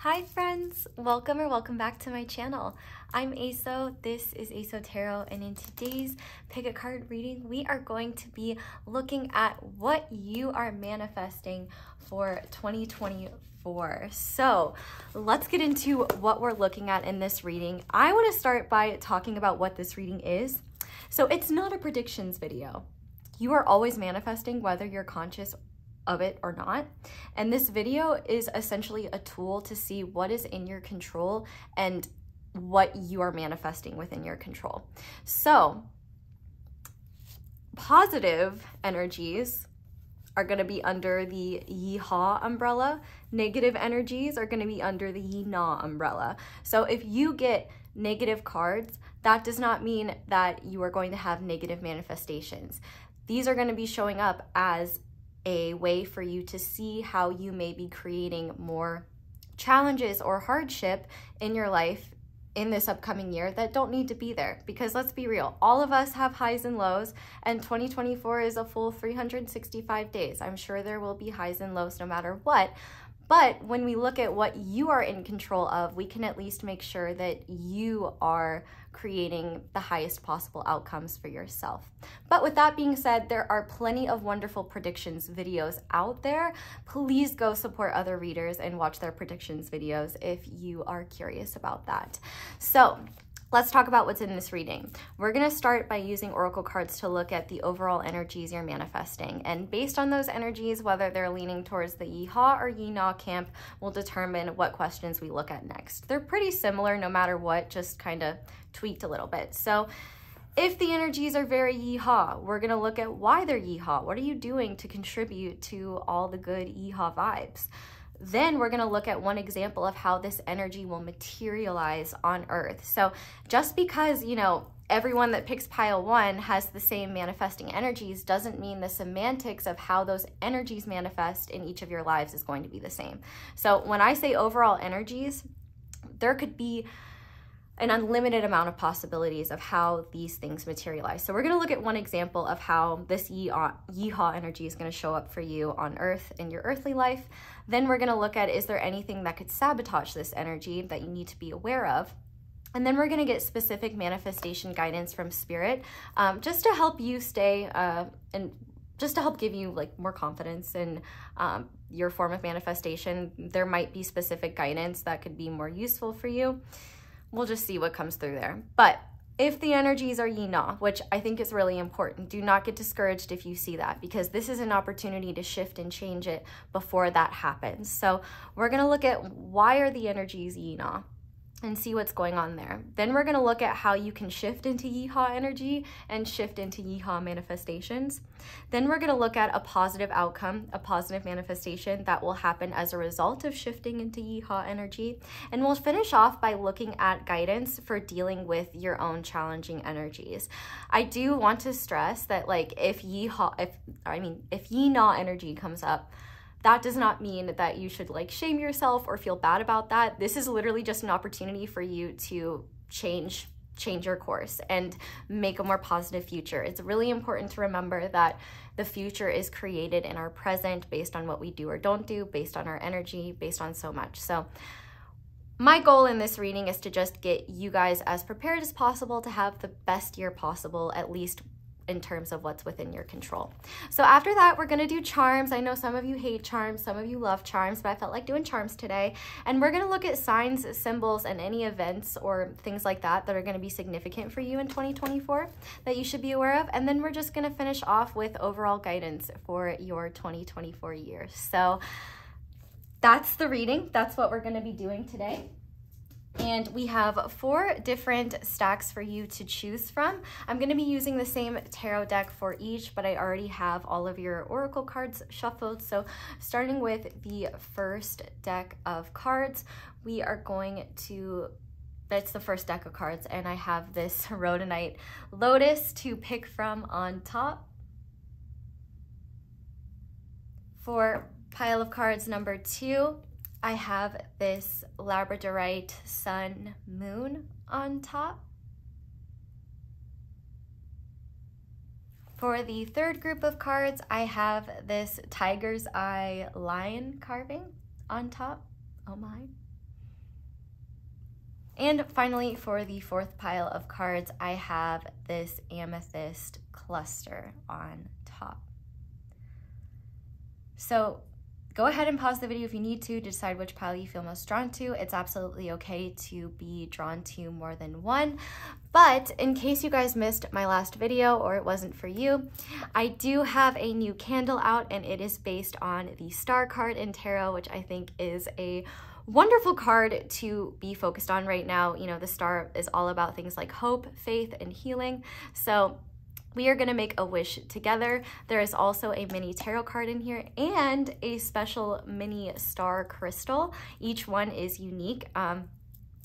Hi friends, welcome back to my channel. I'm Xoxo, this is Xoxo Tarot, and in today's pick a card reading, we are going to be looking at what you are manifesting for 2024. So let's get into what we're looking at in this reading. I want to start by talking about what this reading is. So it's not a predictions video. You are always manifesting whether you're conscious of it or not. And this video is essentially a tool to see what is in your control and what you are manifesting within your control. So positive energies are going to be under the Yeehaw umbrella. Negative energies are going to be under the Yee-Nah umbrella. So if you get negative cards, that does not mean that you are going to have negative manifestations. These are going to be showing up as a way for you to see how you may be creating more challenges or hardship in your life in this upcoming year that don't need to be there. Because let's be real, all of us have highs and lows, and 2024 is a full 365 days. I'm sure there will be highs and lows no matter what. But when we look at what you are in control of, we can at least make sure that you are creating the highest possible outcomes for yourself. But with that being said, there are plenty of wonderful predictions videos out there. Please go support other readers and watch their predictions videos if you are curious about that. So let's talk about what's in this reading. We're going to start by using oracle cards to look at the overall energies you're manifesting. And based on those energies, whether they're leaning towards the Yeehaw or Yee-Nah camp will determine what questions we look at next. They're pretty similar no matter what, just kind of tweaked a little bit. So if the energies are very Yeehaw, we're going to look at why they're Yeehaw. What are you doing to contribute to all the good Yeehaw vibes? Then we're going to look at one example of how this energy will materialize on Earth. So just because, you know, everyone that picks pile one has the same manifesting energies doesn't mean the semantics of how those energies manifest in each of your lives is going to be the same. So when I say overall energies, there could be an unlimited amount of possibilities of how these things materialize. So we're going to look at one example of how this Yeehaw energy is going to show up for you on Earth in your earthly life. Then we're going to look at, is there anything that could sabotage this energy that you need to be aware of? And then we're going to get specific manifestation guidance from Spirit, just to help you stay and just to help give you like more confidence in your form of manifestation. There might be specific guidance that could be more useful for you. We'll just see what comes through there. But if the energies are Yee-Nah, which I think is really important, do not get discouraged if you see that, because this is an opportunity to shift and change it before that happens. So we're going to look at why are the energies Yee-Nah and see what's going on there. Then we're going to look at how you can shift into Yeehaw energy and shift into Yeehaw manifestations. Then we're going to look at a positive outcome, a positive manifestation that will happen as a result of shifting into Yeehaw energy. And we'll finish off by looking at guidance for dealing with your own challenging energies. I do want to stress that, like, if Yee-Nah energy comes up, that does not mean that you should like shame yourself or feel bad about that. This is literally just an opportunity for you to change your course and make a more positive future. It's really important to remember that the future is created in our present based on what we do or don't do, based on our energy, based on so much. So my goal in this reading is to just get you guys as prepared as possible to have the best year possible, at least in terms of what's within your control. So after that, we're going to do charms. I know some of you hate charms, some of you love charms, but I felt like doing charms today. And we're going to look at signs, symbols, and any events or things like that that are going to be significant for you in 2024 that you should be aware of. And then we're just going to finish off with overall guidance for your 2024 year. So that's the reading. That's what we're going to be doing today. And we have 4 different stacks for you to choose from. I'm going to be using the same tarot deck for each, but I already have all of your oracle cards shuffled. So starting with the first deck of cards, we are going to, that's the first deck of cards, and I have this Rhodonite Lotus to pick from on top. For pile of cards number 2, I have this Labradorite Sun Moon on top. For the third group of cards, I have this Tiger's Eye Lion carving on top. Oh my. And finally, for the fourth pile of cards, I have this Amethyst cluster on top. So go ahead and pause the video if you need to decide which pile you feel most drawn to. It's absolutely okay to be drawn to more than one. But in case you guys missed my last video or it wasn't for you, I do have a new candle out, and it is based on the Star card in Tarot, which I think is a wonderful card to be focused on right now. You know, the Star is all about things like hope, faith, and healing. So we are gonna make a wish together. There is also a mini tarot card in here and a special mini star crystal. Each one is unique.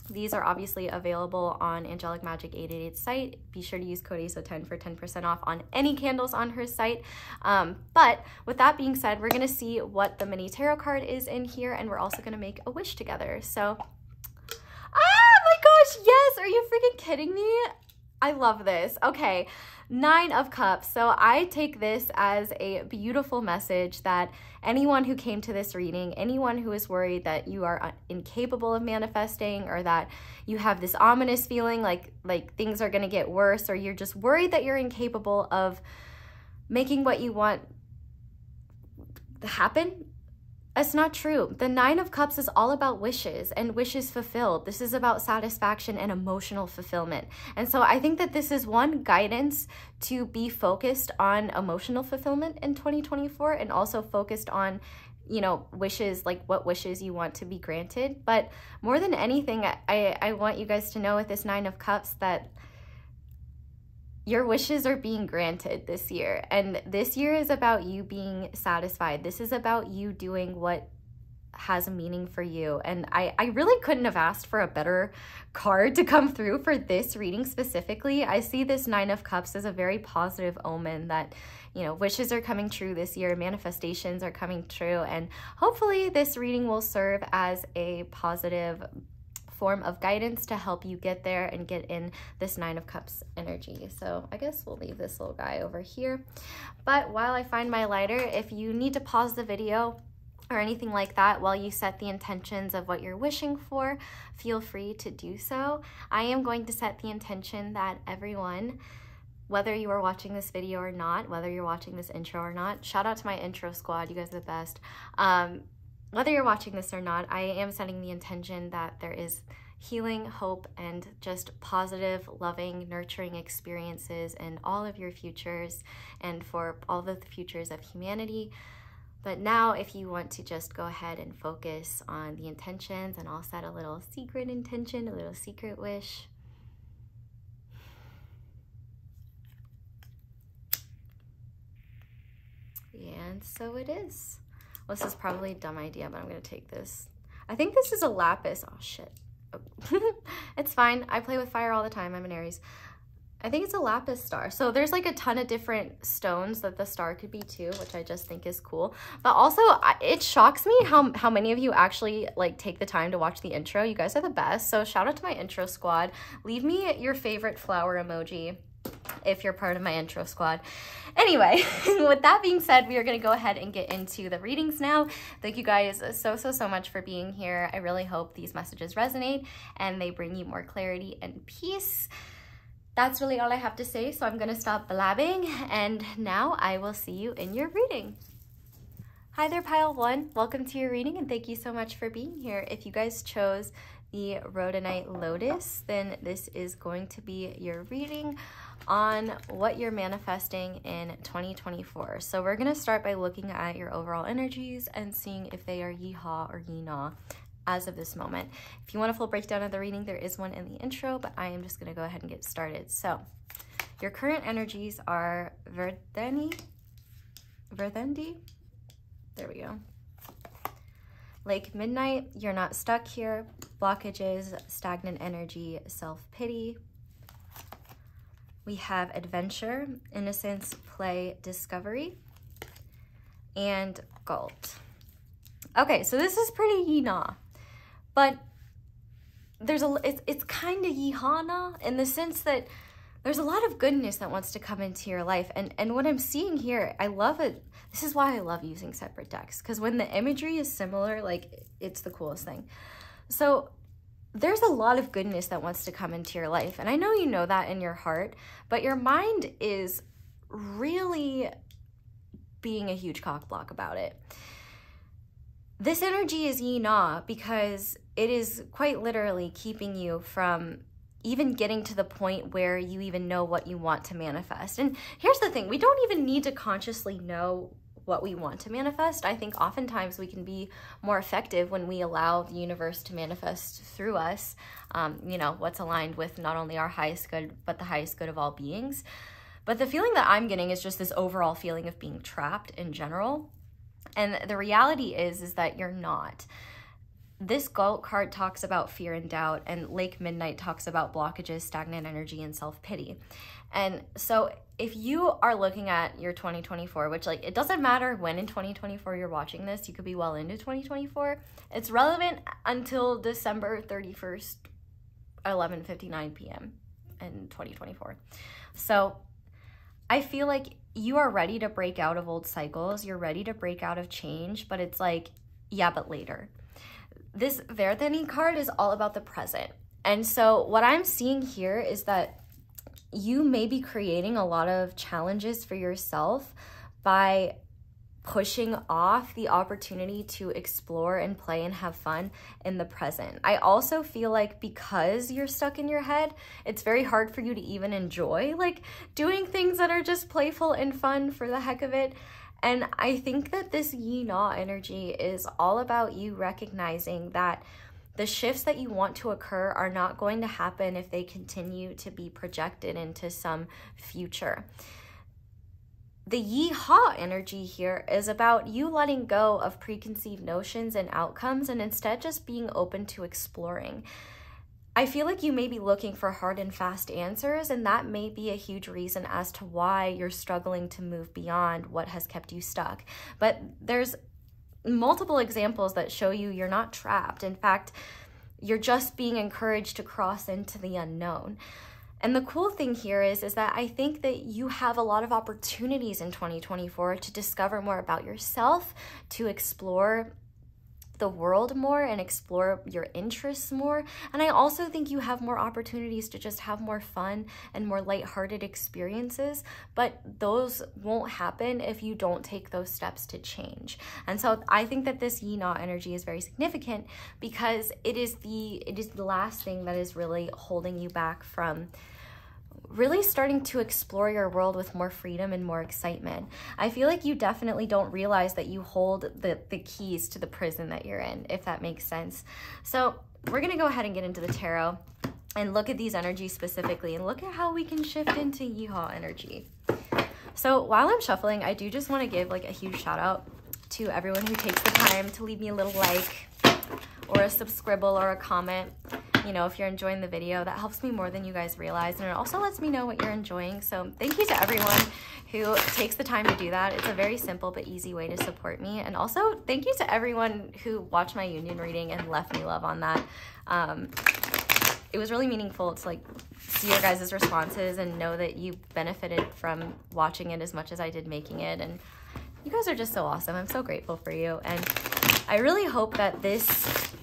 These are obviously available on Angelic Magic 888's site. Be sure to use code ASO10 for 10% off on any candles on her site. But with that being said, we're gonna see what the mini tarot card is in here, and we're also gonna make a wish together. So, ah, my gosh, yes, are you freaking kidding me? I love this. Okay, 9 of Cups. So I take this as a beautiful message that anyone who came to this reading, anyone who is worried that you are incapable of manifesting, or that you have this ominous feeling like things are gonna get worse, or you're just worried that you're incapable of making what you want happen, it's not true. The 9 of Cups is all about wishes and wishes fulfilled. This is about satisfaction and emotional fulfillment. And so I think that this is one guidance to be focused on emotional fulfillment in 2024, and also focused on, you know, wishes, like what wishes you want to be granted. But more than anything, I want you guys to know with this 9 of Cups that your wishes are being granted this year. And this year is about you being satisfied. This is about you doing what has a meaning for you. And I really couldn't have asked for a better card to come through for this reading specifically. I see this 9 of Cups as a very positive omen that, you know, wishes are coming true this year, manifestations are coming true, and hopefully this reading will serve as a positive form of guidance to help you get there and get in this 9 of Cups energy. So I guess we'll leave this little guy over here. But while I find my lighter, if you need to pause the video or anything like that while you set the intentions of what you're wishing for, feel free to do so. I am going to set the intention that everyone, whether you are watching this video or not, whether you're watching this intro or not, shout out to my intro squad, you guys are the best. Whether you're watching this or not, I am setting the intention that there is healing, hope, and just positive, loving, nurturing experiences in all of your futures and for all of the futures of humanity. But now if you want to just go ahead and focus on the intentions, and I'll set a little secret intention, a little secret wish. And so it is. Well, this is probably a dumb idea, but I'm gonna take this. I think this is a lapis. Oh shit. Oh. It's fine. I play with fire all the time. I'm an Aries. I think it's a lapis star. So there's like a ton of different stones that the star could be too, which I just think is cool. But also it shocks me how many of you actually like take the time to watch the intro. You guys are the best. So shout out to my intro squad. Leave me your favorite flower emoji if you're part of my intro squad. Anyway, with that being said, we are going to go ahead and get into the readings now. Thank you guys so much for being here. I really hope these messages resonate and they bring you more clarity and peace. That's really all I have to say, so I'm going to stop blabbing, and now I will see you in your reading. Hi there, Pile 1. Welcome to your reading, and thank you so much for being here. If you guys chose the Rhodonite Lotus, then this is going to be your reading on what you're manifesting in 2024. So we're going to start by looking at your overall energies and seeing if they are yeehaw or yee-naw as of this moment. If you want a full breakdown of the reading, there is one in the intro, but I am just going to go ahead and get started. So your current energies are Verdendi. There we go. Lake Midnight, you're not stuck here. Blockages, stagnant energy, self-pity. We have adventure, innocence, play, discovery, and gold. Okay, so this is pretty yee-naw, but there's it's kind of yee-haw-naw in the sense that there's a lot of goodness that wants to come into your life. And what I'm seeing here, I love it. This is why I love using separate decks, because when the imagery is similar, like, it's the coolest thing. So there's a lot of goodness that wants to come into your life. And I know you know that in your heart, but your mind is really being a huge cock block about it. This energy is yi-na because it is quite literally keeping you from even getting to the point where you even know what you want to manifest. And here's the thing, we don't even need to consciously know what we want to manifest. I think oftentimes we can be more effective when we allow the universe to manifest through us, you know, what's aligned with not only our highest good, but the highest good of all beings. But the feeling that I'm getting is just this overall feeling of being trapped in general. And the reality is that you're not. This Galt card talks about fear and doubt, and Lake Midnight talks about blockages, stagnant energy, and self-pity. And so if you are looking at your 2024, which, like, it doesn't matter when in 2024 you're watching this, you could be well into 2024. It's relevant until December 31st, 11:59 p.m. in 2024. So I feel like you are ready to break out of old cycles. You're ready to break out of change, but it's like, yeah, but later. This Verdeni card is all about the present. And so what I'm seeing here is that you may be creating a lot of challenges for yourself by pushing off the opportunity to explore and play and have fun in the present. I also feel like because you're stuck in your head, it's very hard for you to even enjoy like doing things that are just playful and fun for the heck of it. And I think that this yi-na energy is all about you recognizing that the shifts that you want to occur are not going to happen if they continue to be projected into some future. The yi-ha energy here is about you letting go of preconceived notions and outcomes and instead just being open to exploring. I feel like you may be looking for hard and fast answers, and that may be a huge reason as to why you're struggling to move beyond what has kept you stuck. But there's multiple examples that show you you're not trapped. In fact, you're just being encouraged to cross into the unknown. And the cool thing here is that I think that you have a lot of opportunities in 2024 to discover more about yourself, to explore the world more and explore your interests more. And I also think you have more opportunities to just have more fun and more lighthearted experiences, but those won't happen if you don't take those steps to change. And so I think that this yi-na energy is very significant because it is the last thing that is really holding you back from really starting to explore your world with more freedom and more excitement. I feel like you definitely don't realize that you hold the keys to the prison that you're in, if that makes sense. So we're gonna go ahead and get into the tarot and look at these energies specifically and look at how we can shift into yi-ha energy. So while I'm shuffling, I do just want to give like a huge shout out to everyone who takes the time to leave me a little like or a subscribble or a comment. You know, if you're enjoying the video, that helps me more than you guys realize, and it also lets me know what you're enjoying. So thank you to everyone who takes the time to do that. It's a very simple but easy way to support me. And also thank you to everyone who watched my union reading and left me love on that. It was really meaningful to like see your guys' responses and know that you benefited from watching it as much as I did making it. And you guys are just so awesome. I'm so grateful for you. And I really hope that this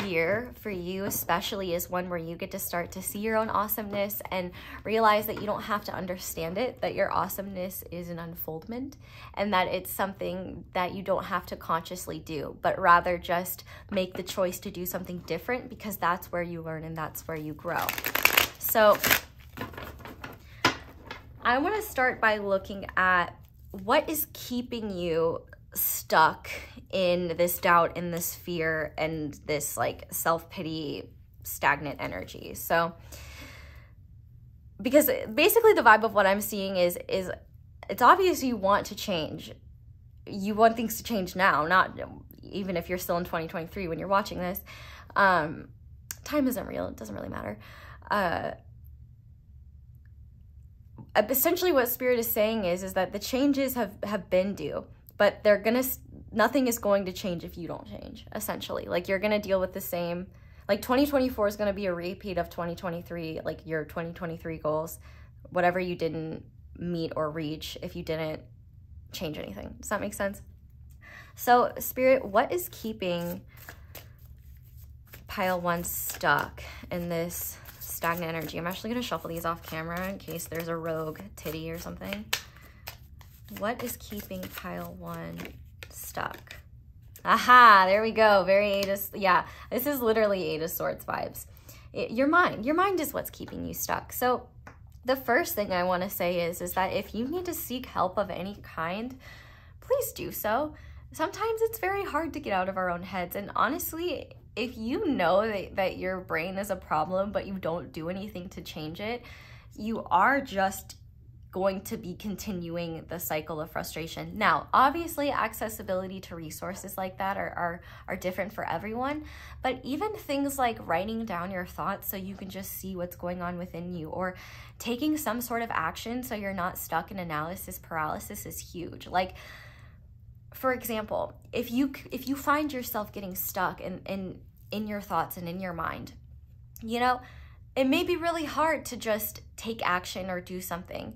year for you especially is one where you get to start to see your own awesomeness and realize that you don't have to understand it, that your awesomeness is an unfoldment, and that it's something that you don't have to consciously do, but rather just make the choice to do something different, because that's where you learn and that's where you grow. So I want to start by looking at what is keeping you stuck in this doubt, in this fear, and this like self-pity, stagnant energy. So because basically the vibe of what I'm seeing is it's obvious you want to change. You want things to change now, not even if you're still in 2023 when you're watching this. Time isn't real. It doesn't really matter. Essentially what Spirit is saying is that the changes have been due, but nothing is going to change if you don't change, essentially. Like, you're going to deal with the same, like 2024 is going to be a repeat of 2023, like your 2023 goals, whatever you didn't meet or reach if you didn't change anything. Does that make sense? So Spirit, what is keeping pile 1 stuck in this stagnant energy? I'm actually going to shuffle these off camera in case there's a rogue titty or something. What is keeping pile 1 stuck? Aha, there we go. Very Eight of, yeah, this is literally Eight of Swords vibes. Your mind is what's keeping you stuck. So the first thing I want to say is that if you need to seek help of any kind, please do so. Sometimes it's very hard to get out of our own heads. And honestly, if you know that your brain is a problem, but you don't do anything to change it, you are just going to be continuing the cycle of frustration. Now, obviously, accessibility to resources like that are different for everyone, but even things like writing down your thoughts so you can just see what's going on within you, or taking some sort of action so you're not stuck in analysis paralysis is huge. Like, for example, if you find yourself getting stuck in your thoughts and in your mind, you know, it may be really hard to just take action or do something.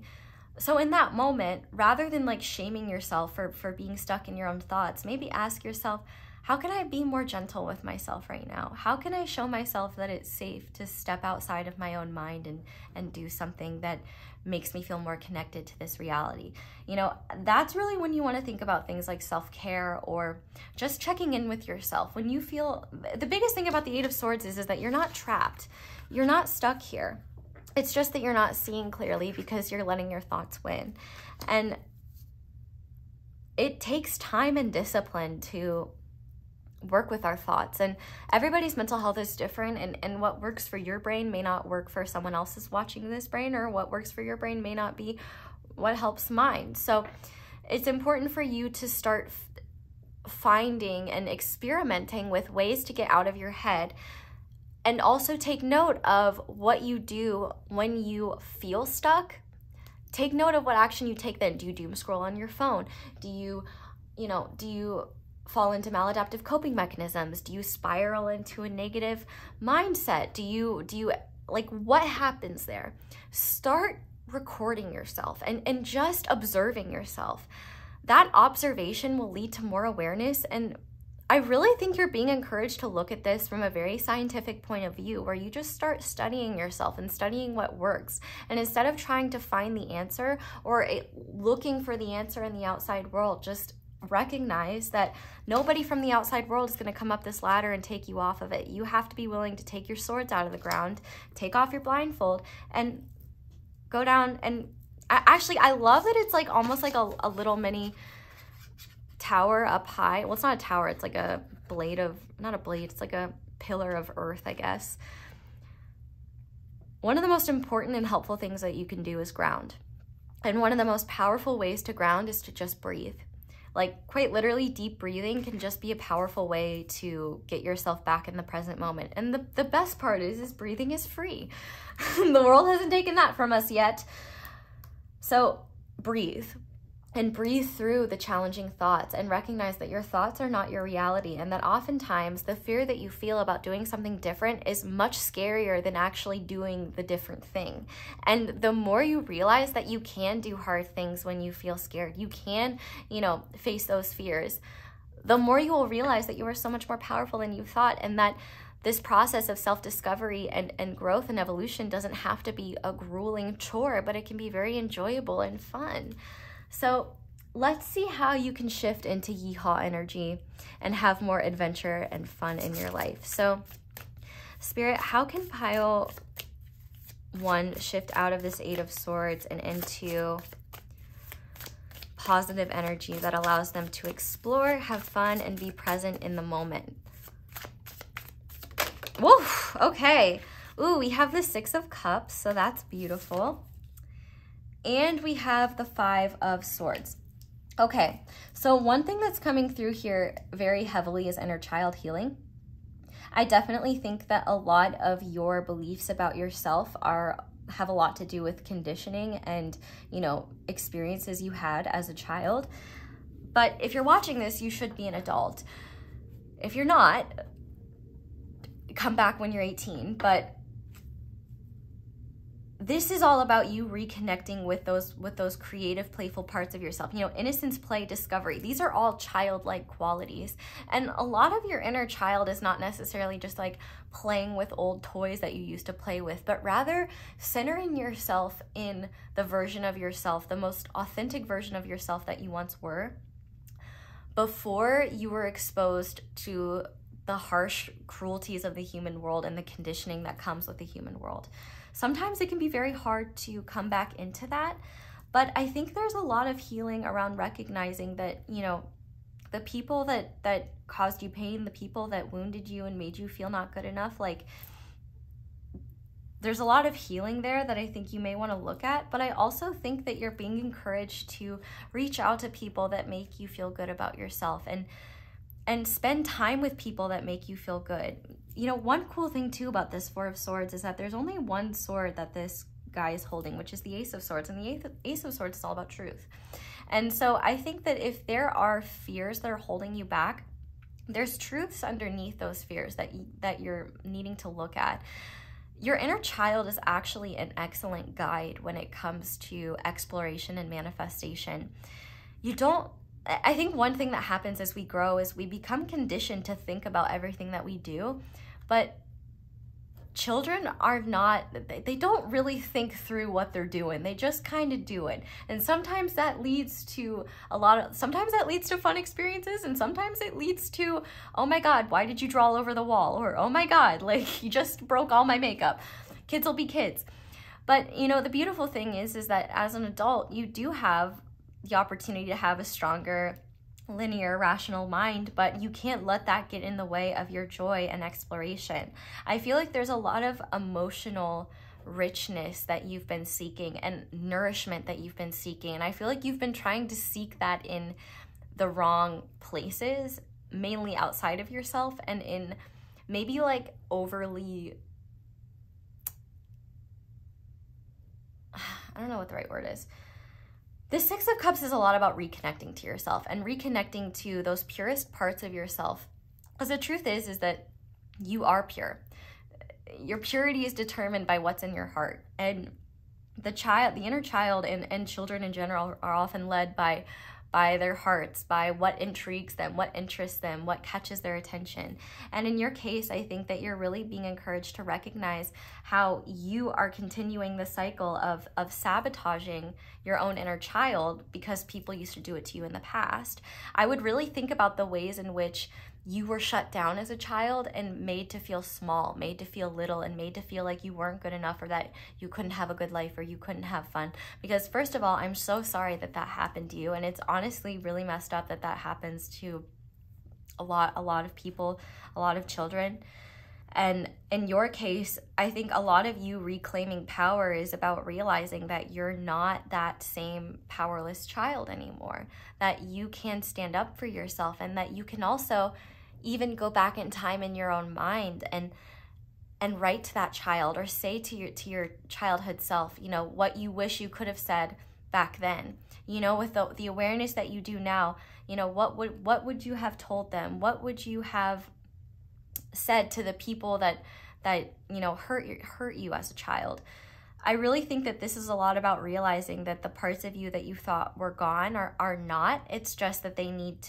So in that moment, rather than like shaming yourself for being stuck in your own thoughts, maybe ask yourself, how can I be more gentle with myself right now? How can I show myself that it's safe to step outside of my own mind and do something that makes me feel more connected to this reality? You know, that's really when you want to think about things like self-care or just checking in with yourself. When you feel, the biggest thing about the Eight of Swords is that you're not trapped. You're not stuck here. It's just that you're not seeing clearly because you're letting your thoughts win. And it takes time and discipline to work with our thoughts. And everybody's mental health is different. And what works for your brain may not work for someone else's watching this brain, or what works for your brain may not be what helps mine. So it's important for you to start finding and experimenting with ways to get out of your head. And also take note of what you do when you feel stuck. Take note of what action you take then. Do you doom scroll on your phone? Do you fall into maladaptive coping mechanisms? Do you spiral into a negative mindset? Do you like, what happens there? Start recording yourself and just observing yourself. That observation will lead to more awareness, and I really think you're being encouraged to look at this from a very scientific point of view, where you just start studying yourself and studying what works. And instead of trying to find the answer or looking for the answer in the outside world, just recognize that nobody from the outside world is going to come up this ladder and take you off of it. You have to be willing to take your swords out of the ground, take off your blindfold, and go down. And I love that it's like almost like a little mini tower up high. Well, it's not a tower, it's like a blade of, not a blade, it's like a pillar of earth, I guess. One of the most important and helpful things that you can do is ground. And one of the most powerful ways to ground is to just breathe. Like, quite literally, deep breathing can just be a powerful way to get yourself back in the present moment. And the best part is breathing is free. The world hasn't taken that from us yet. So breathe. And breathe through the challenging thoughts, and recognize that your thoughts are not your reality, and that oftentimes the fear that you feel about doing something different is much scarier than actually doing the different thing. And the more you realize that you can do hard things when you feel scared, you can, you know, face those fears, the more you will realize that you are so much more powerful than you thought, and that this process of self-discovery and growth and evolution doesn't have to be a grueling chore, but it can be very enjoyable and fun. So let's see how you can shift into Yeehaw energy and have more adventure and fun in your life. So Spirit, how can pile 1 shift out of this Eight of Swords and into positive energy that allows them to explore, have fun, and be present in the moment? Woof, okay. Ooh, we have the Six of Cups, so that's beautiful. And we have the Five of Swords. Okay, so one thing that's coming through here very heavily is inner child healing. I definitely think that a lot of your beliefs about yourself have a lot to do with conditioning and, you know, experiences you had as a child. But if you're watching this, you should be an adult. If you're not, come back when you're 18. But this is all about you reconnecting with those creative, playful parts of yourself. You know, innocence, play, discovery. These are all childlike qualities. And a lot of your inner child is not necessarily just like playing with old toys that you used to play with, but rather centering yourself in the version of yourself, the most authentic version of yourself that you once were, before you were exposed to the harsh cruelties of the human world and the conditioning that comes with the human world. Sometimes it can be very hard to come back into that, but I think there's a lot of healing around recognizing that, you know, the people that caused you pain, the people that wounded you and made you feel not good enough, like, there's a lot of healing there that I think you may want to look at, but I also think that you're being encouraged to reach out to people that make you feel good about yourself, and spend time with people that make you feel good. You know, one cool thing too about this Four of Swords is that there's only one sword that this guy is holding, which is the Ace of Swords, and the Ace of Swords is all about truth. And so I think that if there are fears that are holding you back, there's truths underneath those fears that you're needing to look at. Your inner child is actually an excellent guide when it comes to exploration and manifestation. I think one thing that happens as we grow is we become conditioned to think about everything that we do, but children are not, they don't really think through what they're doing. They just kind of do it. And sometimes that leads to sometimes that leads to fun experiences, and sometimes it leads to, oh my God, why did you draw all over the wall? Or, oh my God, like, you just broke all my makeup. Kids will be kids. But, you know, the beautiful thing is that as an adult, you do have the opportunity to have a stronger, linear, rational mind, but you can't let that get in the way of your joy and exploration. I feel like there's a lot of emotional richness that you've been seeking and nourishment that you've been seeking, and I feel like you've been trying to seek that in the wrong places, mainly outside of yourself, and in maybe like overly, I don't know what the right word is. The Six of Cups is a lot about reconnecting to yourself and reconnecting to those purest parts of yourself. Because the truth is that you are pure. Your purity is determined by what's in your heart. And the inner child and children in general are often led by their hearts, by what intrigues them, what interests them, what catches their attention. And in your case, I think that you're really being encouraged to recognize how you are continuing the cycle of sabotaging your own inner child because people used to do it to you in the past. I would really think about the ways in which you were shut down as a child and made to feel small, made to feel little, and made to feel like you weren't good enough, or that you couldn't have a good life, or you couldn't have fun. Because first of all, I'm so sorry that happened to you, and it's honestly really messed up that happens to a lot of people, a lot of children. And in your case, I think a lot of you reclaiming power is about realizing that you're not that same powerless child anymore, that you can stand up for yourself, and that you can also even go back in time in your own mind and write to that child, or say to your childhood self, you know, what you wish you could have said back then. You know, with the awareness that you do now, you know, what would you have told them? What would you have said to the people that you know hurt you as a child? I really think that this is a lot about realizing that the parts of you that you thought were gone are not. It's just that you need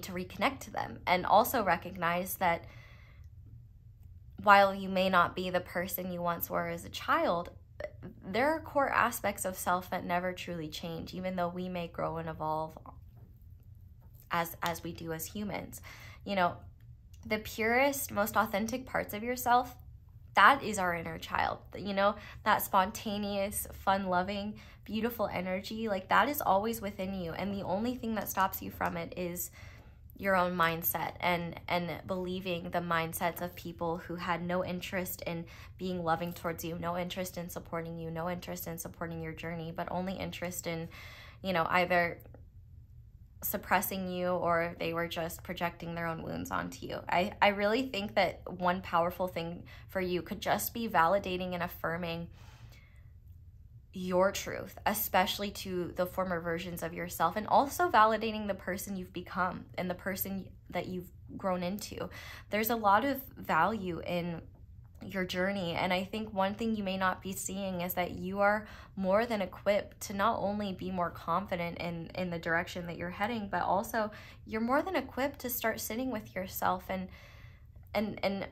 to reconnect to them, and also recognize that while you may not be the person you once were as a child, there are core aspects of self that never truly change, even though we may grow and evolve as we do as humans. You know, the purest, most authentic parts of yourself, that is our inner child. You know, that spontaneous, fun-loving, beautiful energy, like, that is always within you. And the only thing that stops you from it is your own mindset and believing the mindsets of people who had no interest in being loving towards you, no interest in supporting you, no interest in supporting your journey, but only interest in, you know, either suppressing you, or they were just projecting their own wounds onto you. I really think that one powerful thing for you could just be validating and affirming your truth, especially to the former versions of yourself, and also validating the person you've become and the person that you've grown into. There's a lot of value in your journey. And I think one thing you may not be seeing is that you are more than equipped to not only be more confident in the direction that you're heading, but also you're more than equipped to start sitting with yourself and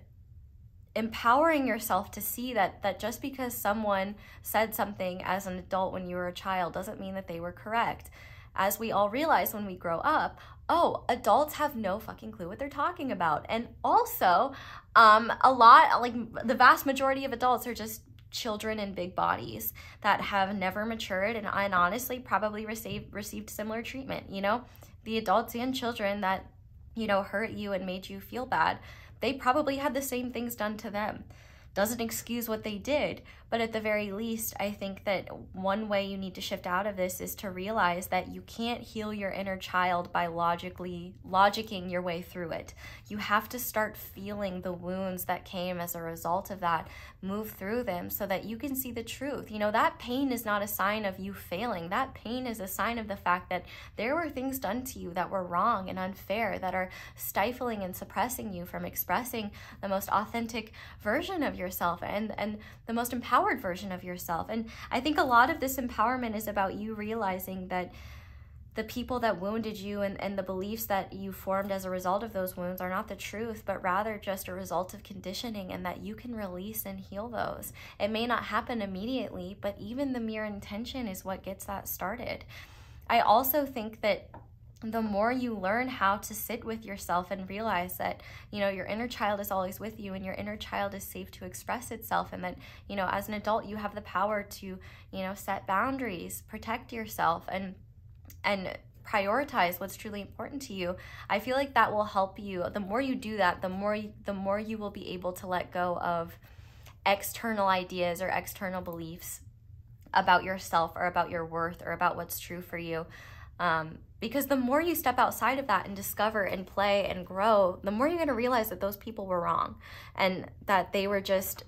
empowering yourself to see that just because someone said something as an adult when you were a child doesn't mean that they were correct. As we all realize when we grow up, oh, adults have no fucking clue what they're talking about. And also, the vast majority of adults are just children in big bodies that have never matured and honestly probably received similar treatment. You know, the adults and children that, you know, hurt you and made you feel bad, they probably had the same things done to them. Doesn't excuse what they did, but at the very least, I think that one way you need to shift out of this is to realize that you can't heal your inner child by logicking your way through it. You have to start feeling the wounds that came as a result of that, move through them so that you can see the truth. You know, that pain is not a sign of you failing. That pain is a sign of the fact that there were things done to you that were wrong and unfair, that are stifling and suppressing you from expressing the most authentic version of yourself and the most empowered version of yourself. And I think a lot of this empowerment is about you realizing that the people that wounded you and the beliefs that you formed as a result of those wounds are not the truth, but rather just a result of conditioning, and that you can release and heal those. It may not happen immediately, but even the mere intention is what gets that started. I also think that the more you learn how to sit with yourself and realize that, you know, your inner child is always with you and your inner child is safe to express itself, and that, you know, as an adult, you have the power to, you know, set boundaries, protect yourself, and prioritize what's truly important to you. I feel like that will help you. The more you do that, the more you will be able to let go of external ideas or external beliefs about yourself or about your worth or about what's true for you. Because the more you step outside of that and discover and play and grow, the more you're going to realize that those people were wrong and that they were just,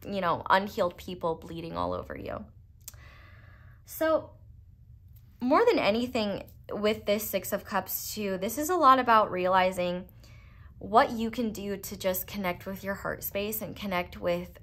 you know, unhealed people bleeding all over you. So more than anything with this Six of Cups too, this is a lot about realizing what you can do to just connect with your heart space and connect with,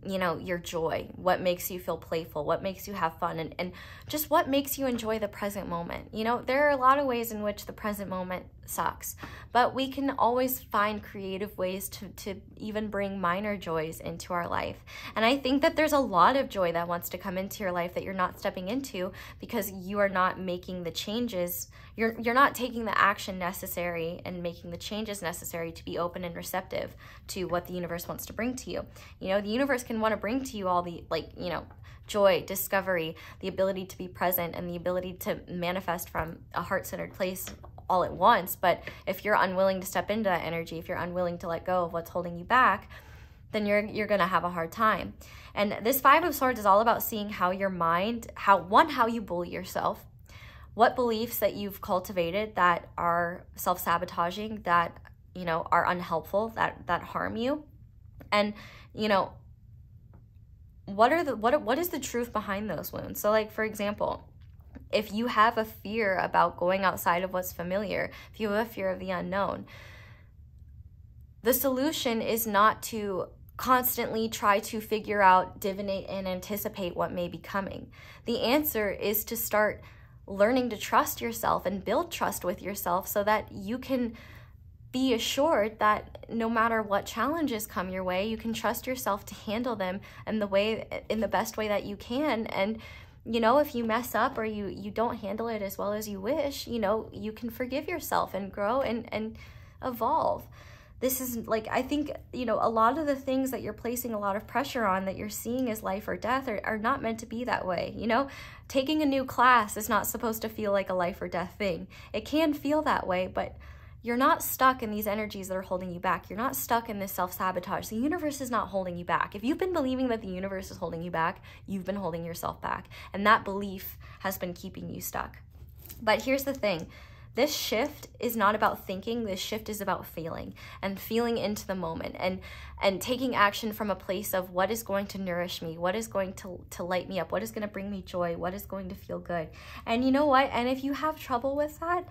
you know, your joy, what makes you feel playful, what makes you have fun, and just what makes you enjoy the present moment. You know, there are a lot of ways in which the present moment sucks, but we can always find creative ways to even bring minor joys into our life. And I think that there's a lot of joy that wants to come into your life that you're not stepping into because you are not making the changes. You're not taking the action necessary and making the changes necessary to be open and receptive to what the universe wants to bring to you. You know, the universe can want to bring to you all the, like, you know, joy, discovery, the ability to be present, and the ability to manifest from a heart-centered place all at once. But if you're unwilling to step into that energy, if you're unwilling to let go of what's holding you back, then you're gonna have a hard time. And this Five of Swords is all about seeing how your mind, how you bully yourself, what beliefs that you've cultivated that are self-sabotaging, that, you know, are unhelpful, that harm you, and, you know, what is the truth behind those wounds. So, like, for example, if you have a fear about going outside of what's familiar, if you have a fear of the unknown, the solution is not to constantly try to figure out, divinate, and anticipate what may be coming. The answer is to start learning to trust yourself and build trust with yourself so that you can be assured that no matter what challenges come your way, you can trust yourself to handle them in the best way that you can. And, you know, if you mess up or you don't handle it as well as you wish, you know, you can forgive yourself and grow and evolve. This is, like, I think, you know, a lot of the things that you're placing a lot of pressure on that you're seeing as life or death are not meant to be that way. You know, taking a new class is not supposed to feel like a life or death thing. It can feel that way, but you're not stuck in these energies that are holding you back. You're not stuck in this self-sabotage. The universe is not holding you back. If you've been believing that the universe is holding you back, you've been holding yourself back. And that belief has been keeping you stuck. But here's the thing. This shift is not about thinking. This shift is about feeling, and feeling into the moment, and taking action from a place of what is going to nourish me, what is going to light me up, what is going to bring me joy, what is going to feel good. And you know what? And if you have trouble with that,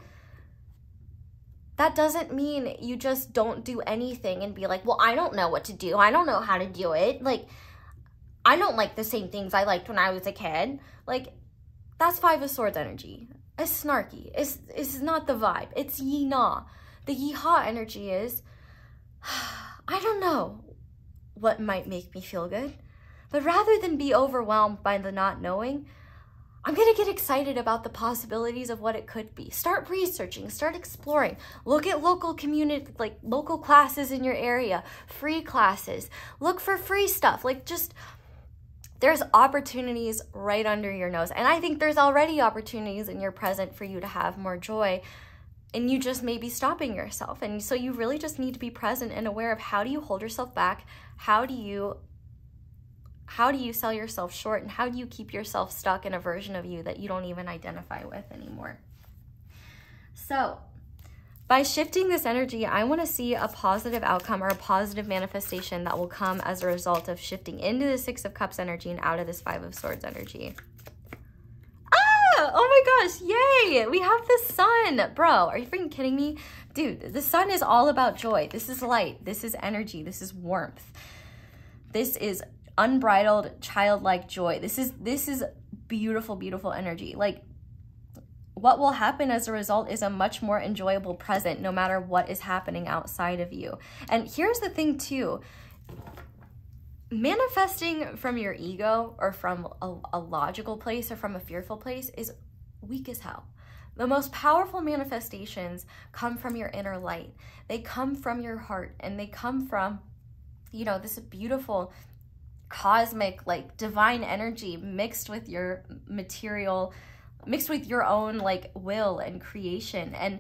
that doesn't mean you just don't do anything and be like, well, I don't know what to do. I don't know how to do it. Like, I don't like the same things I liked when I was a kid. Like, that's Five of Swords energy. It's snarky. It's not the vibe. It's yi-na. The yi-ha energy is, I don't know what might make me feel good. But rather than be overwhelmed by the not knowing, I'm gonna get excited about the possibilities of what it could be. Start researching, start exploring. Look at local community, like local classes in your area, free classes. Look for free stuff. Like, just, there's opportunities right under your nose. And I think there's already opportunities in your present for you to have more joy. And you just may be stopping yourself. And so you really just need to be present and aware of, how do you hold yourself back? How do you sell yourself short, and how do you keep yourself stuck in a version of you that you don't even identify with anymore? So by shifting this energy, I want to see a positive outcome or a positive manifestation that will come as a result of shifting into the Six of Cups energy and out of this Five of Swords energy. Ah! Oh my gosh, yay! We have the sun. Bro, are you freaking kidding me? Dude, the sun is all about joy. This is light. This is energy. This is warmth. This is unbridled, childlike joy. This is beautiful, beautiful energy. Like, what will happen as a result is a much more enjoyable present, no matter what is happening outside of you. And here's the thing too, manifesting from your ego or from a logical place or from a fearful place is weak as hell. The most powerful manifestations come from your inner light. They come from your heart, and they come from, you know, this beautiful cosmic, like, divine energy mixed with your material, mixed with your own, like, will and creation. And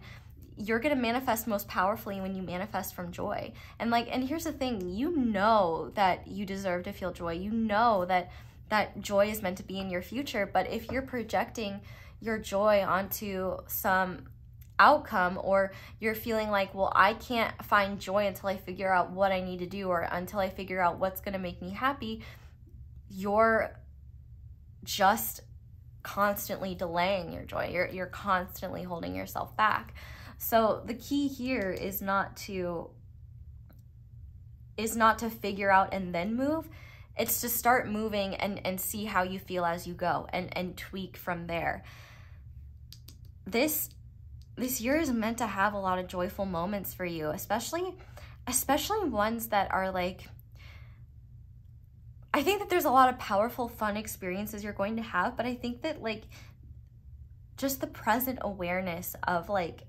you're going to manifest most powerfully when you manifest from joy. And like, and here's the thing, you know that you deserve to feel joy. You know that joy is meant to be in your future. But if you're projecting your joy onto some outcome, or you're feeling like, well, I can't find joy until I figure out what I need to do, or until I figure out what's going to make me happy, you're just constantly delaying your joy. You're constantly holding yourself back. So the key here is not to figure out and then move. It's to start moving and see how you feel as you go, and tweak from there. This year is meant to have a lot of joyful moments for you, especially ones that are like, I think that there's a lot of powerful, fun experiences you're going to have, but I think that, like, just the present awareness of, like,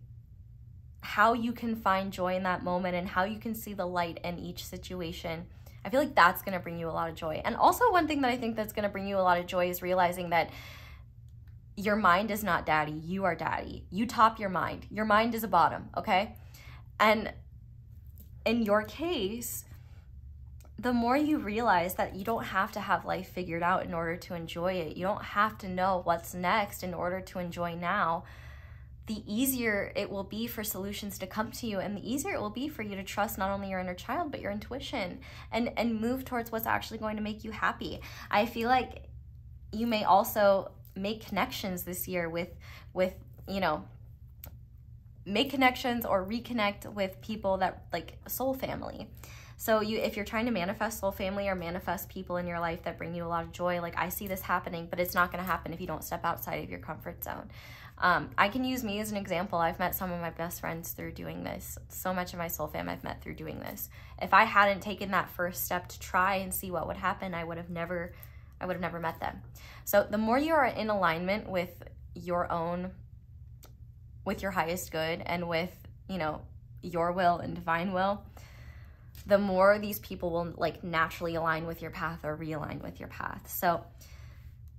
how you can find joy in that moment and how you can see the light in each situation, I feel like that's going to bring you a lot of joy. And also, one thing that I think that's going to bring you a lot of joy is realizing that your mind is not daddy. You are daddy. You top your mind. Your mind is a bottom, okay? And in your case, the more you realize that you don't have to have life figured out in order to enjoy it, you don't have to know what's next in order to enjoy now, the easier it will be for solutions to come to you, and the easier it will be for you to trust not only your inner child, but your intuition, and move towards what's actually going to make you happy. I feel like you may also make connections this year with you know, make connections or reconnect with people that, like, soul family. So if you're trying to manifest soul family or manifest people in your life that bring you a lot of joy, like, I see this happening, but it's not going to happen if you don't step outside of your comfort zone. I can use me as an example. I've met some of my best friends through doing this. So much of my soul fam I've met through doing this. If I hadn't taken that first step to try and see what would happen, I would have never met them. So the more you are in alignment with your highest good and with, you know, your will and divine will, the more these people will, like, naturally align with your path or realign with your path. So,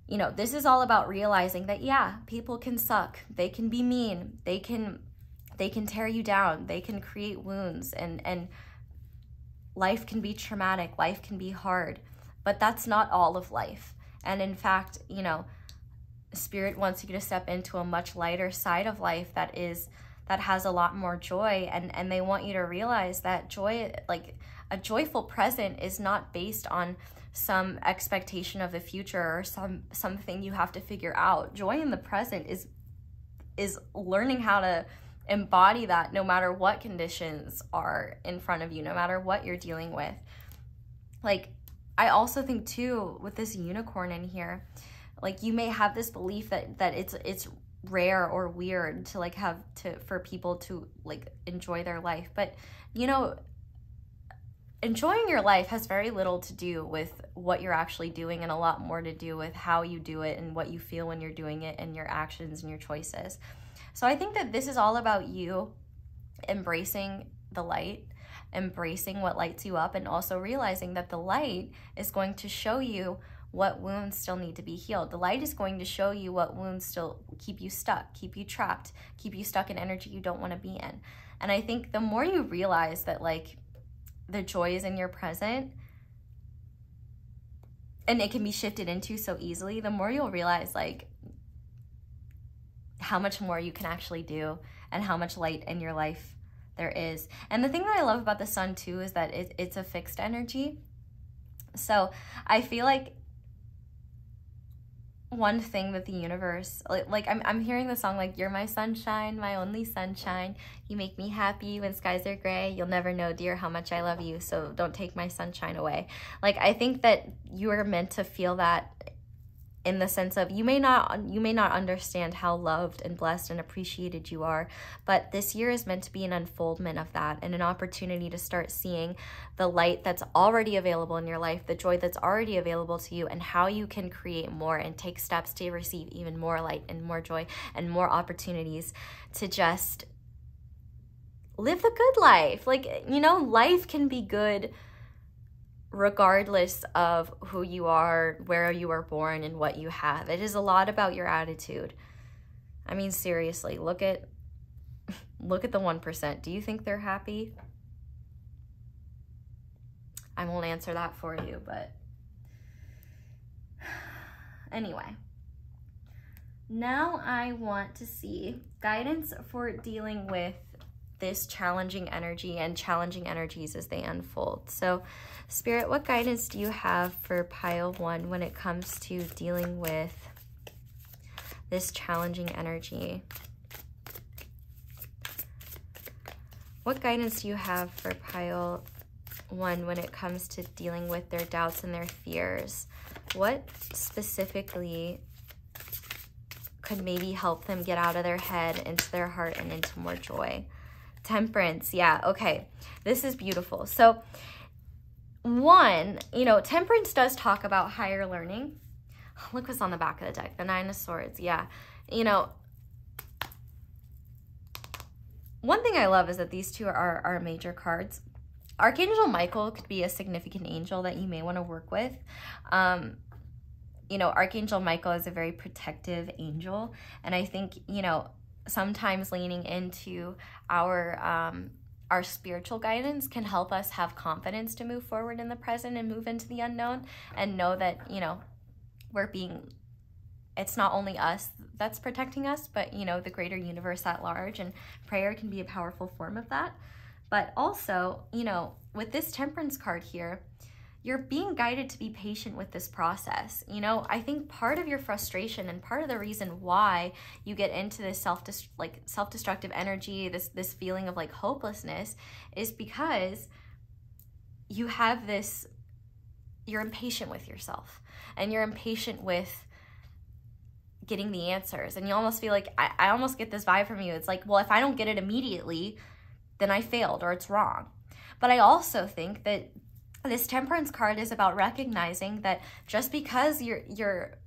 you know, this is all about realizing that, yeah, people can suck. They can be mean. They can tear you down. They can create wounds, and life can be traumatic. Life can be hard, but that's not all of life. And in fact, you know, Spirit wants you to step into a much lighter side of life that has a lot more joy, and they want you to realize that joy, like, a joyful present is not based on some expectation of the future or something you have to figure out. Joy in the present is learning how to embody that no matter what conditions are in front of you, no matter what you're dealing with. Like, I also think too, with this unicorn in here, like, you may have this belief that it's rare or weird to like have to, for people to like enjoy their life. But, you know, enjoying your life has very little to do with what you're actually doing, and a lot more to do with how you do it and what you feel when you're doing it, and your actions and your choices. So I think that this is all about you embracing the light, embracing what lights you up, and also realizing that the light is going to show you what wounds still need to be healed. The light is going to show you what wounds still keep you stuck, keep you trapped, keep you stuck in energy you don't want to be in. And I think the more you realize that, like, the joy is in your present, and it can be shifted into so easily, the more you'll realize, like, how much more you can actually do and how much light in your life there is. And the thing that I love about the sun too is that it's a fixed energy. So I feel like one thing that the universe, like I'm hearing the song, like, you're my sunshine, my only sunshine, you make me happy when skies are gray, you'll never know, dear, how much I love you, so don't take my sunshine away. Like, I think that you are meant to feel that, in the sense of, you may not understand how loved and blessed and appreciated you are, but this year is meant to be an unfoldment of that, and an opportunity to start seeing the light that's already available in your life, the joy that's already available to you, and how you can create more and take steps to receive even more light and more joy and more opportunities to just live the good life. Like, you know, life can be good regardless of who you are, where you were born, and what you have. It is a lot about your attitude. I mean, seriously, look at the 1%. Do you think they're happy? I won't answer that for you, but anyway. Now I want to see guidance for dealing with this challenging energy and challenging energies as they unfold. So, Spirit, what guidance do you have for pile 1 when it comes to dealing with this challenging energy? What guidance do you have for pile 1 when it comes to dealing with their doubts and their fears? What specifically could maybe help them get out of their head, into their heart, and into more joy? Temperance, yeah, okay. This is beautiful. So, 1, you know, Temperance does talk about higher learning. Look what's on the back of the deck, the 9 of Swords, yeah. You know, one thing I love is that these two are major cards. Archangel Michael could be a significant angel that you may want to work with. You know, Archangel Michael is a very protective angel, and I think, you know, sometimes leaning into our spiritual guidance can help us have confidence to move forward in the present and move into the unknown, and know that, you know, it's not only us that's protecting us, but, you know, the greater universe at large, and prayer can be a powerful form of that. But also, you know, with this Temperance card here, you're being guided to be patient with this process. You know, I think part of your frustration and part of the reason why you get into this self-destructive energy, this feeling of like hopelessness, is because you have this, you're impatient with yourself, and you're impatient with getting the answers. And you almost feel like, I almost get this vibe from you. It's like, well, if I don't get it immediately, then I failed, or it's wrong. But I also think that this Temperance card is about recognizing that just because you're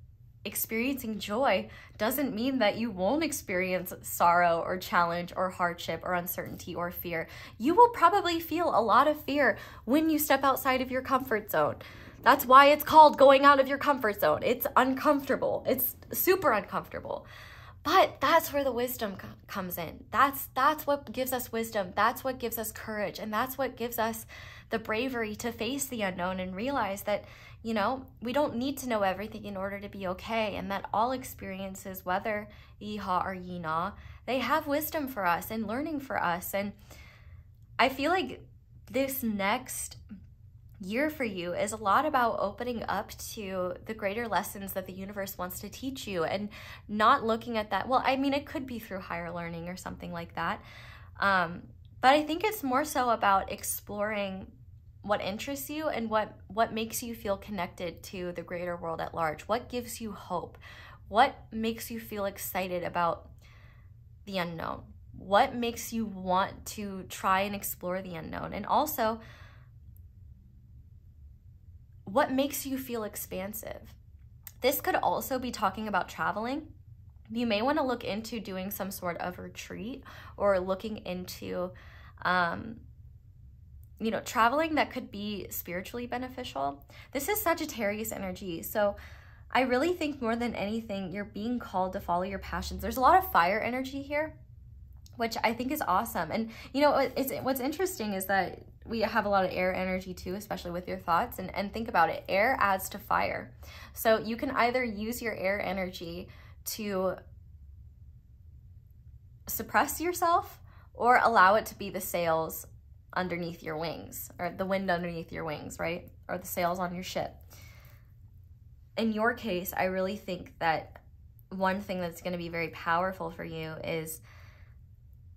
experiencing joy doesn't mean that you won't experience sorrow or challenge or hardship or uncertainty or fear. You will probably feel a lot of fear when you step outside of your comfort zone. That's why it's called going out of your comfort zone. It's uncomfortable. It's super uncomfortable. But that's where the wisdom comes in. That's what gives us wisdom. That's what gives us courage. And that's what gives us the bravery to face the unknown and realize that, you know, we don't need to know everything in order to be okay. And that all experiences, whether yeehaw or yee-naw, they have wisdom for us and learning for us. And I feel like this next year for you is a lot about opening up to the greater lessons that the universe wants to teach you, and not looking at that. Well, I mean, it could be through higher learning or something like that. But I think it's more so about exploring what interests you and what makes you feel connected to the greater world at large. What gives you hope? What makes you feel excited about the unknown? What makes you want to try and explore the unknown? And also, what makes you feel expansive? This could also be talking about traveling. You may want to look into doing some sort of retreat, or looking into, you know, traveling that could be spiritually beneficial. This is Sagittarius energy. So I really think more than anything, you're being called to follow your passions. There's a lot of fire energy here, which I think is awesome. And you know, what's interesting is that we have a lot of air energy too, especially with your thoughts. And think about it, air adds to fire. So you can either use your air energy to suppress yourself, or allow it to be the sails underneath your wings, or the wind underneath your wings, right? Or the sails on your ship. In your case, I really think that one thing that's going to be very powerful for you is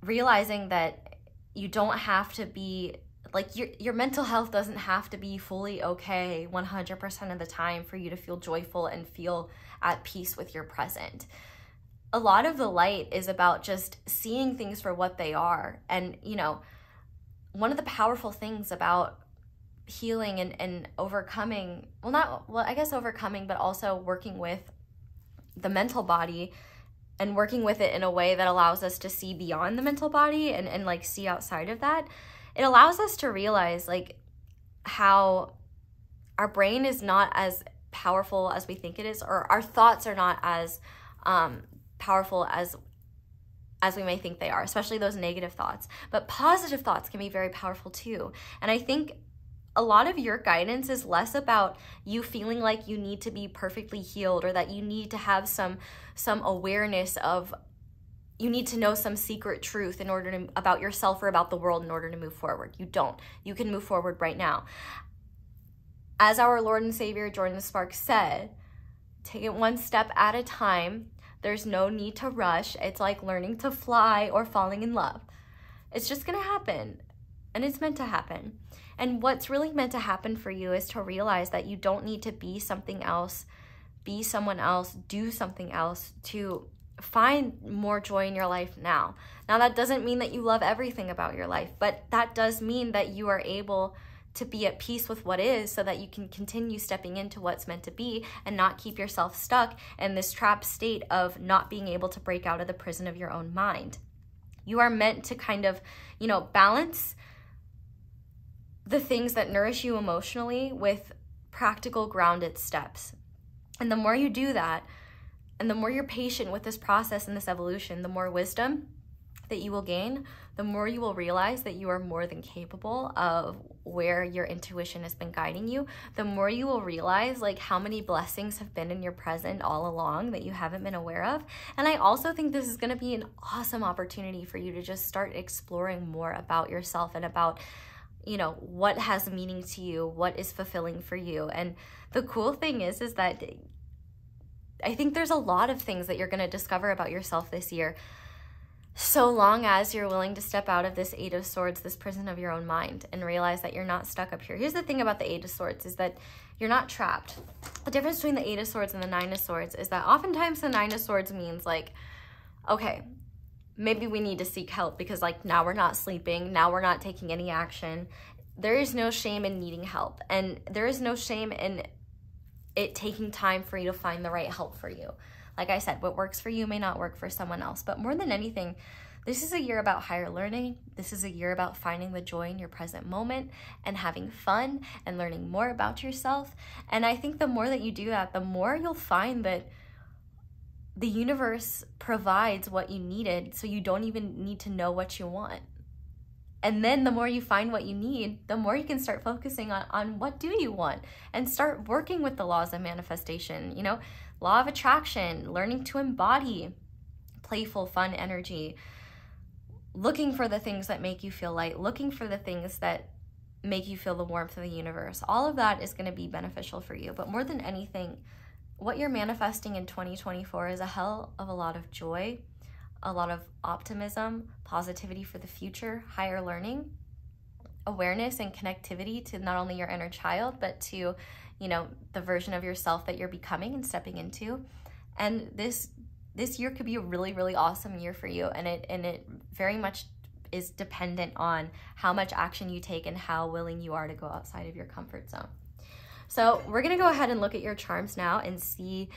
realizing that you don't have to be, like, your mental health doesn't have to be fully okay 100% of the time for you to feel joyful and feel at peace with your present. A lot of the light is about just seeing things for what they are. And, you know, one of the powerful things about healing and overcoming, I guess overcoming, but also working with the mental body and working with it in a way that allows us to see beyond the mental body and like see outside of that. It allows us to realize like how our brain is not as powerful as we think it is, or our thoughts are not as powerful as we may think they are, especially those negative thoughts. But positive thoughts can be very powerful too. And I think a lot of your guidance is less about you feeling like you need to be perfectly healed, or that you need to have some awareness of, you need to know some secret truth in order to, about yourself or about the world in order to move forward. You don't. You can move forward right now. As our Lord and Savior Jordan Sparks said, take it one step at a time. There's no need to rush. It's like learning to fly or falling in love. It's just gonna happen, and it's meant to happen. And what's really meant to happen for you is to realize that you don't need to be something else, be someone else, do something else to find more joy in your life now. Now, that doesn't mean that you love everything about your life, but that does mean that you are able to be at peace with what is, so that you can continue stepping into what's meant to be and not keep yourself stuck in this trapped state of not being able to break out of the prison of your own mind. You are meant to kind of, you know, balance the things that nourish you emotionally with practical, grounded steps. And the more you do that, and the more you're patient with this process and this evolution, the more wisdom that you will gain, the more you will realize that you are more than capable of where your intuition has been guiding you, the more you will realize like how many blessings have been in your present all along that you haven't been aware of. And I also think this is going to be an awesome opportunity for you to just start exploring more about yourself and about, you know, what has meaning to you, what is fulfilling for you. And the cool thing is that I think there's a lot of things that you're going to discover about yourself this year, so long as you're willing to step out of this Eight of Swords, this prison of your own mind, and realize that you're not stuck up here. Here's the thing about the Eight of Swords is that you're not trapped. The difference between the Eight of Swords and the Nine of Swords is that oftentimes the Nine of Swords means like, okay, maybe we need to seek help because like now we're not sleeping, now we're not taking any action. There is no shame in needing help, and there is no shame in it taking time for you to find the right help for you. Like I said, what works for you may not work for someone else. But more than anything, this is a year about higher learning. This is a year about finding the joy in your present moment and having fun and learning more about yourself. And I think the more that you do that, the more you'll find that the universe provides what you needed, so you don't even need to know what you want. And then the more you find what you need, the more you can start focusing on what do you want, and start working with the laws of manifestation, you know, law of attraction, learning to embody playful, fun energy, looking for the things that make you feel light, looking for the things that make you feel the warmth of the universe. All of that is going to be beneficial for you. But more than anything, what you're manifesting in 2024 is a hell of a lot of joy, a lot of optimism, positivity for the future, higher learning, awareness and connectivity to not only your inner child, but to, you know, the version of yourself that you're becoming and stepping into. And this year could be a really, really awesome year for you. And it very much is dependent on how much action you take and how willing you are to go outside of your comfort zone. So we're going to go ahead and look at your charms now and see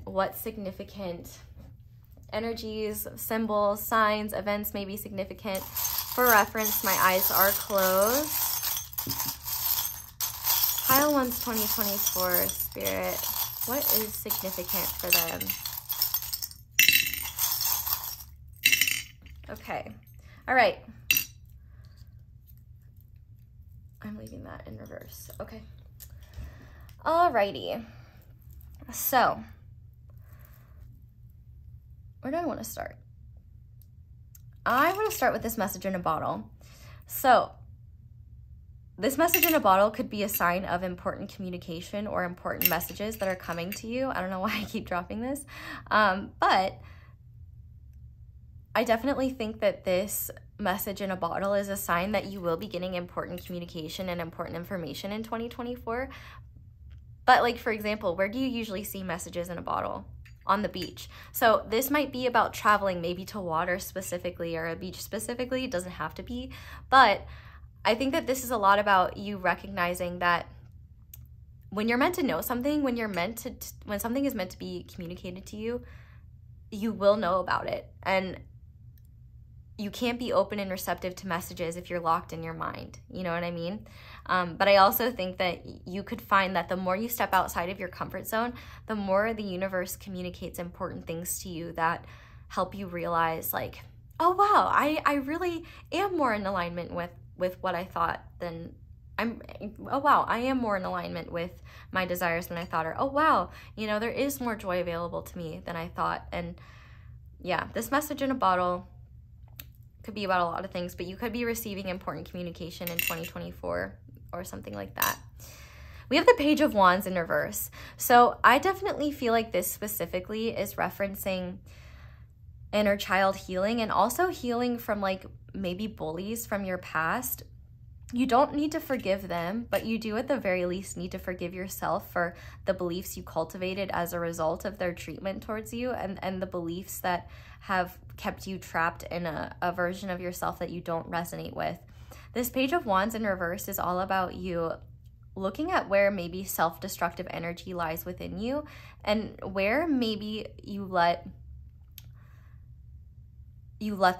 what significant energies, symbols, signs, events may be significant. For reference, my eyes are closed. Pile 1's 2024, Spirit. What is significant for them? Okay. All right. I'm leaving that in reverse. Okay. Alrighty. So, where do I want to start? I want to start with this message in a bottle. So, this message in a bottle could be a sign of important communication or important messages that are coming to you. I don't know why I keep dropping this, but I definitely think that this message in a bottle is a sign that you will be getting important communication and important information in 2024. But like, for example, where do you usually see messages in a bottle? On the beach. So this might be about traveling, maybe to water specifically or a beach specifically. It doesn't have to be, but I think that this is a lot about you recognizing that when you're meant to know something, when something is meant to be communicated to you, you will know about it. And you can't be open and receptive to messages if you're locked in your mind. You know what I mean? But I also think that you could find that the more you step outside of your comfort zone, the more the universe communicates important things to you that help you realize, like, oh wow, I really am more in alignment with what I thought than oh wow, I am more in alignment with my desires than I thought, or oh wow, you know, there is more joy available to me than I thought. And yeah, this message in a bottle could be about a lot of things, but you could be receiving important communication in 2024 or something like that. We have the Page of Wands in reverse. So I definitely feel like this specifically is referencing inner child healing and also healing from like maybe bullies from your past. You don't need to forgive them, but you do at the very least need to forgive yourself for the beliefs you cultivated as a result of their treatment towards you, and the beliefs that have kept you trapped in a version of yourself that you don't resonate with. This Page of Wands in reverse is all about you looking at where maybe self-destructive energy lies within you and where maybe you let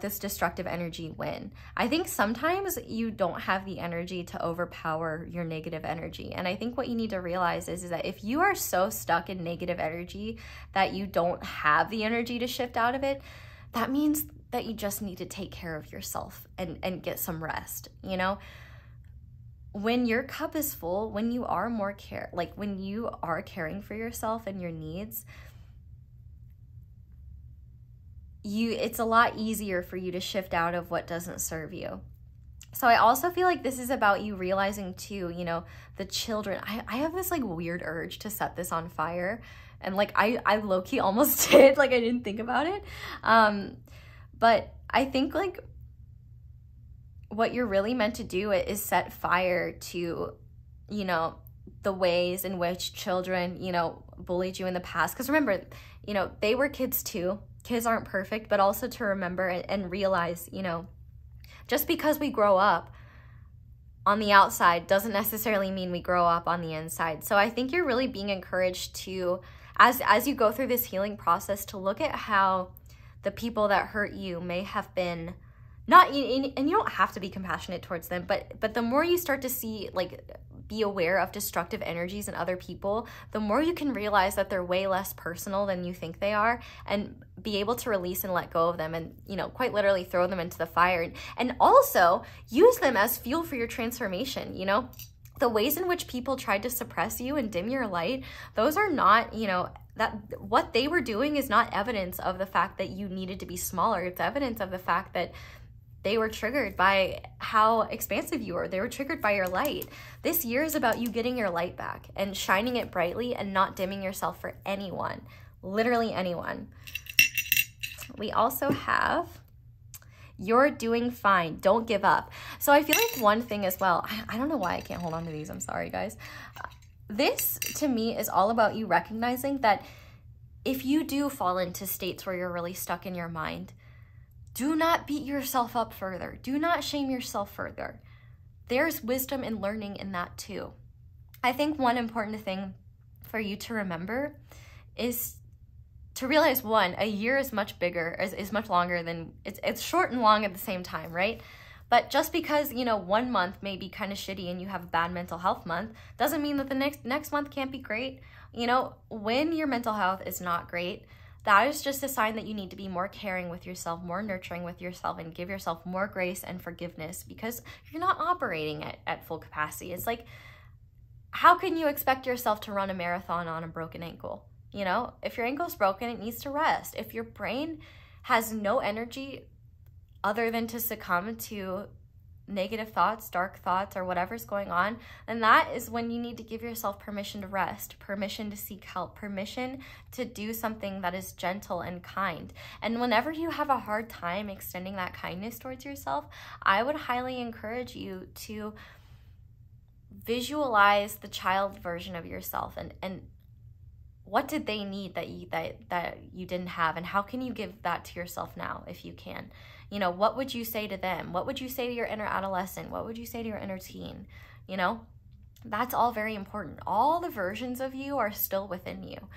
this destructive energy win. I think sometimes you don't have the energy to overpower your negative energy. And I think what you need to realize is that if you are so stuck in negative energy that you don't have the energy to shift out of it, that means that you just need to take care of yourself and get some rest, you know? When your cup is full, when you are when you are caring for yourself and your needs, it's a lot easier for you to shift out of what doesn't serve you. So I also feel like this is about you realizing too, you know, the children. I have this like weird urge to set this on fire, and like I low-key almost did, like I didn't think about it. But I think like what you're really meant to do is set fire to, you know, the ways in which children, you know, bullied you in the past. Because remember, you know, they were kids too. Kids aren't perfect, but also to remember and realize, you know, just because we grow up on the outside doesn't necessarily mean we grow up on the inside. So I think you're really being encouraged to, as you go through this healing process, to look at how the people that hurt you may have been not, and you don't have to be compassionate towards them, but the more you start to see, like, be aware of destructive energies in other people, the more you can realize that they're way less personal than you think they are, and be able to release and let go of them, and, you know, quite literally throw them into the fire, and also use them as fuel for your transformation. You know, the ways in which people tried to suppress you and dim your light, those are not, you know, that what they were doing is not evidence of the fact that you needed to be smaller. It's evidence of the fact that they were triggered by how expansive you are. They were triggered by your light. This year is about you getting your light back and shining it brightly and not dimming yourself for anyone, literally anyone. We also have, you're doing fine. Don't give up. So I feel like one thing as well, I don't know why I can't hold on to these. I'm sorry, guys. This to me is all about you recognizing that if you do fall into states where you're really stuck in your mind, do not beat yourself up further. Do not shame yourself further. There's wisdom in learning in that too. I think one important thing for you to remember is to realize, one, a year is much bigger, is much longer than, it's short and long at the same time, right? But just because, you know, 1 month may be kind of shitty and you have a bad mental health month, doesn't mean that the next month can't be great. You know, when your mental health is not great, that is just a sign that you need to be more caring with yourself, more nurturing with yourself, and give yourself more grace and forgiveness, because you're not operating at full capacity. It's like, how can you expect yourself to run a marathon on a broken ankle? You know, if your ankle's broken, it needs to rest. If your brain has no energy other than to succumb to negative thoughts, dark thoughts, or whatever's going on, then that is when you need to give yourself permission to rest, permission to seek help, permission to do something that is gentle and kind. And whenever you have a hard time extending that kindness towards yourself, I would highly encourage you to visualize the child version of yourself, and what did they need that you didn't have, and how can you give that to yourself now if you can? You know, what would you say to them? What would you say to your inner adolescent? What would you say to your inner teen? You know, that's all very important. All the versions of you are still within you,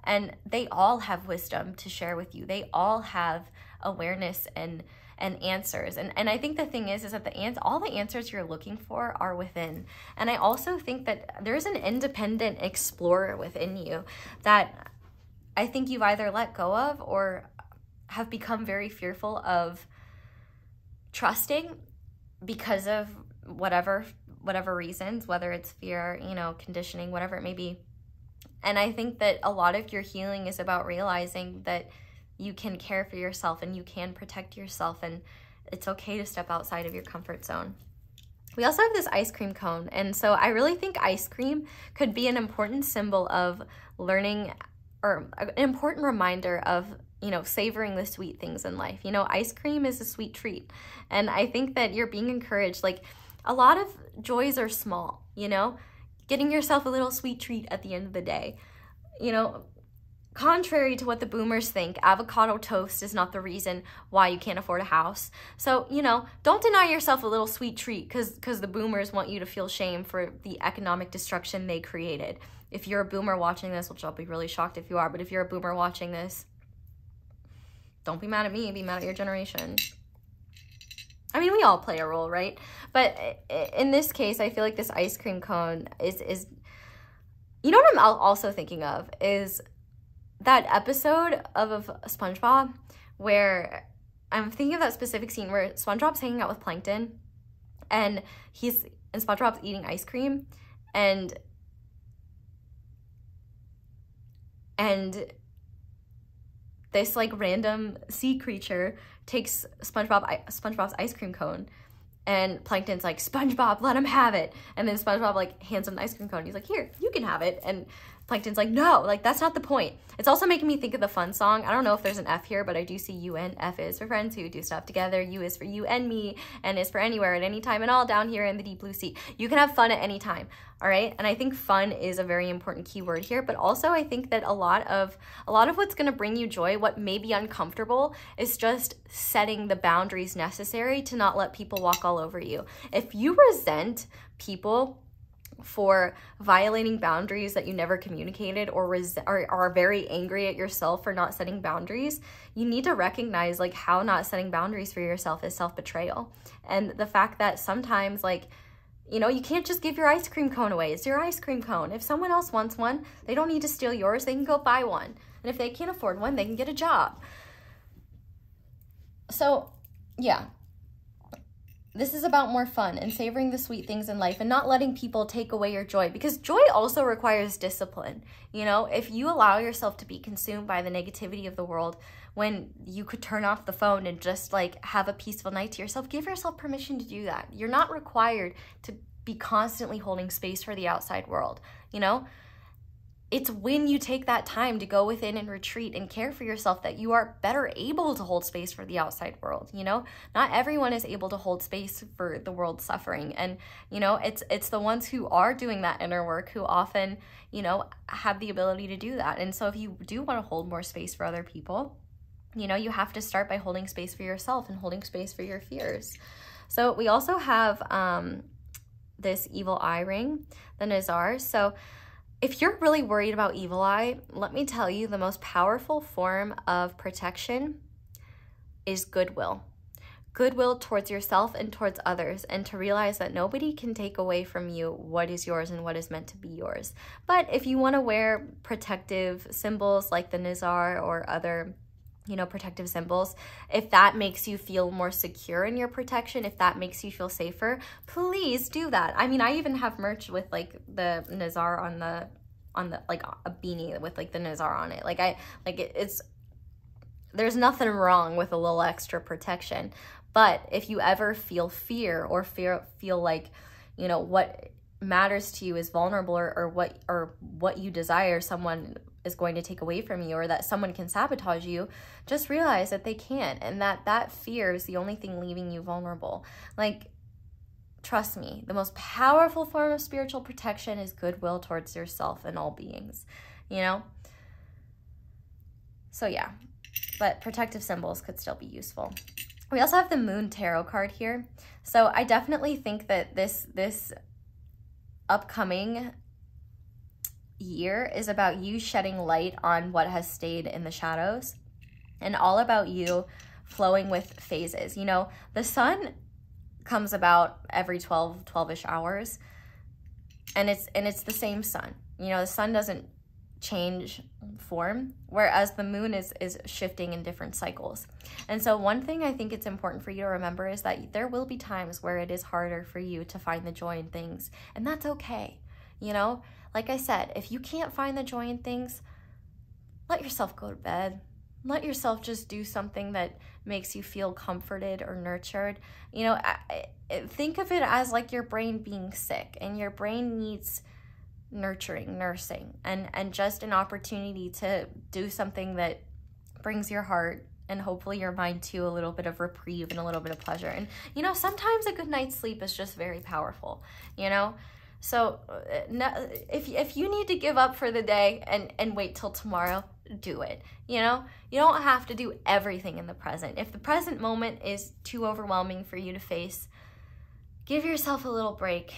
and they all have wisdom to share with you. They all have awareness and answers. And I think the thing is that all the answers you're looking for are within. And I also think that there's an independent explorer within you that I think you've either let go of or have become very fearful of trusting because of whatever reasons, whether it's fear, you know, conditioning, whatever it may be. And I think that a lot of your healing is about realizing that you can care for yourself and you can protect yourself, and it's okay to step outside of your comfort zone. We also have this ice cream cone, and so I really think ice cream could be an important symbol of learning, or an important reminder of, you know, savoring the sweet things in life. You know, ice cream is a sweet treat, and I think that you're being encouraged. Like, a lot of joys are small, you know, getting yourself a little sweet treat at the end of the day. You know, contrary to what the boomers think, avocado toast is not the reason why you can't afford a house. So, you know, don't deny yourself a little sweet treat because the boomers want you to feel shame for the economic destruction they created. If you're a boomer watching this, which I'll be really shocked if you are, but if you're a boomer watching this, don't be mad at me, be mad at your generation. I mean, we all play a role, right? But in this case, I feel like this ice cream cone is you know what I'm also thinking of is that episode of SpongeBob where I'm thinking of that specific scene where SpongeBob's hanging out with Plankton and SpongeBob's eating ice cream, and this like random sea creature takes SpongeBob's ice cream cone, and Plankton's like, SpongeBob, let him have it. And then SpongeBob like hands him the ice cream cone. He's like, here, you can have it. And Plankton's like, no, like that's not the point. It's also making me think of the Fun song. I don't know if there's an F here, but I do see UN. F is for friends who do stuff together. U is for you and me, and is for anywhere at any time and all down here in the deep blue sea. You can have fun at any time, all right? And I think fun is a very important keyword here, but also I think that a lot of what's gonna bring you joy, what may be uncomfortable, is just setting the boundaries necessary to not let people walk all over you. If you resent people for violating boundaries that you never communicated, or are very angry at yourself for not setting boundaries, you need to recognize like how not setting boundaries for yourself is self-betrayal. And the fact that sometimes, like, you know, you can't just give your ice cream cone away. It's your ice cream cone. If someone else wants one, they don't need to steal yours. They can go buy one. And if they can't afford one, they can get a job. So yeah, this is about more fun and savoring the sweet things in life and not letting people take away your joy, because joy also requires discipline. You know, if you allow yourself to be consumed by the negativity of the world when you could turn off the phone and just like have a peaceful night to yourself, give yourself permission to do that. You're not required to be constantly holding space for the outside world, you know? It's when you take that time to go within and retreat and care for yourself that you are better able to hold space for the outside world, you know? Not everyone is able to hold space for the world's suffering. And, you know, it's the ones who are doing that inner work who often, you know, have the ability to do that. And so if you do want to hold more space for other people, you know, you have to start by holding space for yourself and holding space for your fears. So we also have this evil eye ring, the Nazar. So if you're really worried about evil eye, let me tell you, the most powerful form of protection is goodwill. Goodwill towards yourself and towards others, and to realize that nobody can take away from you what is yours and what is meant to be yours. But if you want to wear protective symbols like the Nazar or other, you know, protective symbols, if that makes you feel more secure in your protection, if that makes you feel safer, please do that. I mean, I even have merch with like the Nazar on the like a beanie with like the Nazar on it. It's there's nothing wrong with a little extra protection. But if you ever feel fear or feel like, you know, what matters to you is vulnerable, or what you desire someone is going to take away from you, or that someone can sabotage you, just realize that they can't, and that fear is the only thing leaving you vulnerable. Like, trust me, the most powerful form of spiritual protection is goodwill towards yourself and all beings, you know? So yeah, but protective symbols could still be useful. We also have the Moon Tarot card here. So I definitely think that this upcoming year is about you shedding light on what has stayed in the shadows, and all about you flowing with phases. You know, the sun comes about every 12-ish hours, and it's the same sun. You know, the sun doesn't change form, whereas the moon is shifting in different cycles. And so one thing I think it's important for you to remember is that there will be times where it is harder for you to find the joy in things, and that's okay. You know, like I said, if you can't find the joy in things, let yourself go to bed. Let yourself just do something that makes you feel comforted or nurtured. You know, think of it as like your brain being sick, and your brain needs nurturing, nursing, and just an opportunity to do something that brings your heart and hopefully your mind to a little bit of reprieve and a little bit of pleasure. And, you know, sometimes a good night's sleep is just very powerful, you know? So if you need to give up for the day and wait till tomorrow, do it. You know, you don't have to do everything in the present. If the present moment is too overwhelming for you to face, give yourself a little break,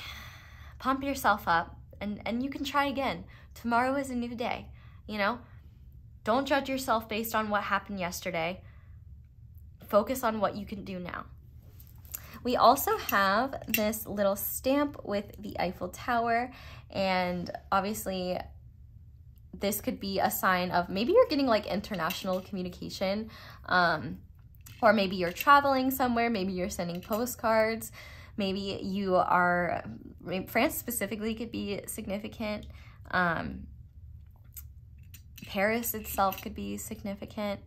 pump yourself up, and you can try again. Tomorrow is a new day, you know? Don't judge yourself based on what happened yesterday. Focus on what you can do now. We also have this little stamp with the Eiffel Tower, and obviously this could be a sign of maybe you're getting like international communication, or maybe you're traveling somewhere, maybe you're sending postcards, maybe you are, France specifically could be significant, Paris itself could be significant.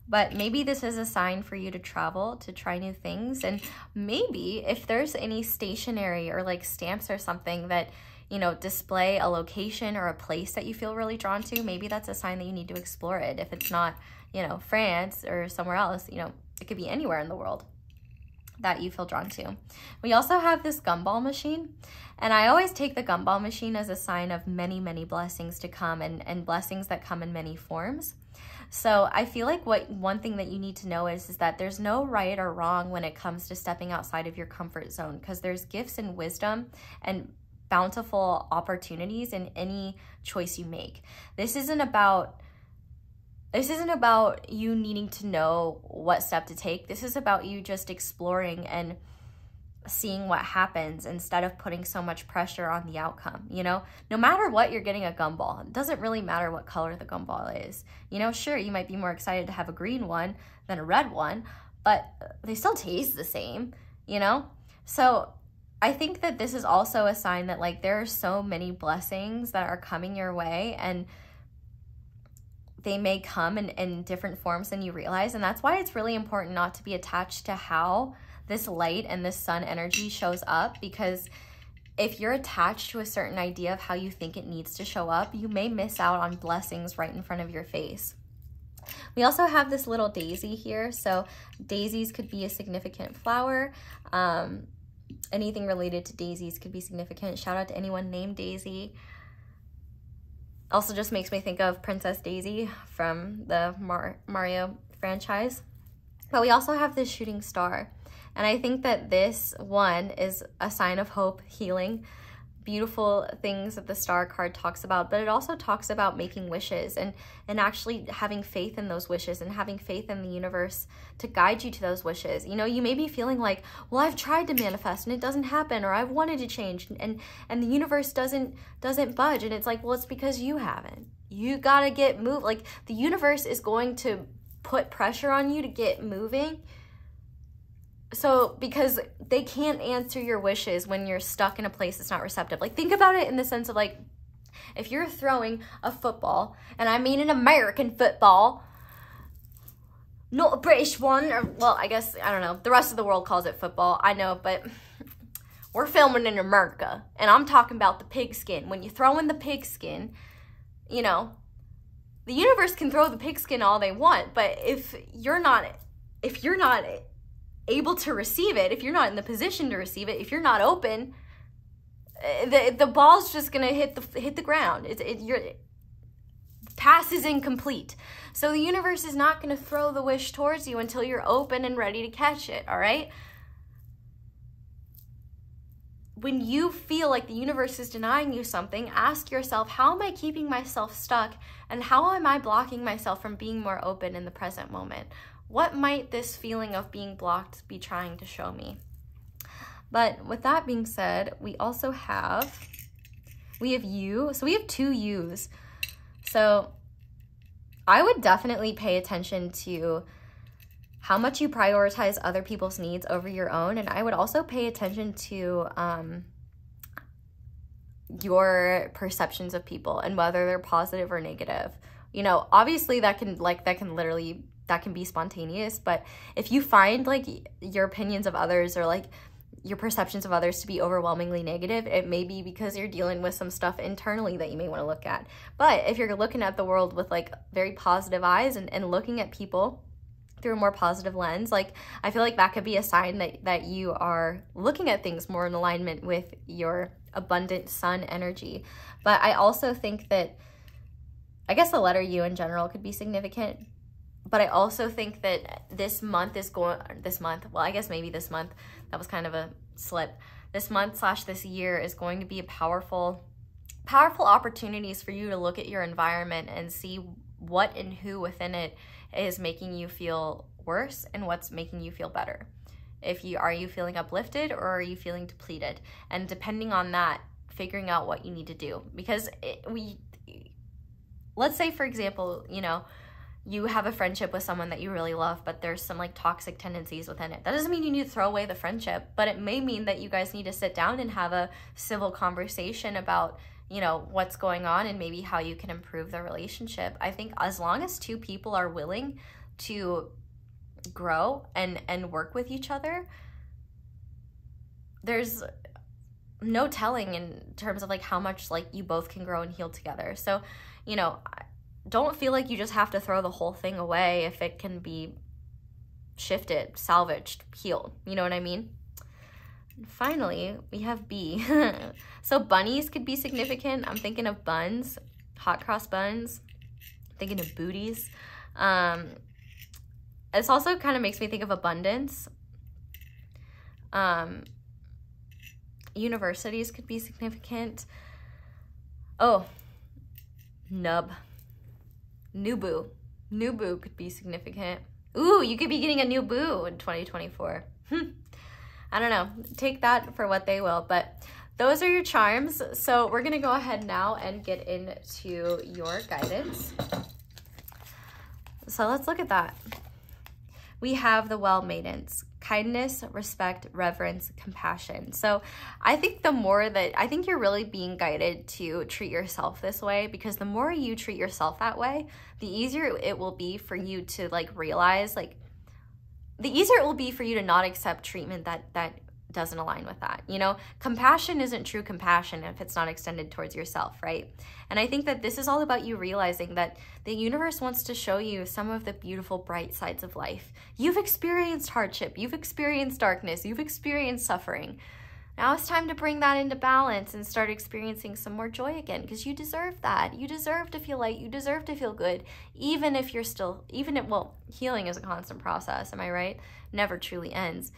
But maybe this is a sign for you to travel, to try new things. And maybe if there's any stationery or like stamps or something that, you know, display a location or a place that you feel really drawn to, maybe that's a sign that you need to explore it. If it's not, you know, France or somewhere else, you know, it could be anywhere in the world that you feel drawn to. We also have this gumball machine, and I always take the gumball machine as a sign of many, many blessings to come, and blessings that come in many forms. So I feel like one thing that you need to know is that there's no right or wrong when it comes to stepping outside of your comfort zone, because there's gifts and wisdom and bountiful opportunities in any choice you make. This isn't about you needing to know what step to take. This is about you just exploring and seeing what happens instead of putting so much pressure on the outcome. You know, no matter what, you're getting a gumball. It doesn't really matter what color the gumball is. You know, sure, you might be more excited to have a green one than a red one, but they still taste the same, you know? So I think that this is also a sign that like there are so many blessings that are coming your way, and they may come in different forms than you realize. And that's why it's really important not to be attached to how this light and this sun energy shows up, because if you're attached to a certain idea of how you think it needs to show up, you may miss out on blessings right in front of your face. We also have this little daisy here. So daisies could be a significant flower. Anything related to daisies could be significant. Shout out to anyone named Daisy. Also just makes me think of Princess Daisy from the Mario franchise. But we also have this shooting star. And I think that this one is a sign of hope, healing, beautiful things that the star card talks about. But it also talks about making wishes and actually having faith in those wishes and having faith in the universe to guide you to those wishes. You know, you may be feeling like, well, I've tried to manifest and it doesn't happen, or I've wanted to change and the universe doesn't budge. And it's like, well, it's because you haven't. You gotta get moved. Like, the universe is going to put pressure on you to get moving. So, because they can't answer your wishes when you're stuck in a place that's not receptive. Like, think about it in the sense of like, if you're throwing a football, and I mean an American football, not a British one, or, well, I guess, I don't know, the rest of the world calls it football, I know, but we're filming in America, and I'm talking about the pigskin. When you throw in the pigskin, you know, the universe can throw the pigskin all they want, but if you're not able to receive it, if you're not in the position to receive it, if you're not open, the ball's just gonna hit the ground. Your pass is incomplete. So the universe is not gonna throw the wish towards you until you're open and ready to catch it, all right? When you feel like the universe is denying you something, ask yourself, how am I keeping myself stuck? And how am I blocking myself from being more open in the present moment? What might this feeling of being blocked be trying to show me? But with that being said, we have you. So we have 2 U's. So I would definitely pay attention to how much you prioritize other people's needs over your own. And I would also pay attention to your perceptions of people and whether they're positive or negative. You know, obviously that can be spontaneous, but if you find like your opinions of others or like your perceptions of others to be overwhelmingly negative, it may be because you're dealing with some stuff internally that you may want to look at. But if you're looking at the world with like very positive eyes and looking at people through a more positive lens, like I feel like that could be a sign that you are looking at things more in alignment with your abundant sun energy. But I also think that, I guess the letter U in general could be significant. But I also think that this month, well, I guess maybe this month, that was kind of a slip. This month / this year is going to be a powerful opportunities for you to look at your environment and see what and who within it is making you feel worse and what's making you feel better. Are you feeling uplifted or are you feeling depleted? And depending on that, figuring out what you need to do. Because let's say, for example, you know, you have a friendship with someone that you really love, but there's some like toxic tendencies within it. That doesn't mean you need to throw away the friendship, but it may mean that you guys need to sit down and have a civil conversation about, you know, what's going on and maybe how you can improve the relationship. I think as long as 2 people are willing to grow and work with each other, there's no telling in terms of like how much like you both can grow and heal together. So, you know, don't feel like you just have to throw the whole thing away if it can be shifted, salvaged, healed. You know what I mean? And finally, we have B. So bunnies could be significant. I'm thinking of buns, hot cross buns. I'm thinking of booties. This also kind of makes me think of abundance. Universities could be significant. Oh, nub. New boo could be significant. Ooh, you could be getting a new boo in 2024. I don't know. Take that for what they will, but those are your charms. So we're going to go ahead now and get into your guidance. So let's look at that. We have the Well Maidens kindness, respect, reverence, compassion. So I think I think you're really being guided to treat yourself this way, because the more you treat yourself that way, the easier it will be for you to like realize, like the easier it will be for you to not accept treatment that doesn't align with that. You know, compassion isn't true compassion if it's not extended towards yourself, right? And I think that this is all about you realizing that the universe wants to show you some of the beautiful, bright sides of life. You've experienced hardship, you've experienced darkness, you've experienced suffering. Now it's time to bring that into balance and start experiencing some more joy again, because you deserve that. You deserve to feel light, you deserve to feel good, even if you're still, well, healing is a constant process, am I right? Never truly ends.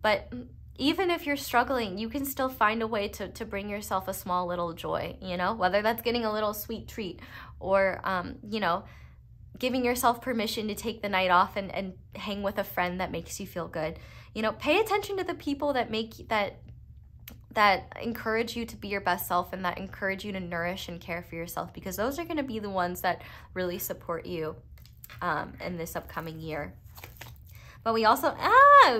But even if you're struggling, you can still find a way to bring yourself a small little joy, you know, whether that's getting a little sweet treat or, you know, giving yourself permission to take the night off and hang with a friend that makes you feel good. You know, pay attention to the people that encourage you to be your best self and that encourage you to nourish and care for yourself, because those are going to be the ones that really support you in this upcoming year. But we also,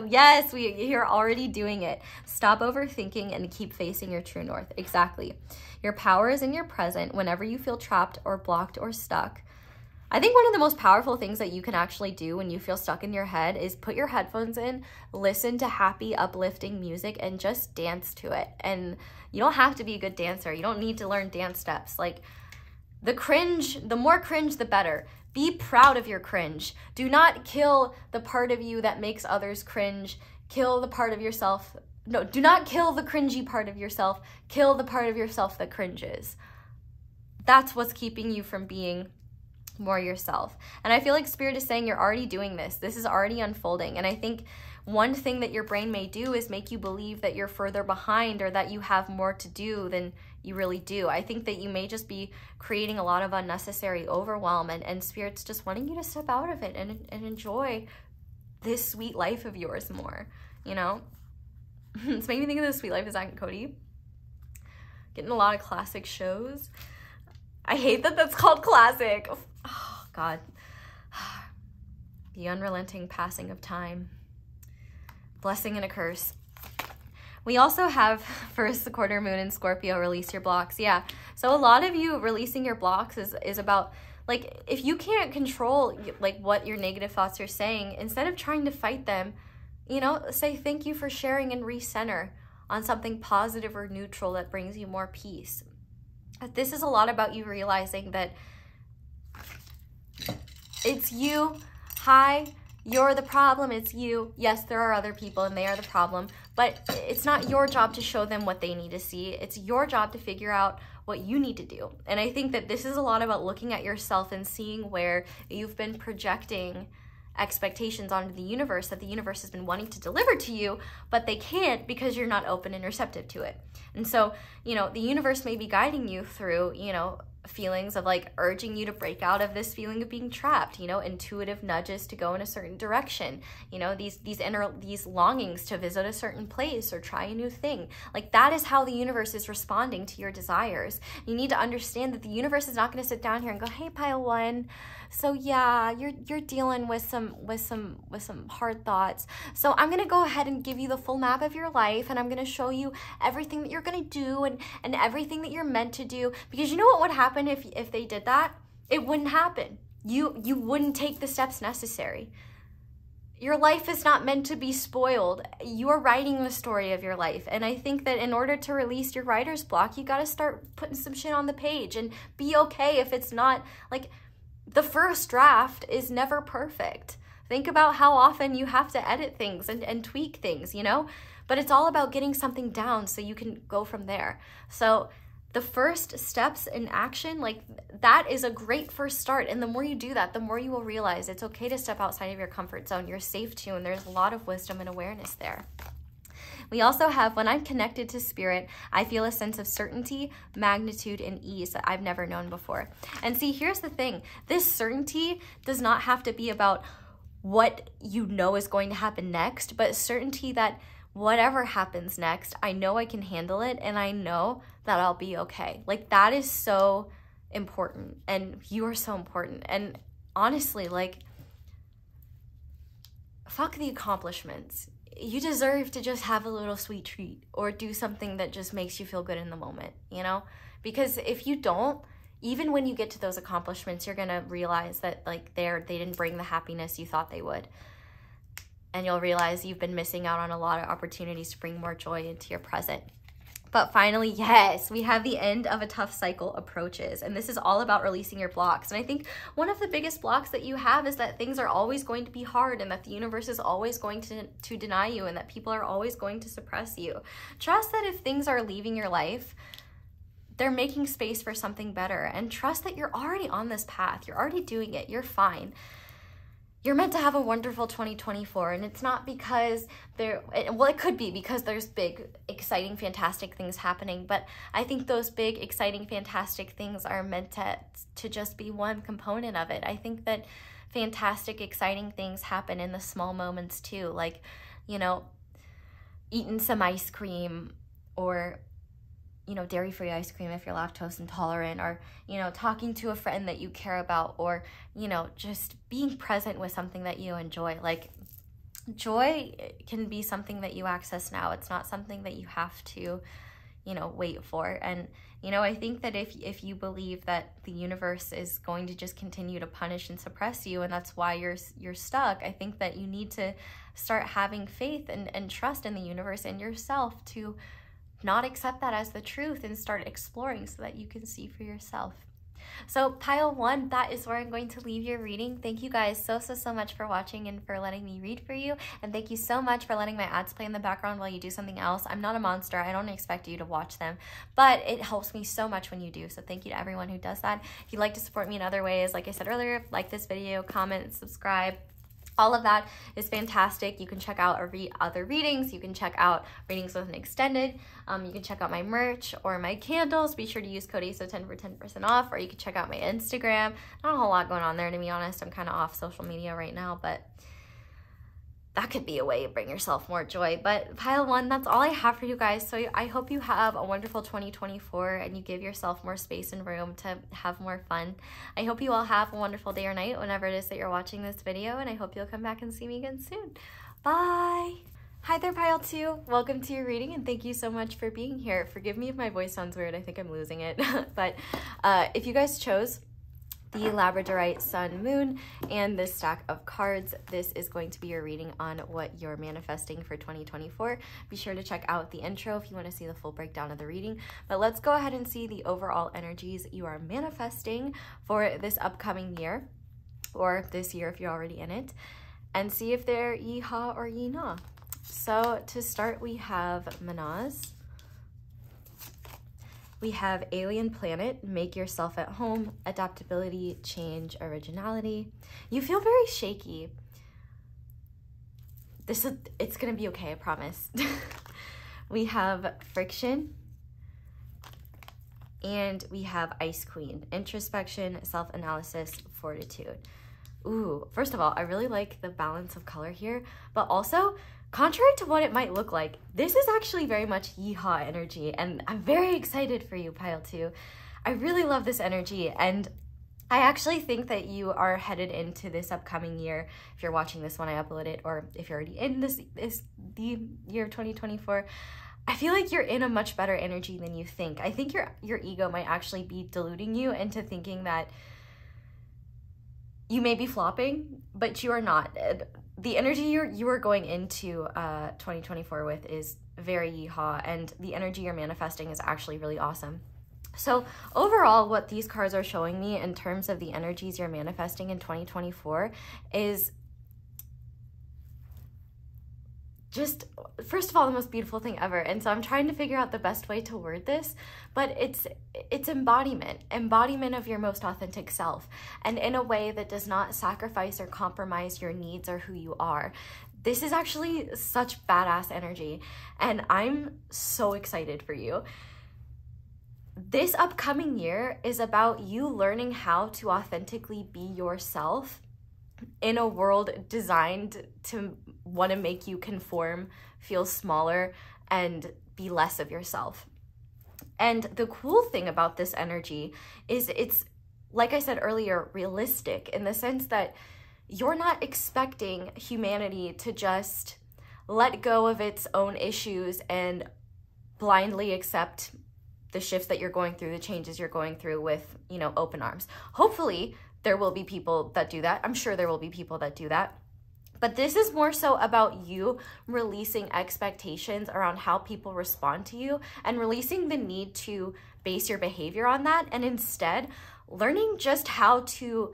yes, you're already doing it. Stop overthinking and keep facing your true north. Exactly. Your power is in your present whenever you feel trapped or blocked or stuck. I think one of the most powerful things that you can actually do when you feel stuck in your head is put your headphones in, listen to happy, uplifting music, and just dance to it. And you don't have to be a good dancer. You don't need to learn dance steps. Like, the more cringe, the better. Be proud of your cringe. Do not kill the part of you that makes others cringe. Kill the part of yourself. No, do not kill the cringy part of yourself. Kill the part of yourself that cringes. That's what's keeping you from being more yourself. And I feel like Spirit is saying you're already doing this. This is already unfolding. And I think one thing that your brain may do is make you believe that you're further behind or that you have more to do than you really do. I think that you may just be creating a lot of unnecessary overwhelm, and Spirit's just wanting you to step out of it and enjoy this sweet life of yours more, you know? It's making me think of the Sweet Life of Zach and Cody. Getting a lot of classic shows. I hate that that's called classic. Oh, God. The unrelenting passing of time. Blessing and a curse. We also have first the quarter moon in Scorpio, release your blocks. Yeah. So a lot of you releasing your blocks is about, like, if you can't control like what your negative thoughts are saying, instead of trying to fight them, you know, say thank you for sharing and recenter on something positive or neutral that brings you more peace. This is a lot about you realizing that it's you. Hi, you're the problem. It's you. Yes, there are other people and they are the problem, but it's not your job to show them what they need to see. It's your job to figure out what you need to do. And I think that this is a lot about looking at yourself and seeing where you've been projecting expectations onto the universe that the universe has been wanting to deliver to you, but they can't because you're not open and receptive to it. And so, you know, the universe may be guiding you through, you know, feelings of like urging you to break out of this feeling of being trapped, you know, intuitive nudges to go in a certain direction, you know, these longings to visit a certain place or try a new thing. Like, that is how the universe is responding to your desires. You need to understand that the universe is not going to sit down here and go, hey, pile one, so yeah, you're dealing with some hard thoughts, so I'm going to go ahead and give you the full map of your life, and I'm going to show you everything that you're going to do and everything that you're meant to do. Because you know what would happen if they did that? It wouldn't happen. You wouldn't take the steps necessary. Your life is not meant to be spoiled. You are writing the story of your life. And I think that in order to release your writer's block, you got to start putting some shit on the page and be okay if it's not, like, the first draft is never perfect. Think about how often you have to edit things and tweak things, you know? But it's all about getting something down so you can go from there. So the first steps in action, like, that is a great first start. And the more you do that, the more you will realize it's okay to step outside of your comfort zone. You're safe to, and there's a lot of wisdom and awareness there. We also have, when I'm connected to spirit, I feel a sense of certainty, magnitude, and ease that I've never known before. And see, here's the thing. This certainty does not have to be about what you know is going to happen next, but certainty that whatever happens next, I know I can handle it, and I know that I'll be okay. Like, that is so important, and you are so important. And honestly, like, fuck the accomplishments. you deserve to just have a little sweet treat or do something that just makes you feel good in the moment, you know? Because if you don't, even when you get to those accomplishments, you're gonna realize that like they didn't bring the happiness you thought they would. And you'll realize you've been missing out on a lot of opportunities to bring more joy into your present. But finally, yes, we have the end of a tough cycle approaches. And this is all about releasing your blocks. And I think one of the biggest blocks that you have is that things are always going to be hard and that the universe is always going to deny you and that people are always going to suppress you. Trust that if things are leaving your life, they're making space for something better. And trust that you're already on this path. You're already doing it. You're fine. You're meant to have a wonderful 2024, and it's not because well, it could be because there's big, exciting, fantastic things happening, but I think those big, exciting, fantastic things are meant to just be one component of it. I think that fantastic, exciting things happen in the small moments too, like, you know, eating some ice cream or, you know, dairy-free ice cream if you're lactose intolerant, or, you know, talking to a friend that you care about, or, you know, just being present with something that you enjoy. Like, joy can be something that you access now. It's not something that you have to, you know, wait for. And, you know, I think that if you believe that the universe is going to just continue to punish and suppress you, and that's why you're stuck, I think that you need to start having faith and trust in the universe and yourself to not accept that as the truth and start exploring so that you can see for yourself. So pile 1, that is where I'm going to leave your reading. Thank you guys so much for watching and for letting me read for you. And thank you so much for letting my ads play in the background while you do something else. I'm not a monster. I don't expect you to watch them, but it helps me so much when you do. So thank you to everyone who does that. If you'd like to support me in other ways, like I said earlier, like this video, comment, subscribe. All of that is fantastic. You can check out other readings. You can check out readings with an extended. You can check out my merch or my candles. Be sure to use code ASO10 for 10% off, or you can check out my Instagram. Not a whole lot going on there, to be honest. I'm kind of off social media right now, but that could be a way to bring yourself more joy. But pile 1, that's all I have for you guys. So I hope you have a wonderful 2024 and you give yourself more space and room to have more fun. I hope you all have a wonderful day or night whenever it is that you're watching this video, and I hope you'll come back and see me again soon. Bye! Hi there, pile 2. Welcome to your reading, and thank you so much for being here. Forgive me if my voice sounds weird. I think I'm losing it. But if you guys chose the Labradorite, Sun, Moon, and this stack of cards, this is going to be your reading on what you're manifesting for 2024. Be sure to check out the intro if you want to see the full breakdown of the reading. But let's go ahead and see the overall energies you are manifesting for this upcoming year, or this year if you're already in it, and see if they're yee-haw or yee-nah. So to start, we have Manaz. We have Alien Planet, Make Yourself at Home, Adaptability, Change, Originality. You feel very shaky. It's gonna be okay, I promise. We have Friction. And we have Ice Queen, Introspection, Self-Analysis, Fortitude. Ooh, first of all, I really like the balance of color here, but also, contrary to what it might look like, this is actually very much yee-haw energy, and I'm very excited for you, pile 2. I really love this energy, and I actually think that you are headed into this upcoming year. If you're watching this when I upload it, or if you're already in the year of 2024, I feel like you're in a much better energy than you think. I think your ego might actually be deluding you into thinking that you may be flopping, but you are not. The energy you are going into 2024 with is very yee-haw, and the energy you're manifesting is actually really awesome. So overall, what these cards are showing me in terms of the energies you're manifesting in 2024 is just, first of all, the most beautiful thing ever. And so I'm trying to figure out the best way to word this, but it's embodiment of your most authentic self, and in a way that does not sacrifice or compromise your needs or who you are. This is actually such badass energy, and I'm so excited for you. This upcoming year is about you learning how to authentically be yourself in a world designed to want to make you conform, feel smaller, and be less of yourself. And the cool thing about this energy is it's, like I said earlier, realistic in the sense that you're not expecting humanity to just let go of its own issues and blindly accept the shifts that you're going through, the changes you're going through with, you know, open arms. Hopefully there will be people that do that. I'm sure there will be people that do that. But this is more so about you releasing expectations around how people respond to you and releasing the need to base your behavior on that, and instead learning just how to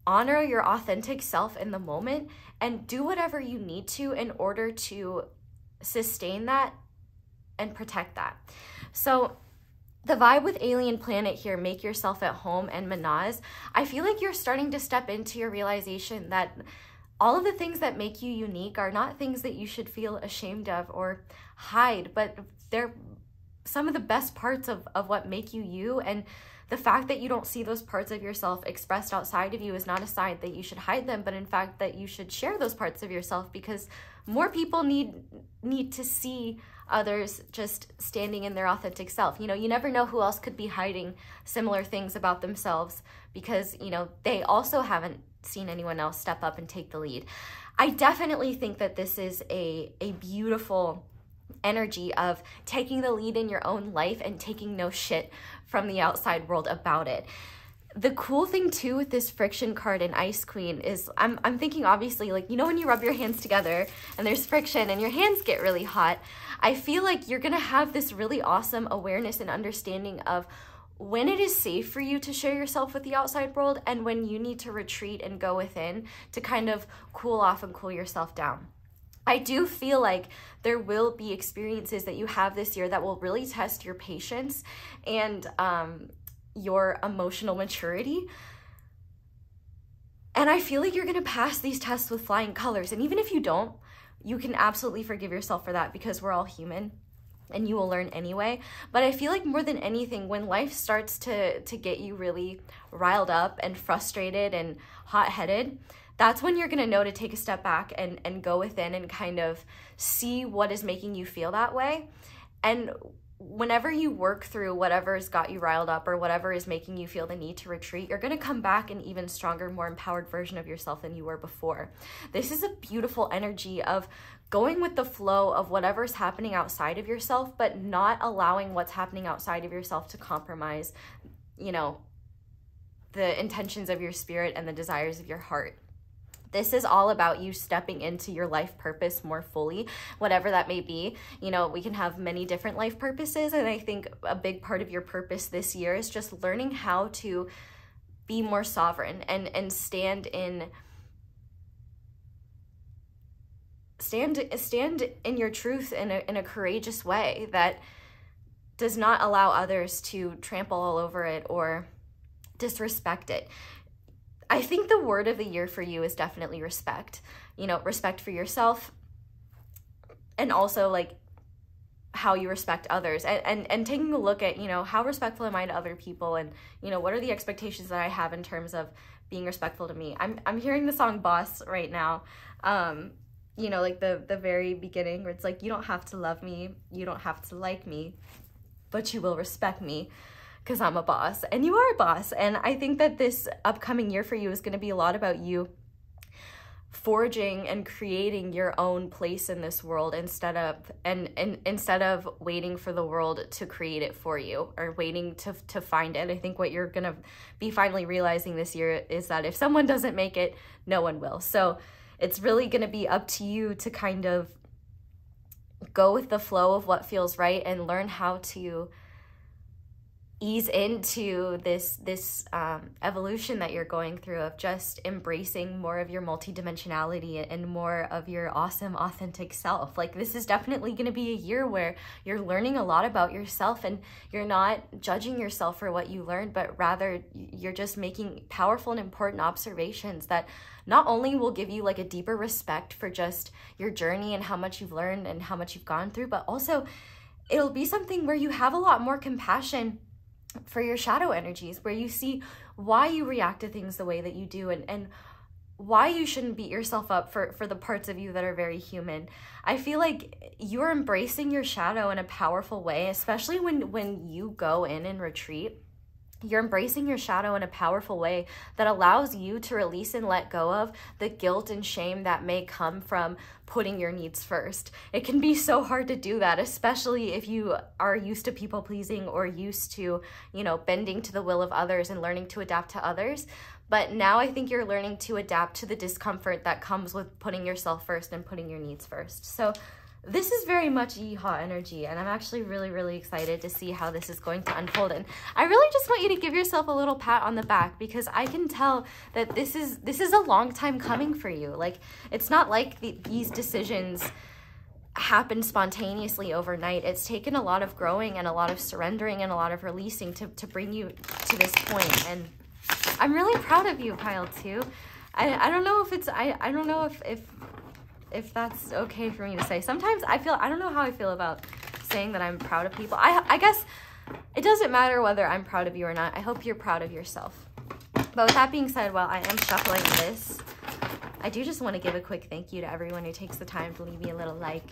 honor your authentic self in the moment and do whatever you need to in order to sustain that and protect that. So the vibe with Alien Planet here, make yourself at home, and Manaz, I feel like you're starting to step into your realization that all of the things that make you unique are not things that you should feel ashamed of or hide, but they're some of the best parts of what make you you. And the fact that you don't see those parts of yourself expressed outside of you is not a sign that you should hide them, but in fact that you should share those parts of yourself, because more people need to see others just standing in their authentic self. You know, you never know who else could be hiding similar things about themselves, because, you know, they also haven't seen anyone else step up and take the lead. I definitely think that this is a beautiful energy of taking the lead in your own life and taking no shit from the outside world about it. The cool thing too with this friction card in Ice Queen is I'm thinking, obviously, like, you know, when you rub your hands together and there's friction and your hands get really hot, I feel like you're gonna have this really awesome awareness and understanding of when it is safe for you to share yourself with the outside world and when you need to retreat and go within to kind of cool off and cool yourself down. I do feel like there will be experiences that you have this year that will really test your patience and your emotional maturity. And I feel like you're gonna pass these tests with flying colors. And even if you don't, you can absolutely forgive yourself for that, because we're all human and you will learn anyway. But I feel like more than anything, when life starts to get you really riled up and frustrated and hot-headed, that's when you're gonna know to take a step back and go within and kind of see what is making you feel that way. And whenever you work through whatever's got you riled up or whatever is making you feel the need to retreat, you're gonna come back an even stronger, more empowered version of yourself than you were before. This is a beautiful energy of going with the flow of whatever's happening outside of yourself, but not allowing what's happening outside of yourself to compromise, you know, the intentions of your spirit and the desires of your heart. This is all about you stepping into your life purpose more fully, whatever that may be. You know, we can have many different life purposes, and I think a big part of your purpose this year is just learning how to be more sovereign and stand in your truth in a courageous way that does not allow others to trample all over it or disrespect it. I think the word of the year for you is definitely respect. You know, respect for yourself, and also like how you respect others, and taking a look at, you know, how respectful am I to other people, and, you know, what are the expectations that I have in terms of being respectful to me. I'm hearing the song Boss right now. You know, like the very beginning where it's like, you don't have to love me, you don't have to like me, but you will respect me, because I'm a boss, and you are a boss. And I think that this upcoming year for you is going to be a lot about you forging and creating your own place in this world instead of waiting for the world to create it for you or waiting to find it. I think what you're going to be finally realizing this year is that if someone doesn't make it, no one will. So it's really going to be up to you to kind of go with the flow of what feels right and learn how to ease into this evolution that you're going through of just embracing more of your multidimensionality and more of your awesome, authentic self. Like, this is definitely going to be a year where you're learning a lot about yourself, and you're not judging yourself for what you learned, but rather you're just making powerful and important observations that not only will give you like a deeper respect for just your journey and how much you've learned and how much you've gone through, but also it'll be something where you have a lot more compassion for your shadow energies, where you see why you react to things the way that you do, and why you shouldn't beat yourself up for the parts of you that are very human. I feel like you're embracing your shadow in a powerful way, especially when you go in and retreat. you're embracing your shadow in a powerful way that allows you to release and let go of the guilt and shame that may come from putting your needs first. It can be so hard to do that, especially if you are used to people pleasing or used to, you know, bending to the will of others and learning to adapt to others. But now I think you're learning to adapt to the discomfort that comes with putting yourself first and putting your needs first. So this is very much Yeehaw energy, and I'm actually really, really excited to see how this is going to unfold. And I really just want you to give yourself a little pat on the back, because I can tell that this is a long time coming for you. Like, it's not like these decisions happen spontaneously overnight. It's taken a lot of growing and a lot of surrendering and a lot of releasing to bring you to this point. And I'm really proud of you, Pile 2. I don't know if it's, I don't know if that's okay for me to say. Sometimes I don't know how I feel about saying that I'm proud of people. I guess it doesn't matter whether I'm proud of you or not. I hope you're proud of yourself. But with that being said, while I am shuffling this, I do just want to give a quick thank you to everyone who takes the time to leave me a little like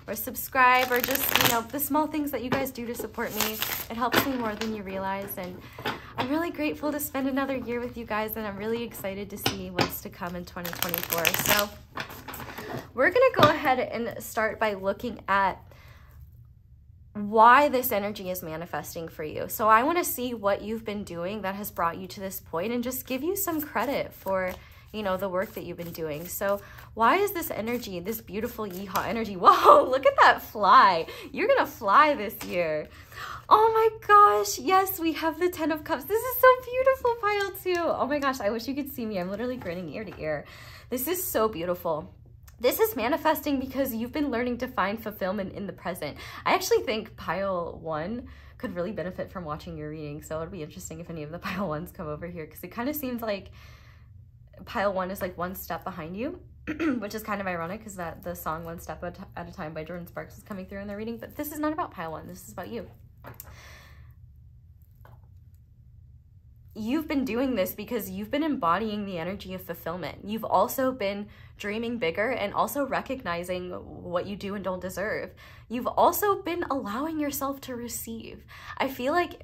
or subscribe, or just, you know, the small things that you guys do to support me. It helps me more than you realize, and I'm really grateful to spend another year with you guys, and I'm really excited to see what's to come in 2024. So we're going to go ahead and start by looking at why this energy is manifesting for you. So I want to see what you've been doing that has brought you to this point and just give you some credit for, you know, the work that you've been doing. So why is this energy, this beautiful Yeehaw energy? Whoa, look at that fly. You're going to fly this year. Oh my gosh. Yes, we have the 10 of Cups. This is so beautiful, Pile 2. Oh my gosh, I wish you could see me. I'm literally grinning ear to ear. This is so beautiful. This is manifesting because you've been learning to find fulfillment in the present. I actually think Pile 1 could really benefit from watching your reading. So it'd be interesting if any of the Pile 1s come over here, because it kind of seems like Pile 1 is like one step behind you, which is kind of ironic because that the song One Step at a Time by Jordan Sparks is coming through in the reading. But this is not about Pile 1. This is about you. You've been doing this because you've been embodying the energy of fulfillment. You've also been dreaming bigger and also recognizing what you do and don't deserve. You've also been allowing yourself to receive. I feel like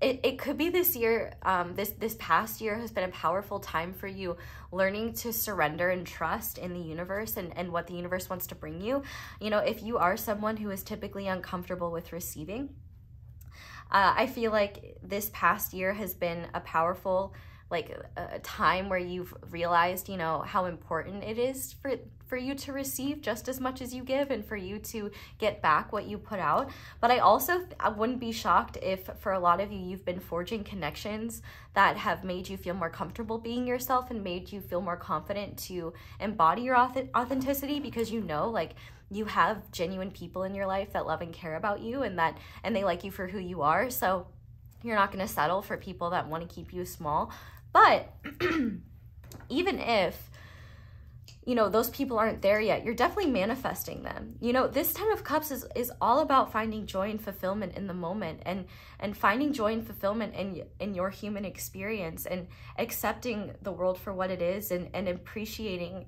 it could be this year, this past year has been a powerful time for you learning to surrender and trust in the universe and what the universe wants to bring you. You know, if you are someone who is typically uncomfortable with receiving, I feel like this past year has been a powerful, like, a time where you've realized, you know, how important it is for you to receive just as much as you give, and for you to get back what you put out. But I wouldn't be shocked if for a lot of you, you've been forging connections that have made you feel more comfortable being yourself and made you feel more confident to embody your authenticity, because you know, like, you have genuine people in your life that love and care about you, and they like you for who you are. So you're not going to settle for people that want to keep you small. But even if, you know, those people aren't there yet, you're definitely manifesting them. You know, this 10 of Cups is all about finding joy and fulfillment in the moment, and finding joy and fulfillment in your human experience, and accepting the world for what it is, and appreciating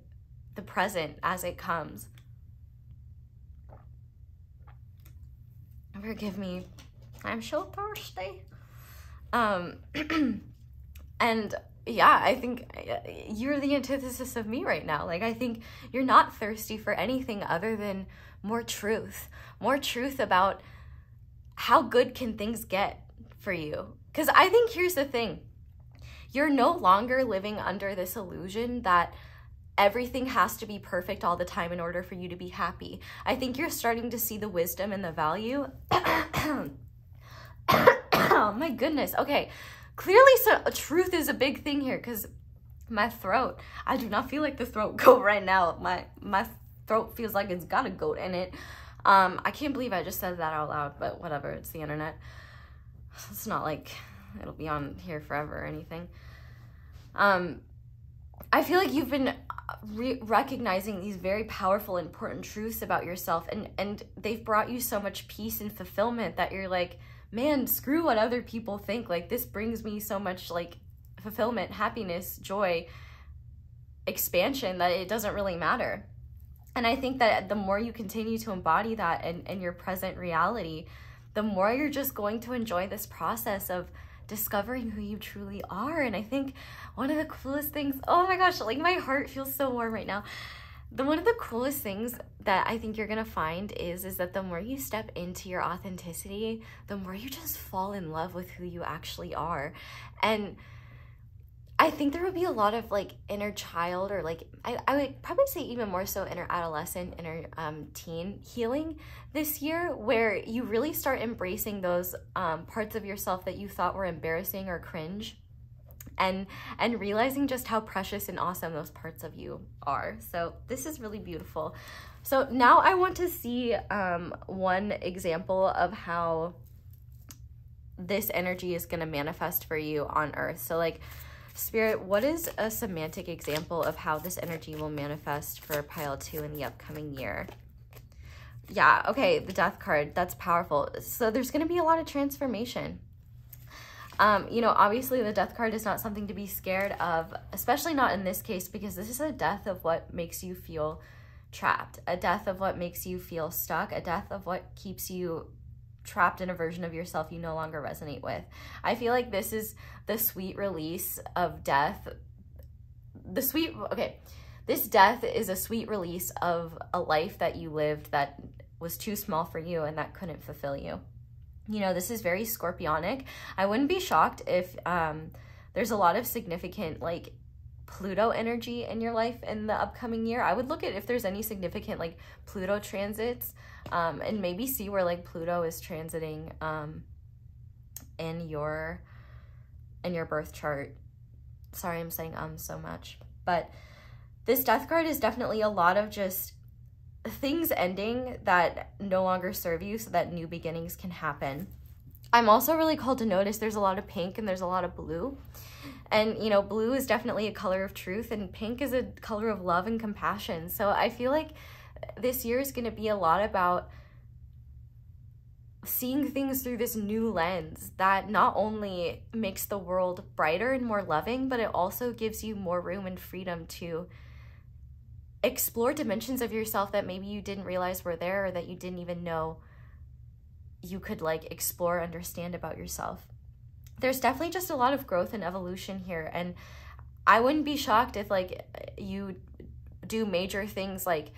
the present as it comes. Forgive me, I'm so thirsty. And yeah, I think you're the antithesis of me right now. Like, I think you're not thirsty for anything other than more truth about how good can things get for you. Because I think here's the thing, you're no longer living under this illusion that everything has to be perfect all the time in order for you to be happy. I think you're starting to see the wisdom and the value. Oh my goodness. Okay. Clearly, truth is a big thing here, because my throat, I do not feel like the throat goat right now. My throat feels like it's got a goat in it. I can't believe I just said that out loud, but whatever, it's the internet. It's not like it'll be on here forever or anything. I feel like you've been recognizing these very powerful, important truths about yourself, and they've brought you so much peace and fulfillment that you're like, man, screw what other people think. Like, this brings me so much, like, fulfillment, happiness, joy, expansion, that it doesn't really matter. And I think that the more you continue to embody that in your present reality, the more you're just going to enjoy this process of discovering who you truly are. And I think one of the coolest things, oh my gosh, like my heart feels so warm right now. One of the coolest things that I think you're gonna find is that the more you step into your authenticity, the more you just fall in love with who you actually are. And I think there will be a lot of like inner child, or like I would probably say even more so inner adolescent, inner teen healing this year, where you really start embracing those parts of yourself that you thought were embarrassing or cringe, and realizing just how precious and awesome those parts of you are. So this is really beautiful. So now I want to see one example of how this energy is going to manifest for you on Earth. So like, Spirit, what is a semantic example of how this energy will manifest for pile 2 in the upcoming year? Yeah, okay, the Death card, that's powerful. So there's going to be a lot of transformation. You know, obviously the Death card is not something to be scared of, especially not in this case, because this is a death of what makes you feel trapped, a death of what makes you feel stuck, a death of what keeps you trapped in a version of yourself you no longer resonate with. I feel like this is the sweet release of death. This death is a sweet release of a life that you lived that was too small for you and that couldn't fulfill you. You know, this is very scorpionic. I wouldn't be shocked if there's a lot of significant like Pluto energy in your life in the upcoming year. I would look at if there's any significant like Pluto transits, and maybe see where like Pluto is transiting in your birth chart. Sorry, I'm saying so much. But this Death card is definitely a lot of just things ending that no longer serve you so that new beginnings can happen. I'm also really called to notice there's a lot of pink and there's a lot of blue. And, you know, blue is definitely a color of truth, and pink is a color of love and compassion. So I feel like this year is going to be a lot about seeing things through this new lens that not only makes the world brighter and more loving, but it also gives you more room and freedom to explore dimensions of yourself that maybe you didn't realize were there, or that you didn't even know you could like explore, understand about yourself. There's definitely just a lot of growth and evolution here, and I wouldn't be shocked if like you do major things, like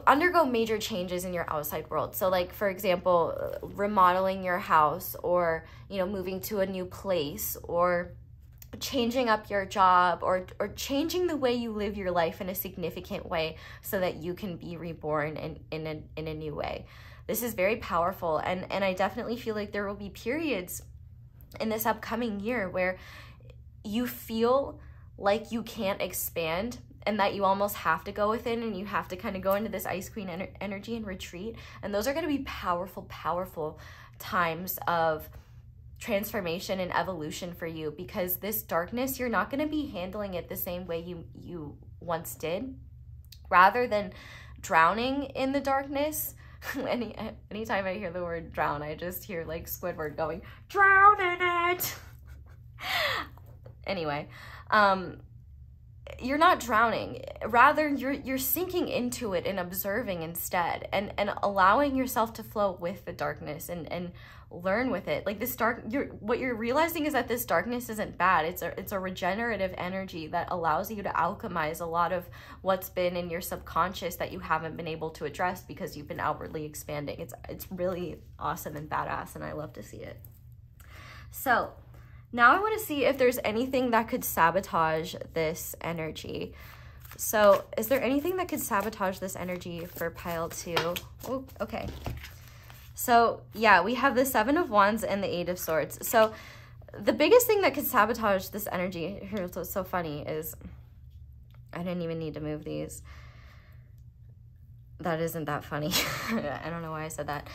undergo major changes in your outside world. So like, for example, remodeling your house, or, you know, moving to a new place, or changing up your job, or changing the way you live your life in a significant way so that you can be reborn in a new way. This is very powerful, and I definitely feel like there will be periods in this upcoming year where you feel like you can't expand, and that you almost have to go within, and you have to kind of go into this Ice Queen energy and retreat. And those are going to be powerful, powerful times of transformation and evolution for you, because this darkness, you're not going to be handling it the same way you once did. Rather than drowning in the darkness, anytime I hear the word drown, I just hear like Squidward going, drown in it. Anyway, you're not drowning. Rather, you're sinking into it and observing instead, and allowing yourself to flow with the darkness and learn with it. Like this what you're realizing is that this darkness isn't bad. It's a regenerative energy that allows you to alchemize a lot of what's been in your subconscious that you haven't been able to address because you've been outwardly expanding. It's really awesome and badass, and I love to see it. So now I want to see if there's anything that could sabotage this energy. So is there anything that could sabotage this energy for pile 2? Oh, okay. So yeah, we have the 7 of Wands and the 8 of Swords. So the biggest thing that could sabotage this energy, here's what's so funny, is I didn't even need to move these. That isn't that funny. I don't know why I said that.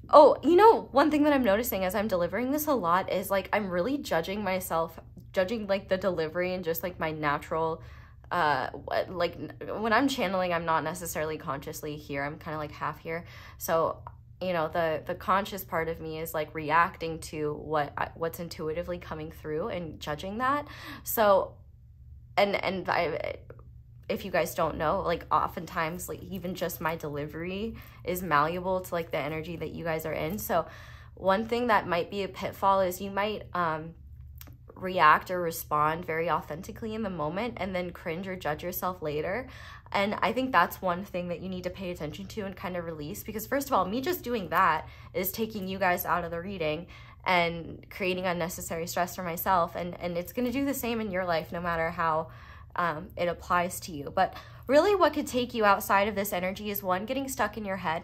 Oh, you know, one thing that I'm noticing as I'm delivering this a lot is like I'm really judging myself, judging like the delivery and just like my natural, like when I'm channeling, I'm not necessarily consciously here. I'm kind of like half here. So, you know, the conscious part of me is like reacting to what's intuitively coming through and judging that. So, and if you guys don't know, like oftentimes like even just my delivery is malleable to like the energy that you guys are in. So one thing that might be a pitfall is you might react or respond very authentically in the moment and then cringe or judge yourself later. And I think that's one thing that you need to pay attention to and kind of release, because first of all, me just doing that is taking you guys out of the reading and creating unnecessary stress for myself, and it's going to do the same in your life no matter how it applies to you. But really what could take you outside of this energy is, one, getting stuck in your head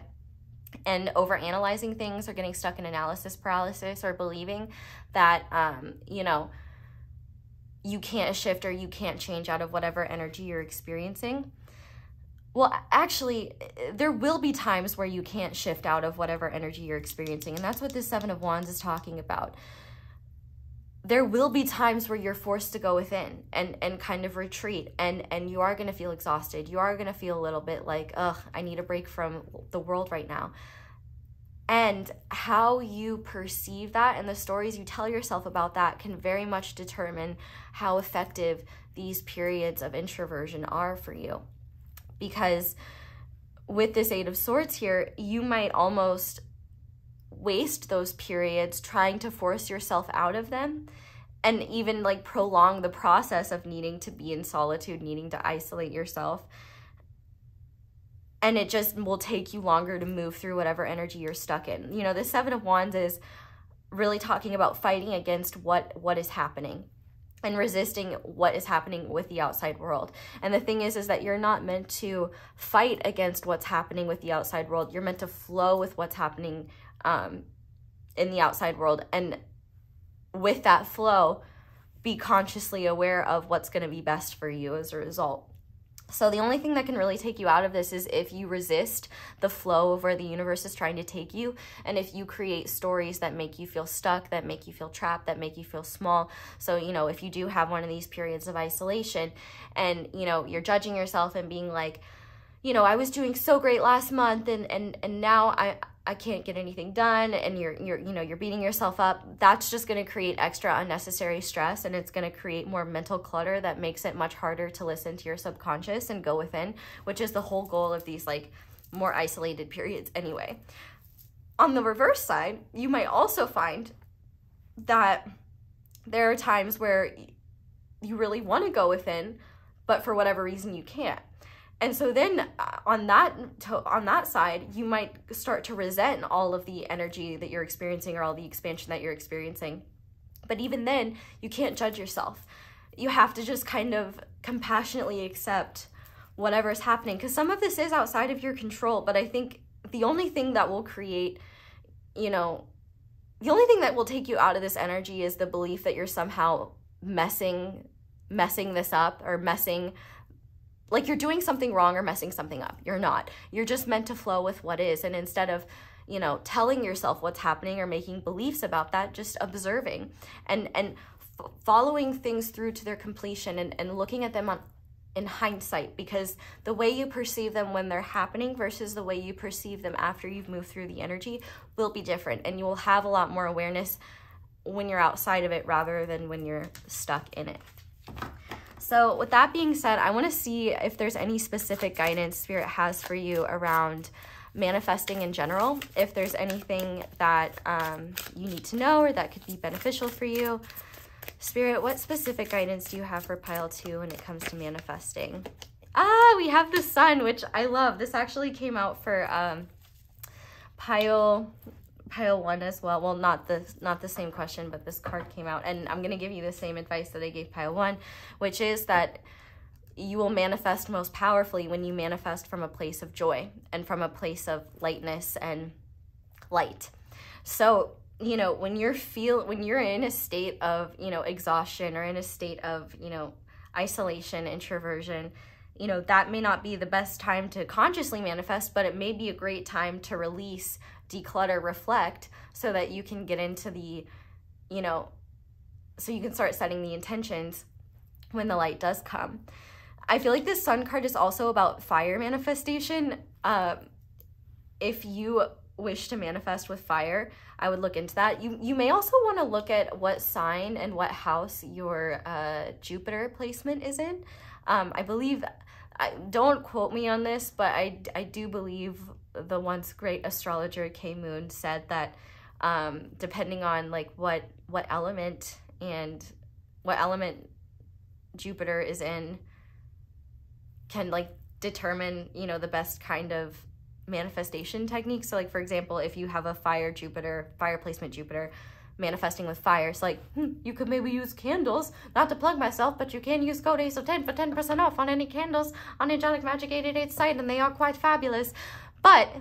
and overanalyzing things, or getting stuck in analysis paralysis, or believing that you know, you can't shift or you can't change out of whatever energy you're experiencing. Well, actually, there will be times where you can't shift out of whatever energy you're experiencing, and that's what this Seven of Wands is talking about. There will be times where you're forced to go within and kind of retreat, and you are going to feel exhausted. You are going to feel a little bit like, ugh, I need a break from the world right now. And how you perceive that and the stories you tell yourself about that can very much determine how effective these periods of introversion are for you. Because with this Eight of Swords here, you might almost waste those periods trying to force yourself out of them, and even like prolong the process of needing to be in solitude, needing to isolate yourself. And it just will take you longer to move through whatever energy you're stuck in. You know, the Seven of Wands is really talking about fighting against what is happening and resisting what is happening with the outside world. And the thing is that you're not meant to fight against what's happening with the outside world. You're meant to flow with what's happening in the outside world. And with that flow, be consciously aware of what's going to be best for you as a result. So the only thing that can really take you out of this is if you resist the flow of where the universe is trying to take you, and if you create stories that make you feel stuck, that make you feel trapped, that make you feel small. So, you know, if you do have one of these periods of isolation and, you know, you're judging yourself and being like, you know, I was doing so great last month and now I can't get anything done, and you're beating yourself up, that's just going to create extra unnecessary stress, and it's going to create more mental clutter that makes it much harder to listen to your subconscious and go within, which is the whole goal of these like more isolated periods anyway. On the reverse side, you might also find that there are times where you really want to go within, but for whatever reason you can't. And so then on that side, you might start to resent all of the energy that you're experiencing or all the expansion that you're experiencing. But even then, you can't judge yourself. You have to just kind of compassionately accept whatever is happening, because some of this is outside of your control. But I think the only thing that will create, you know, the only thing that will take you out of this energy is the belief that you're somehow messing this up, or like you're doing something wrong or messing something up. You're not. You're just meant to flow with what is. And instead of, you know, telling yourself what's happening or making beliefs about that, just observing and following things through to their completion and looking at them in hindsight, because the way you perceive them when they're happening versus the way you perceive them after you've moved through the energy will be different. And you will have a lot more awareness when you're outside of it rather than when you're stuck in it. So with that being said, I want to see if there's any specific guidance Spirit has for you around manifesting in general. If there's anything that you need to know or that could be beneficial for you. Spirit, what specific guidance do you have for pile 2 when it comes to manifesting? We have the Sun, which I love. This actually came out for pile 1 as well. Well, not the same question, but this card came out, and I'm going to give you the same advice that I gave pile 1, which is that you will manifest most powerfully when you manifest from a place of joy and from a place of lightness and light. So, you know, when you're in a state of, you know, exhaustion, or in a state of, you know, isolation, introversion, you know, that may not be the best time to consciously manifest, but it may be a great time to release, declutter, reflect, so that you can get into the, you know, so you can start setting the intentions when the light does come. I feel like this Sun card is also about fire manifestation. If you wish to manifest with fire, I would look into that. You may also want to look at what sign and what house your Jupiter placement is in. I believe, don't quote me on this, but I do believe the once great astrologer K Moon said that depending on like what element and what element Jupiter is in can like determine, you know, the best kind of manifestation technique. So like, for example, if you have a fire placement Jupiter manifesting with fire, it's like, you could maybe use candles, not to plug myself, but you can use code ACE10 for 10% off on any candles on Angelic Magic 888 site, and they are quite fabulous. But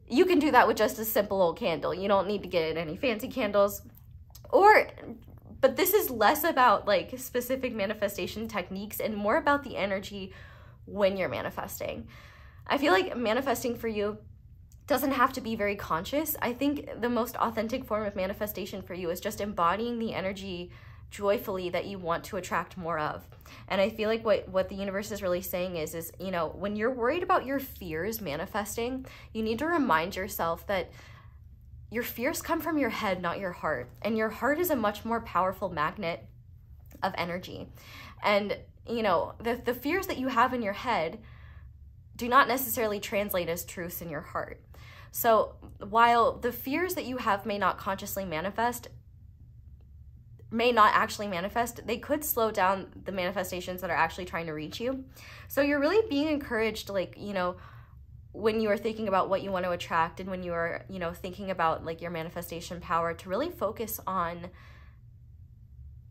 you can do that with just a simple old candle. You don't need to get any fancy candles. But this is less about like specific manifestation techniques and more about the energy when you're manifesting. I feel like manifesting for you doesn't have to be very conscious. I think the most authentic form of manifestation for you is just embodying the energy joyfully that you want to attract more of. And I feel like what the universe is really saying is, you know, when you're worried about your fears manifesting, you need to remind yourself that your fears come from your head, not your heart. And your heart is a much more powerful magnet of energy. And, you know, the fears that you have in your head do not necessarily translate as truths in your heart. So while the fears that you have may not consciously manifest, may not actually manifest, they could slow down the manifestations that are actually trying to reach you. So you're really being encouraged, like, you know, when you are thinking about what you want to attract and when you are, you know, thinking about like your manifestation power, to really focus on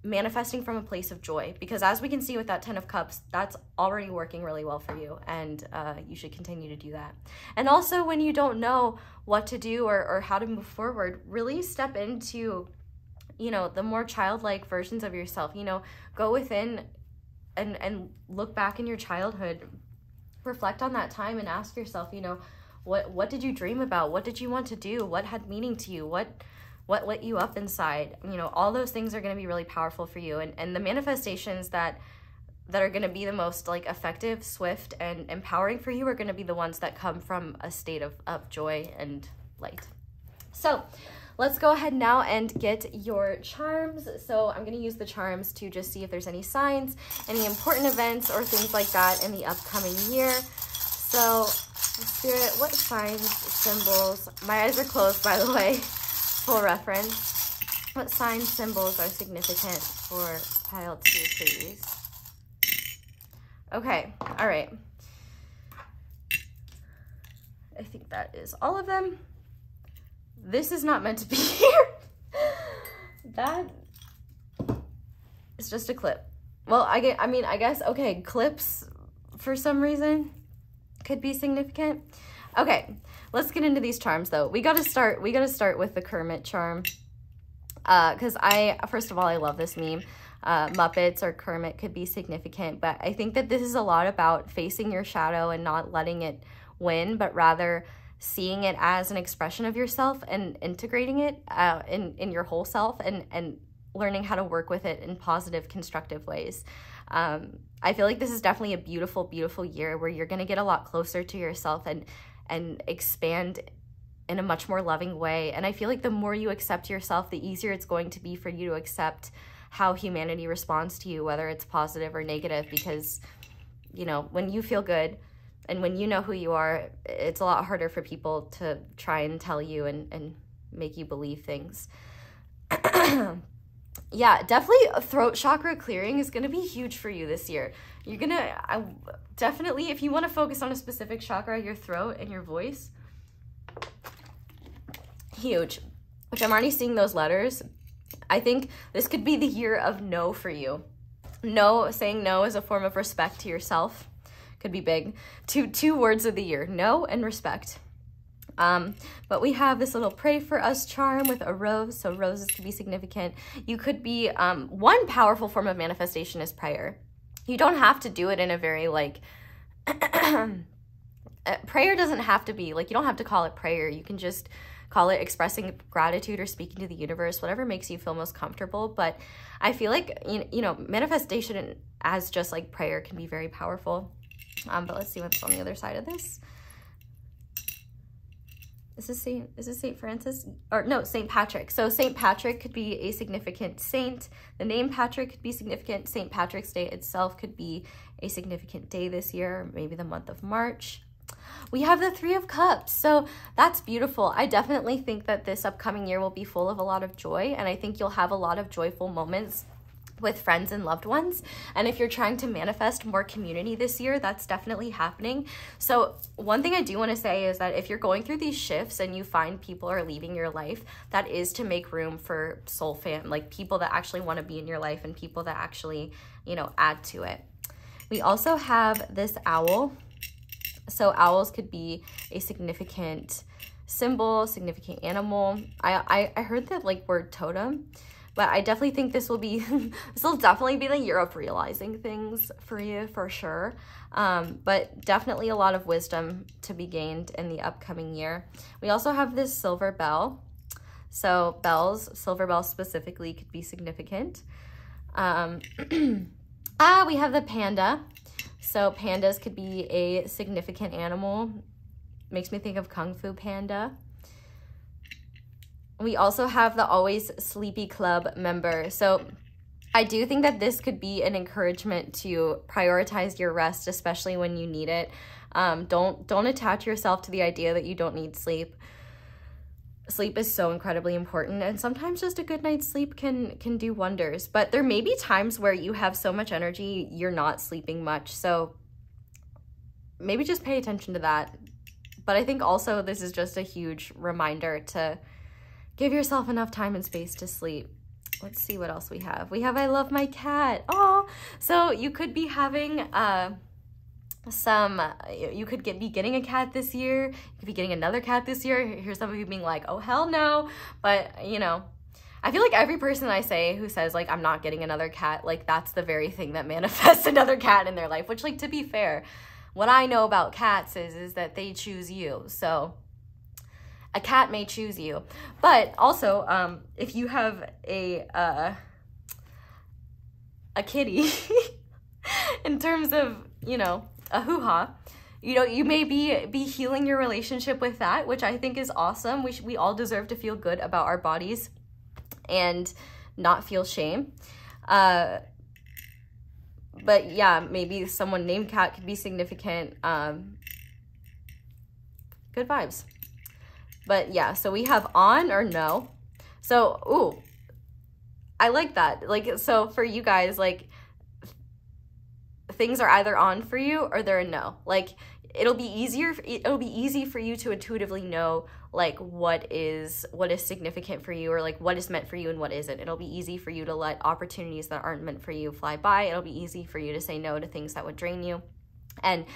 manifesting from a place of joy, because as we can see with that 10 of Cups, that's already working really well for you, and you should continue to do that. And also, when you don't know what to do or how to move forward, really step into, you know, the more childlike versions of yourself. You know, go within and look back in your childhood, reflect on that time and ask yourself, you know, what did you dream about? What did you want to do? What had meaning to you? What lit you up inside? You know, all those things are going to be really powerful for you. And the manifestations that are going to be the most like effective, swift, and empowering for you are going to be the ones that come from a state of joy and light. So let's go ahead now and get your charms. So I'm going to use the charms to just see if there's any signs, any important events or things like that in the upcoming year. So Spirit, what signs, symbols, my eyes are closed by the way, full reference. What signs, symbols are significant for pile 2, please? Okay, all right. I think that is all of them. This is not meant to be here. That is just a clip. Well, I guess, okay, clips for some reason could be significant. Okay, let's get into these charms though. We gotta start with the Kermit charm. Because first of all, I love this meme. Muppets or Kermit could be significant, but I think that this is a lot about facing your shadow and not letting it win, but rather seeing it as an expression of yourself and integrating it in your whole self and learning how to work with it in positive, constructive ways. I feel like this is definitely a beautiful, beautiful year where you're going to get a lot closer to yourself and expand in a much more loving way. And I feel like the more you accept yourself, the easier it's going to be for you to accept how humanity responds to you, whether it's positive or negative, because, you know, when you feel good and when you know who you are, it's a lot harder for people to try and tell you and make you believe things. Yeah, definitely throat chakra clearing is going to be huge for you this year. You're going to, definitely, if you want to focus on a specific chakra, your throat and your voice, huge, which I'm already seeing those letters. I think this could be the year of no for you. No, saying no is a form of respect to yourself. Could be big. Two words of the year, no and respect. But we have this little pray for us charm with a rose, so roses could be significant. You could be, one powerful form of manifestation is prayer. You don't have to do it in a very like, prayer doesn't have to be, like, you don't have to call it prayer. You can just call it expressing gratitude or speaking to the universe, whatever makes you feel most comfortable. But I feel like, you know, manifestation as just like prayer can be very powerful. But let's see what's on the other side of this. Is this Saint Francis? Or no, Saint Patrick. So Saint Patrick could be a significant saint. The name Patrick could be significant. Saint Patrick's Day itself could be a significant day this year, maybe the month of March. we have the Three of Cups. So that's beautiful. I definitely think that this upcoming year will be full of a lot of joy, and I think you'll have a lot of joyful moments with friends and loved ones. And if you're trying to manifest more community this year, that's definitely happening. So one thing I do want to say is that if you're going through these shifts and you find people are leaving your life, that is to make room for soul fam, like people that actually want to be in your life and people that actually, you know, add to it. We also have this owl. So owls could be a significant symbol, significant animal. I heard that like word totem, but I definitely think this will be, this will definitely be the year of realizing things for you, for sure. But definitely a lot of wisdom to be gained in the upcoming year. We also have this silver bell. So bells, silver bells specifically, could be significant. We have the panda. So pandas could be a significant animal. Makes me think of Kung Fu Panda. We also have the Always Sleepy Club member. So I do think that this could be an encouragement to prioritize your rest, especially when you need it. Don't attach yourself to the idea that you don't need sleep. Sleep is so incredibly important, and sometimes just a good night's sleep can do wonders. But there may be times where you have so much energy, you're not sleeping much. So maybe just pay attention to that. But I think also this is just a huge reminder to give yourself enough time and space to sleep. Let's see what else we have. We have I love my cat. Oh, so you could be having you could be getting a cat this year. You could be getting another cat this year. Here's some of you being like, oh hell no. But you know, I feel like every person I say who says like I'm not getting another cat, like that's the very thing that manifests another cat in their life. Which, like, to be fair, what I know about cats is that they choose you. So a cat may choose you. But also, if you have a kitty, in terms of, you know, a hoo-ha, you know, you may be healing your relationship with that, which I think is awesome. We all deserve to feel good about our bodies and not feel shame. But yeah, maybe someone named Cat could be significant. Good vibes. But yeah, so we have on or no. So, ooh, I like that. Like, so for you guys, like, things are either on for you or they're a no. Like, it'll be easy for you to intuitively know like what is significant for you, or like what is meant for you and what isn't. It'll be easy for you to let opportunities that aren't meant for you fly by. It'll be easy for you to say no to things that would drain you, and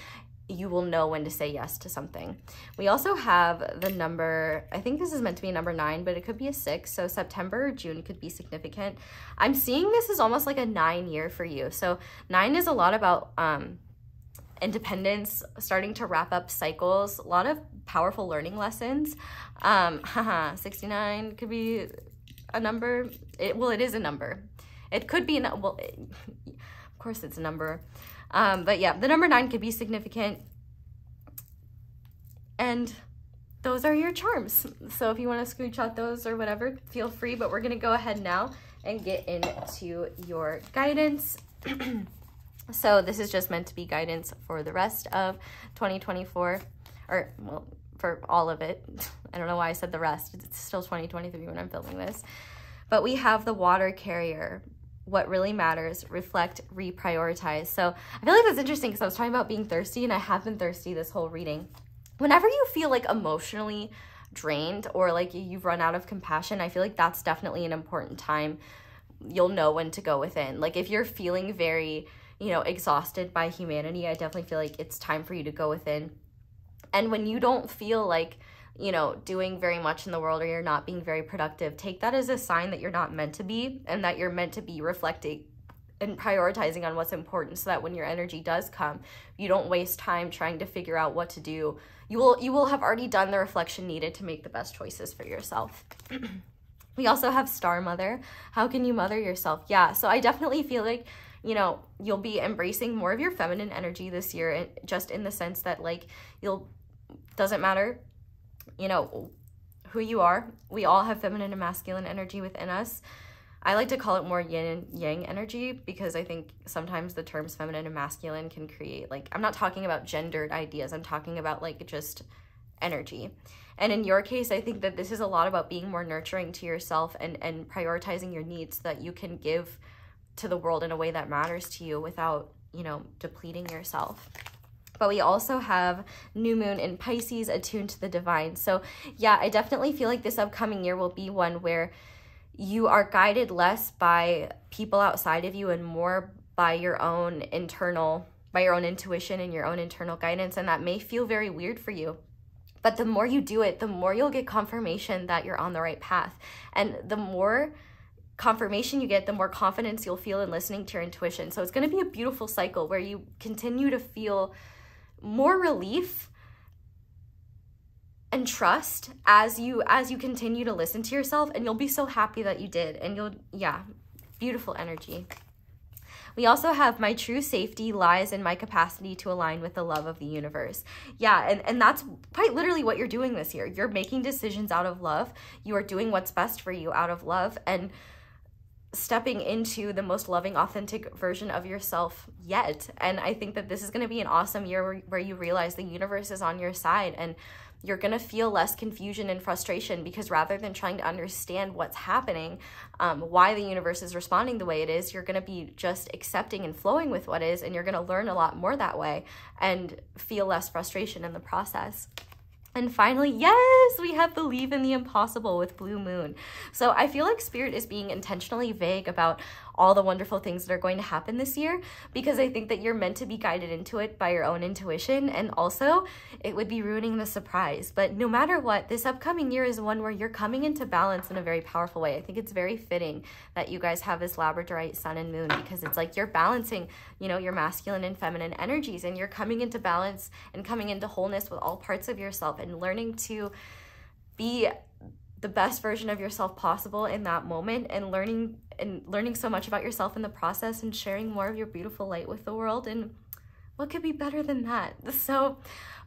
you will know when to say yes to something. We also have the number, I think this is meant to be a number 9, but it could be a 6. So September or June could be significant. I'm seeing this is almost like a 9 year for you. So 9 is a lot about independence, starting to wrap up cycles, a lot of powerful learning lessons. 69 could be a number. It is a number. It could be, of course it's a number. But yeah, the number 9 could be significant. And those are your charms. So if you want to screenshot those or whatever, feel free. But we're going to go ahead now and get into your guidance. So this is just meant to be guidance for the rest of 2024. Or, well, for all of it. I don't know why I said the rest. It's still 2023 when I'm filming this. But we have the water carrier. What really matters, reflect, reprioritize. So I feel like that's interesting because I was talking about being thirsty, and I have been thirsty this whole reading. Whenever you feel like emotionally drained or like you've run out of compassion, I feel like that's definitely an important time. You'll know when to go within. Like if you're feeling very, you know, exhausted by humanity, I definitely feel like it's time for you to go within. And when you don't feel like, you know, doing very much in the world, or you're not being very productive, take that as a sign that you're not meant to be, and that you're meant to be reflecting and prioritizing on what's important, so that when your energy does come, you don't waste time trying to figure out what to do. You will have already done the reflection needed to make the best choices for yourself. We also have Star Mother. How can you mother yourself? Yeah, so I definitely feel like, you know, you'll be embracing more of your feminine energy this year, just in the sense that like doesn't matter, you know, who you are. We all have feminine and masculine energy within us. I like to call it more yin and yang energy, because I think sometimes the terms feminine and masculine can create, like, I'm not talking about gendered ideas, I'm talking about like just energy. And in your case, I think that this is a lot about being more nurturing to yourself and prioritizing your needs so that you can give to the world in a way that matters to you without, you know, depleting yourself. But we also have new moon in Pisces, attuned to the divine. So yeah, I definitely feel like this upcoming year will be one where you are guided less by people outside of you and more by your own internal, by your own intuition and your own internal guidance. And that may feel very weird for you. But the more you do it, the more you'll get confirmation that you're on the right path. And the more confirmation you get, the more confidence you'll feel in listening to your intuition. So it's going to be a beautiful cycle where you continue to feel more relief and trust as you continue to listen to yourself, and you'll be so happy that you did. And yeah, beautiful energy. We also have my true safety lies in my capacity to align with the love of the universe. Yeah, and that's quite literally what you're doing this year. You're making decisions out of love. You are doing what's best for you out of love and stepping into the most loving, authentic version of yourself yet. And I think that this is going to be an awesome year where you realize the universe is on your side, and you're going to feel less confusion and frustration, because rather than trying to understand what's happening, why the universe is responding the way it is, you're going to be just accepting and flowing with what is, and you're going to learn a lot more that way and feel less frustration in the process. And finally, yes, we have believe in the impossible with blue moon. So I feel like Spirit is being intentionally vague about all the wonderful things that are going to happen this year, because I think that you're meant to be guided into it by your own intuition, and also it would be ruining the surprise. But no matter what, this upcoming year is one where you're coming into balance in a very powerful way. I think it's very fitting that you guys have this Labradorite sun and moon, because it's like you're balancing, you know, your masculine and feminine energies, and you're coming into balance and coming into wholeness with all parts of yourself, and learning to be the best version of yourself possible in that moment, and learning so much about yourself in the process, and sharing more of your beautiful light with the world. And what could be better than that? So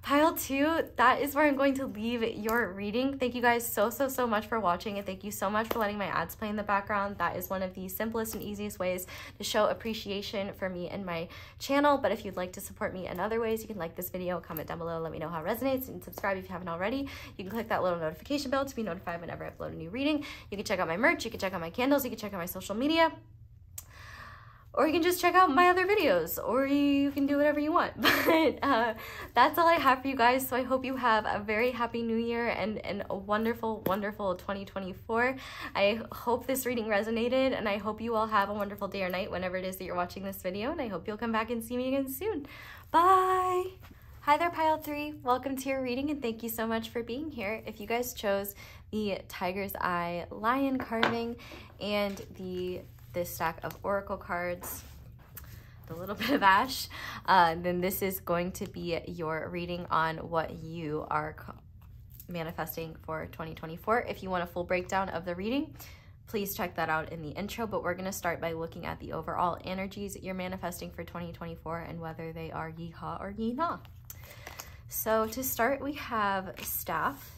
pile 2, that is where I'm going to leave your reading. Thank you guys so much for watching, and thank you so much for letting my ads play in the background. That is one of the simplest and easiest ways to show appreciation for me and my channel. But if you'd like to support me in other ways, you can like this video, comment down below, let me know how it resonates, and subscribe if you haven't already. You can click that little notification bell to be notified whenever I upload a new reading. You can check out my merch, you can check out my candles, you can check out my social media, or you can just check out my other videos, or you can do whatever you want. But that's all I have for you guys. So I hope you have a very happy new year and a wonderful 2024. I hope this reading resonated, and I hope you all have a wonderful day or night whenever it is that you're watching this video, and I hope you'll come back and see me again soon. Bye! Hi there, pile 3. Welcome to your reading, and thank you so much for being here. If you guys chose the Tiger's Eye lion carving and this stack of oracle cards, the little bit of ash, then this is going to be your reading on what you are manifesting for 2024. If you want a full breakdown of the reading, please check that out in the intro. But we're going to start by looking at the overall energies you're manifesting for 2024 and whether they are yeehaw or yee-nah. So to start, we have Staff.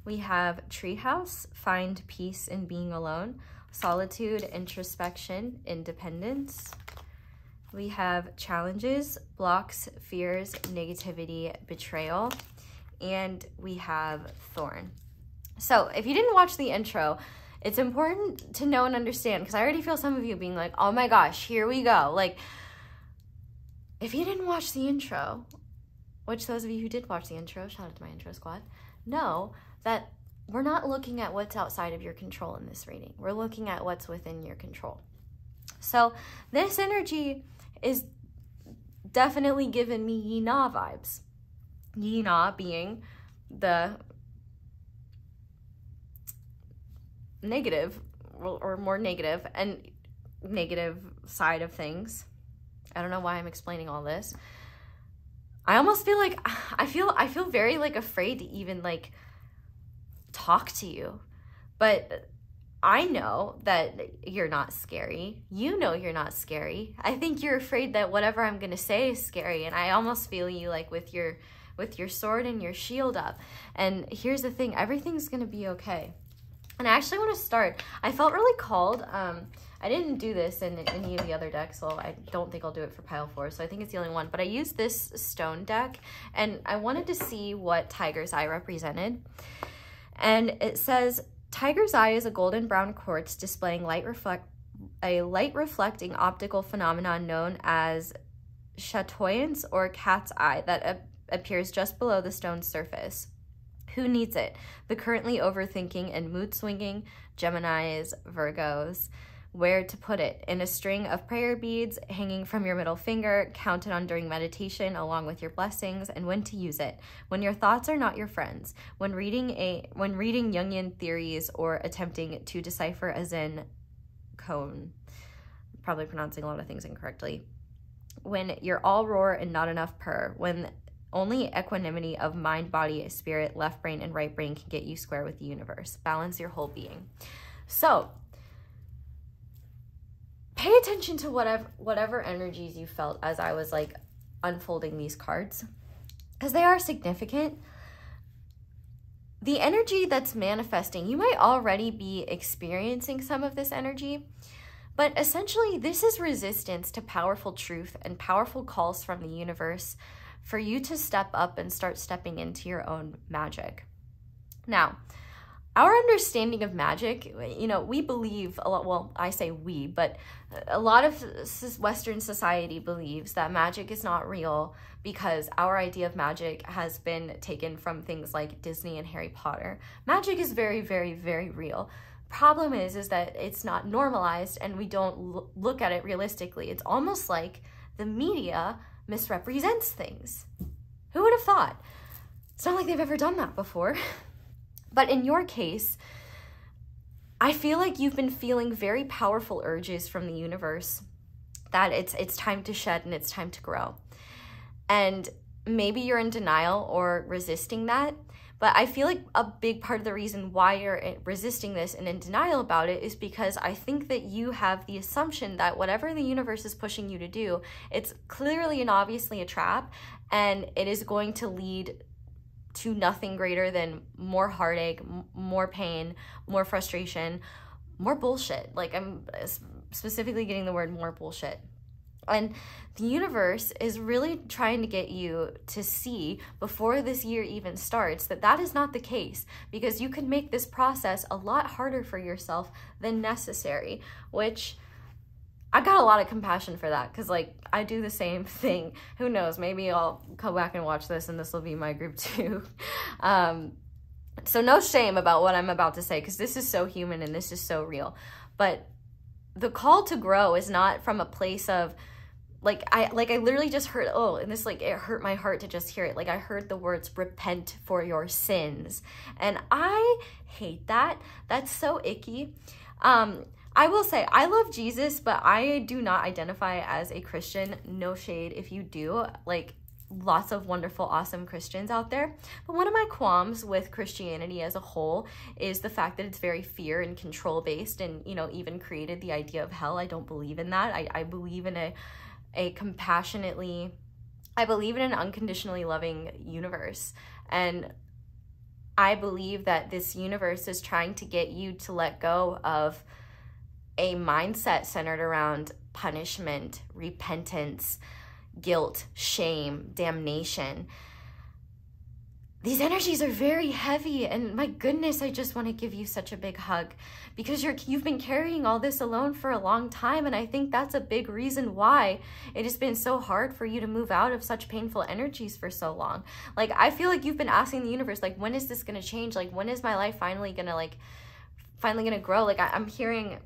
We have Treehouse, find peace in being alone. Solitude, introspection, independence. We have Challenges, blocks, fears, negativity, betrayal. And we have Thorn. So if you didn't watch the intro, it's important to know and understand, because I already feel some of you being like, oh my gosh, here we go. Like, if you didn't watch the intro, which those of you who did watch the intro, shout out to my intro squad, know that we're not looking at what's outside of your control in this reading. We're looking at what's within your control. So this energy is definitely giving me yee-nah vibes. Yee-nah being the negative or more negative and negative side of things. I don't know why I'm explaining all this. I almost feel like I feel very like afraid to even like talk to you, but I know that you're not scary. You know you're not scary. I think you're afraid that whatever I'm gonna say is scary, and I almost feel you like with your sword and your shield up. And here's the thing, everything's gonna be okay. And I actually want to start. I felt really called. I didn't do this in any of the other decks, so I don't think I'll do it for pile 4. So I think it's the only one. But I used this stone deck, and I wanted to see what Tiger's Eye represented. And it says, Tiger's Eye is a golden brown quartz displaying a light reflecting optical phenomenon known as chatoyance or cat's eye that appears just below the stone's surface. Who needs it? The currently overthinking and mood swinging Geminis, Virgos. Where to put it? In a string of prayer beads hanging from your middle finger, counted on during meditation along with your blessings, and when to use it. When your thoughts are not your friends. When reading Jungian theories or attempting to decipher a Zen koan. Probably pronouncing a lot of things incorrectly. When you're all roar and not enough purr. When only equanimity of mind, body, spirit, left brain, and right brain can get you square with the universe. Balance your whole being. So, pay attention to whatever energies you felt as I was like unfolding these cards, because they are significant. The energy that's manifesting, you might already be experiencing some of this energy, but essentially this is resistance to powerful truth and powerful calls from the universe for you to step up and start stepping into your own magic. Now, our understanding of magic, you know, we believe a lot, well, I say we, but a lot of Western society believes that magic is not real because our idea of magic has been taken from things like Disney and Harry Potter. Magic is very, very, very real. Problem is that it's not normalized and we don't look at it realistically. It's almost like the media misrepresents things. Who would have thought? It's not like they've ever done that before. But in your case, I feel like you've been feeling very powerful urges from the universe that it's time to shed and it's time to grow. And maybe you're in denial or resisting that, but I feel like a big part of the reason why you're resisting this and in denial about it is because I think that you have the assumption that whatever the universe is pushing you to do, it's clearly and obviously a trap, and it is going to lead to nothing greater than more heartache, more pain, more frustration, more bullshit. Like, I'm specifically getting the word more bullshit. And the universe is really trying to get you to see before this year even starts that that is not the case, because you can make this process a lot harder for yourself than necessary, which I got a lot of compassion for that, because like I do the same thing. Who knows, maybe I'll go back and watch this and this will be my group too. So no shame about what I'm about to say, because this is so human and this is so real. But the call to grow is not from a place of like I literally just heard, oh, and this, like, it hurt my heart to just hear it. Like, I heard the words repent for your sins, and I hate that. That's so icky. I will say, I love Jesus, but I do not identify as a Christian. No shade if you do. Like, lots of wonderful, awesome Christians out there. But one of my qualms with Christianity as a whole is the fact that it's very fear and control based, and, you know, even created the idea of hell. I don't believe in that. I believe in a compassionately, I believe in an unconditionally loving universe. And I believe that this universe is trying to get you to let go of a mindset centered around punishment, repentance, guilt, shame, damnation. These energies are very heavy, and my goodness, I just want to give you such a big hug, because you've been carrying all this alone for a long time, and I think that's a big reason why it has been so hard for you to move out of such painful energies for so long. Like, I feel like you've been asking the universe, like, when is this going to change? Like, when is my life finally going to grow? Like, I'm hearing,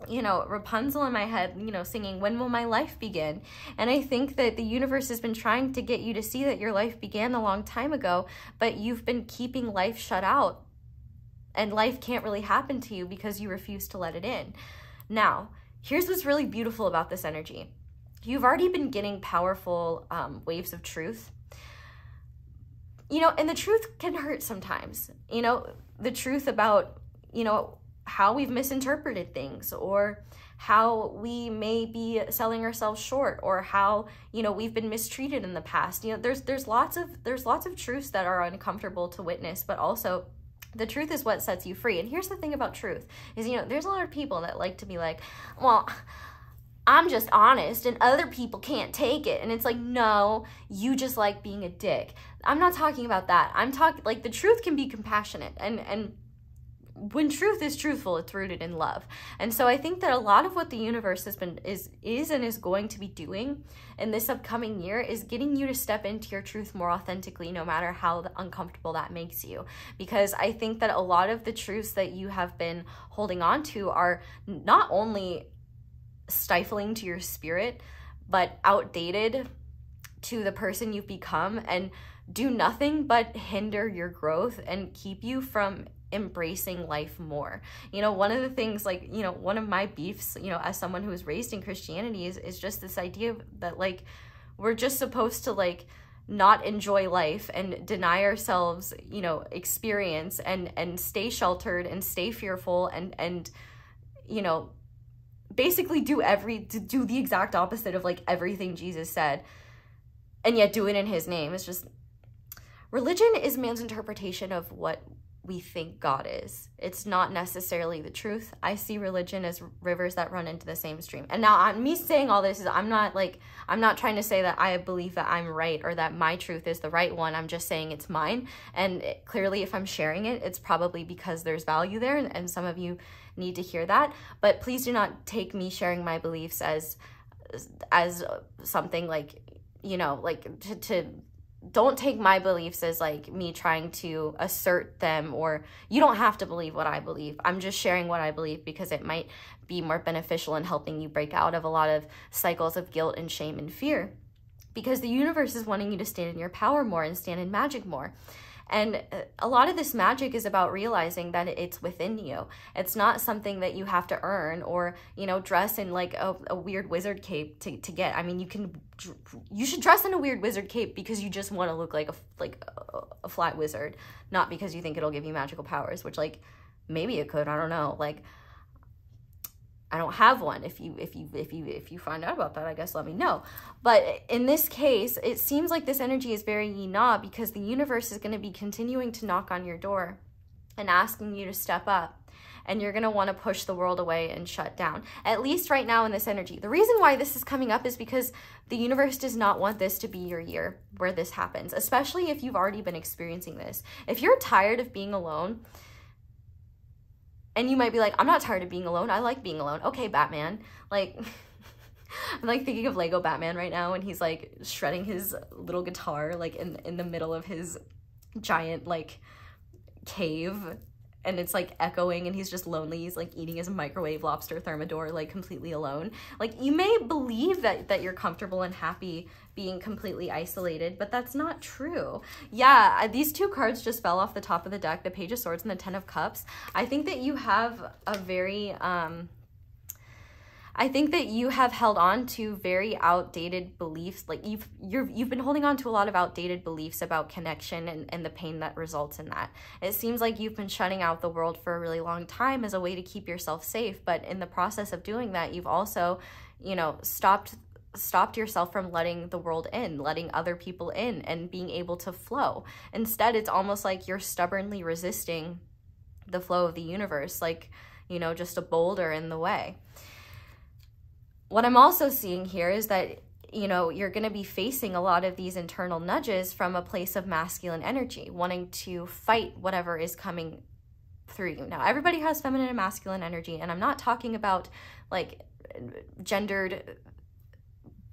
you know, Rapunzel in my head, you know, singing, when will my life begin? And I think that the universe has been trying to get you to see that your life began a long time ago, but you've been keeping life shut out, and life can't really happen to you because you refuse to let it in. Now, here's what's really beautiful about this energy. You've already been getting powerful waves of truth, you know, and the truth can hurt sometimes, you know, the truth about, you know, how we've misinterpreted things, or how we may be selling ourselves short, or how, you know, we've been mistreated in the past. You know, there's lots of truths that are uncomfortable to witness, but also The truth is what sets you free. And here's the thing about truth is, you know, there's a lot of people that like to be like, well, I'm just honest and other people can't take it. And it's like, no, you just like being a dick. I'm not talking about that. I'm talking like the truth can be compassionate, and when truth is truthful, it's rooted in love. And so I think that a lot of what the universe has been is going to be doing in this upcoming year is getting you to step into your truth more authentically, no matter how uncomfortable that makes you. Because I think that a lot of the truths that you have been holding on to are not only stifling to your spirit, but outdated to the person you've become, and do nothing but hinder your growth and keep you from embracing life more. You know, one of the things, like, you know, one of my beefs, you know, as someone who was raised in Christianity is just this idea that, like, we're just supposed to, like, not enjoy life and deny ourselves, you know, experience and stay sheltered and stay fearful and you know, basically do the exact opposite of like everything Jesus said, and yet do it in his name. It's just, religion is man's interpretation of what we think God is. It's not necessarily the truth. I see religion as rivers that run into the same stream. And now me saying all this is, I'm not trying to say that I believe that I'm right or that my truth is the right one. I'm just saying it's mine. And clearly, if I'm sharing it, it's probably because there's value there, and some of you need to hear that. But please do not take me sharing my beliefs as something like, you know, like don't take my beliefs as like me trying to assert them, or you don't have to believe what I believe. I'm just sharing what I believe because it might be more beneficial in helping you break out of a lot of cycles of guilt and shame and fear, because the universe is wanting you to stand in your power more and stand in magic more. And a lot of this magic is about realizing that it's within you. It's not something that you have to earn or, you know, dress in like a weird wizard cape to get. I mean, you should dress in a weird wizard cape because you just want to look like a flat wizard, not because you think it'll give you magical powers, which, like, maybe it could, I don't know. Like, I don't have one. If you find out about that, I guess let me know. But in this case, it seems like this energy is very yin-na, because the universe is going to be continuing to knock on your door and asking you to step up. And you're going to want to push the world away and shut down, at least right now in this energy. The reason why this is coming up is because the universe does not want this to be your year where this happens, especially if you've already been experiencing this. If you're tired of being alone, and you might be like, I'm not tired of being alone. I like being alone. Okay, Batman. Like, I'm like thinking of Lego Batman right now, and he's like shredding his little guitar like in the middle of his giant like cave, and it's like echoing, and he's just lonely. He's like eating his microwave lobster thermidor, like completely alone. Like, you may believe that you're comfortable and happy being completely isolated, but that's not true. Yeah, these two cards just fell off the top of the deck, the Page of Swords and the Ten of Cups. I think that you have a very, I think that you have held on to very outdated beliefs. Like, you've been holding on to a lot of outdated beliefs about connection and the pain that results in that. It seems like you've been shutting out the world for a really long time as a way to keep yourself safe, but in the process of doing that, you've also, you know, stopped yourself from letting the world in, letting other people in, and being able to flow. Instead, it's almost like you're stubbornly resisting the flow of the universe, like, you know, just a boulder in the way. What I'm also seeing here is that, you know, you're going to be facing a lot of these internal nudges from a place of masculine energy, wanting to fight whatever is coming through you. Now, everybody has feminine and masculine energy, and I'm not talking about like gendered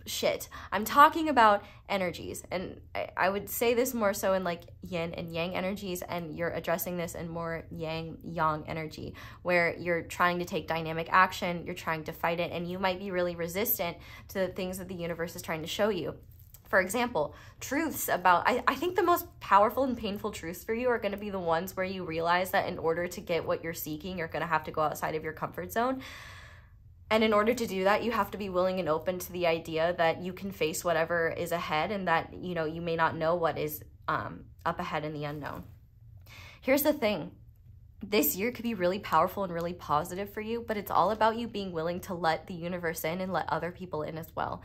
shit. I'm talking about energies, and I would say this more so in like yin and yang energies, and you're addressing this in more yang energy, where you're trying to take dynamic action, you're trying to fight it, and you might be really resistant to the things that the universe is trying to show you. For example, truths about, I think the most powerful and painful truths for you are going to be the ones where you realize that in order to get what you're seeking, you're going to have to go outside of your comfort zone. And in order to do that, you have to be willing and open to the idea that you can face whatever is ahead, and that, you know, you may not know what is up ahead in the unknown. Here's the thing. This year could be really powerful and really positive for you, but it's all about you being willing to let the universe in and let other people in as well.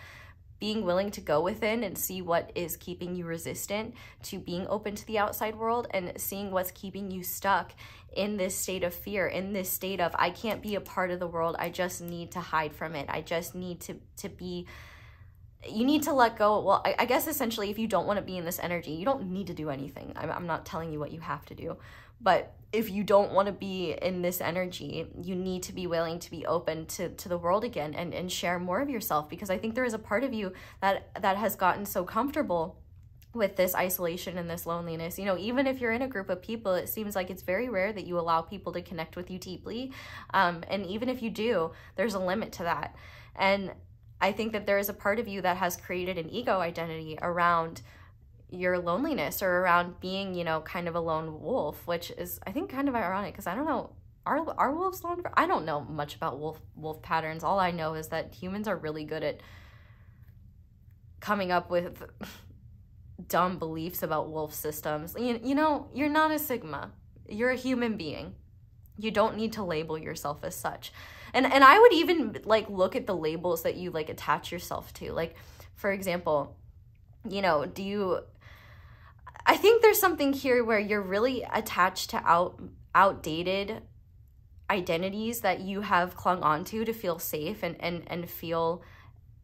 being willing to go within and see what is keeping you resistant to being open to the outside world, and seeing what's keeping you stuck in this state of fear, in this state of, I can't be a part of the world, I just need to hide from it, I just need to be, you need to let go. Well, I guess essentially, if you don't want to be in this energy, you don't need to do anything. I'm not telling you what you have to do, but if you don't want to be in this energy, you need to be willing to be open to the world again, and share more of yourself, because I think there is a part of you that has gotten so comfortable with this isolation and this loneliness. You know, even if you're in a group of people, it seems like it's very rare that you allow people to connect with you deeply. And even if you do, there's a limit to that. And I think that there is a part of you that has created an ego identity around your loneliness, or around being, you know, kind of a lone wolf, which is, I think, kind of ironic, because I don't know, are wolves lone? I don't know much about wolf patterns. All I know is that humans are really good at coming up with dumb beliefs about wolf systems. You know, you're not a Sigma. You're a human being. You don't need to label yourself as such. And I would even like look at the labels that you like attach yourself to. Like, for example, you know, I think there's something here where you're really attached to outdated identities that you have clung onto to feel safe and feel